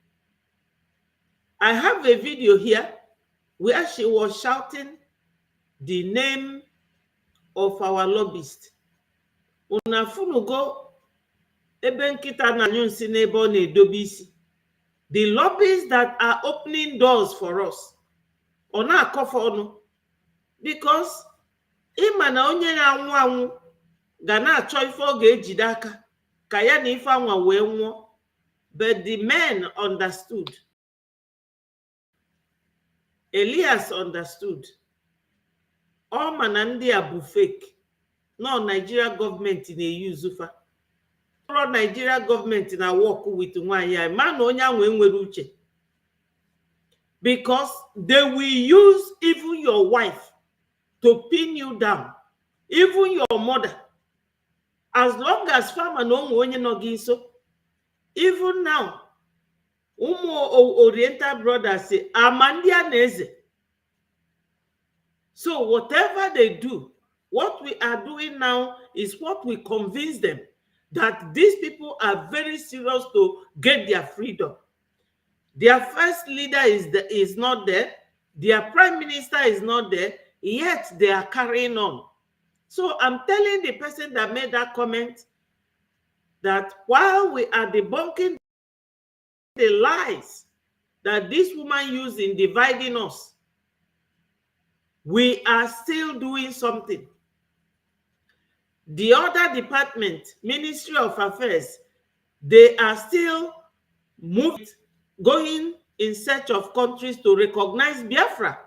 I have a video here where she was shouting the name of our lobbyist. Unafunugo ebe nkita na nyunsi n'ebe na-edobe isi. The lobbyists that are opening doors for us ọ na-akọfa ọnụ, because ịma na onye na-anwụ anwụ ga na-achọ ife ọ ga-ejide aka ka ya na ife anwa wee nwụọ. But the men understood. Elias understood. All mana ndị a bụ fake. No, Nigeria government na-use ufa. Nigeria government na work with nwanyị man onye anwe nwere uche, because they will use even your wife to pin you down, even your mother, as long as farmer no onye no gị nso. Even now, Oriental brothers say amandia neze. So whatever they do, what we are doing now is what we convince them that these people are very serious to get their freedom. Their first leader is not there. Their prime minister is not there. Yet they are carrying on. So I'm telling the person that made that comment that while we are debunking the lies that this woman used in dividing us, we are still doing something. The other department, Ministry of Affairs, they are still moving, going in search of countries to recognize Biafra.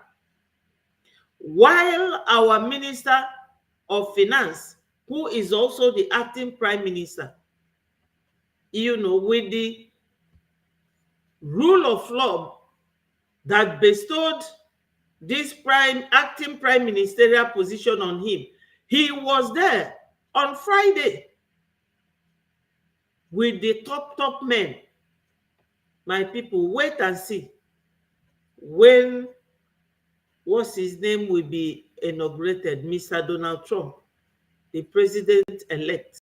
While our Minister of Finance, who is also the acting Prime Minister, you know, with the rule of law that bestowed this acting prime ministerial position on him, he was there on Friday with the top men. My people, wait and see when what's his name will be inaugurated, Mr. Donald Trump, the president-elect.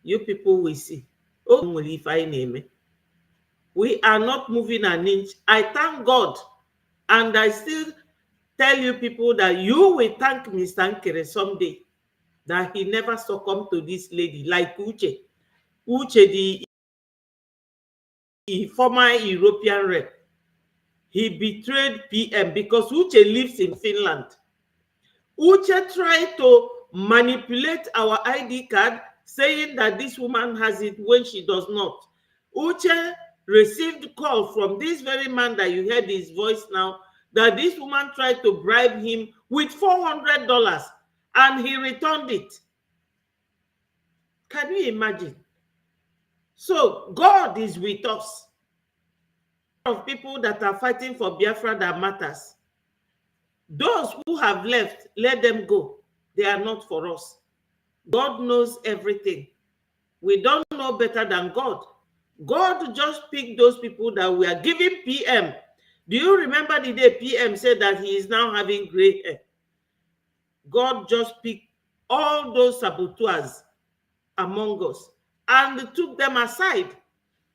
You people will see. Oh, if I name it. We are not moving an inch. I thank God, and I still tell you people that you will thank Mr. Nkere someday that he never succumbed to this lady like Uche. Uche, the former European rep, he betrayed PM because Uche lives in Finland. Uche tried to manipulate our ID card, saying that this woman has it when she does not. Uche received a call from this very man that you heard his voice now, that this woman tried to bribe him with $400 and he returned it. Can you imagine? So God is with us. Of people that are fighting for Biafra that matters. Those who have left, let them go. They are not for us. God knows everything. We don't know better than God. God just picked those people that we are giving PM. Do you remember the day PM said that he is now having gray hair? God just picked all those saboteurs among us and took them aside.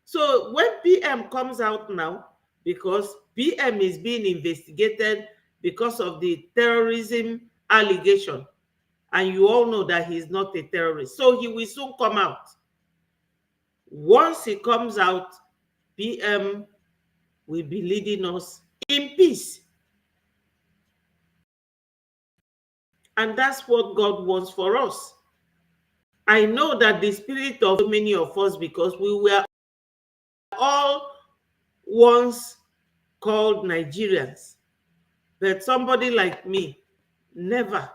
So when PM comes out now, because PM is being investigated because of the terrorism allegation, and you all know that he's not a terrorist, so he will soon come out. Once he comes out, PM will be leading us in peace. And that's what God wants for us. I know that the spirit of so many of us, because we were all once called Nigerians, but somebody like me, never.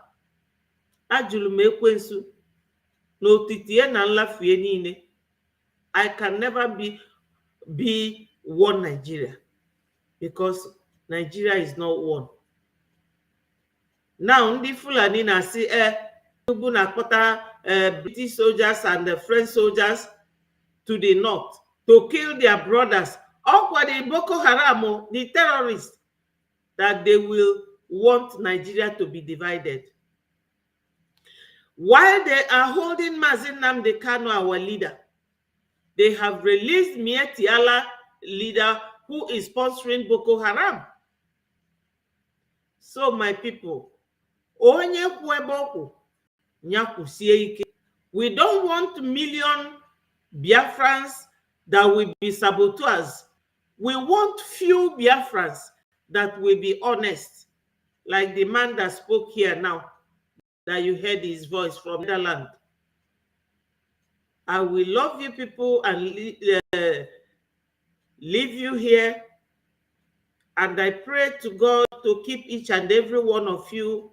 I can never be one Nigeria, because Nigeria is not one. Now, ndị Fulani na-asị British soldiers and the French soldiers to the north to kill their brothers. Or the Boko Haram, the terrorists, that they will want Nigeria to be divided. While they are holding Mazi Nnamdi Kanu, our leader, they have released Mieti Allah, leader who is sponsoring Boko Haram. So my people, we don't want million Biafrans that will be saboteurs. We want few Biafrans that will be honest, like the man that spoke here now, that you heard his voice from Netherlands. I will love you people and leave you here. And I pray to God to keep each and every one of you,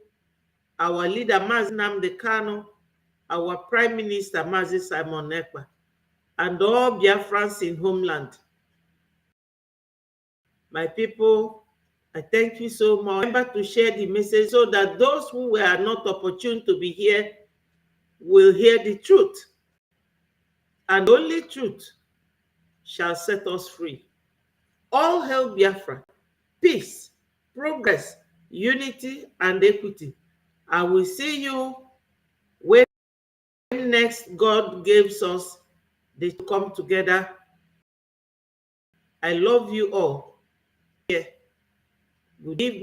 our leader, Mazi Nnamdi Kanu, our Prime Minister, Mazi Simon Ekpa, and all Biafrans in homeland. My people, I thank you so much. Remember to share the message so that those who were not opportune to be here will hear the truth. And only truth shall set us free. All hail Biafra, peace, progress, unity, and equity. I will see you when next God gives us to come together. I love you all. Good evening.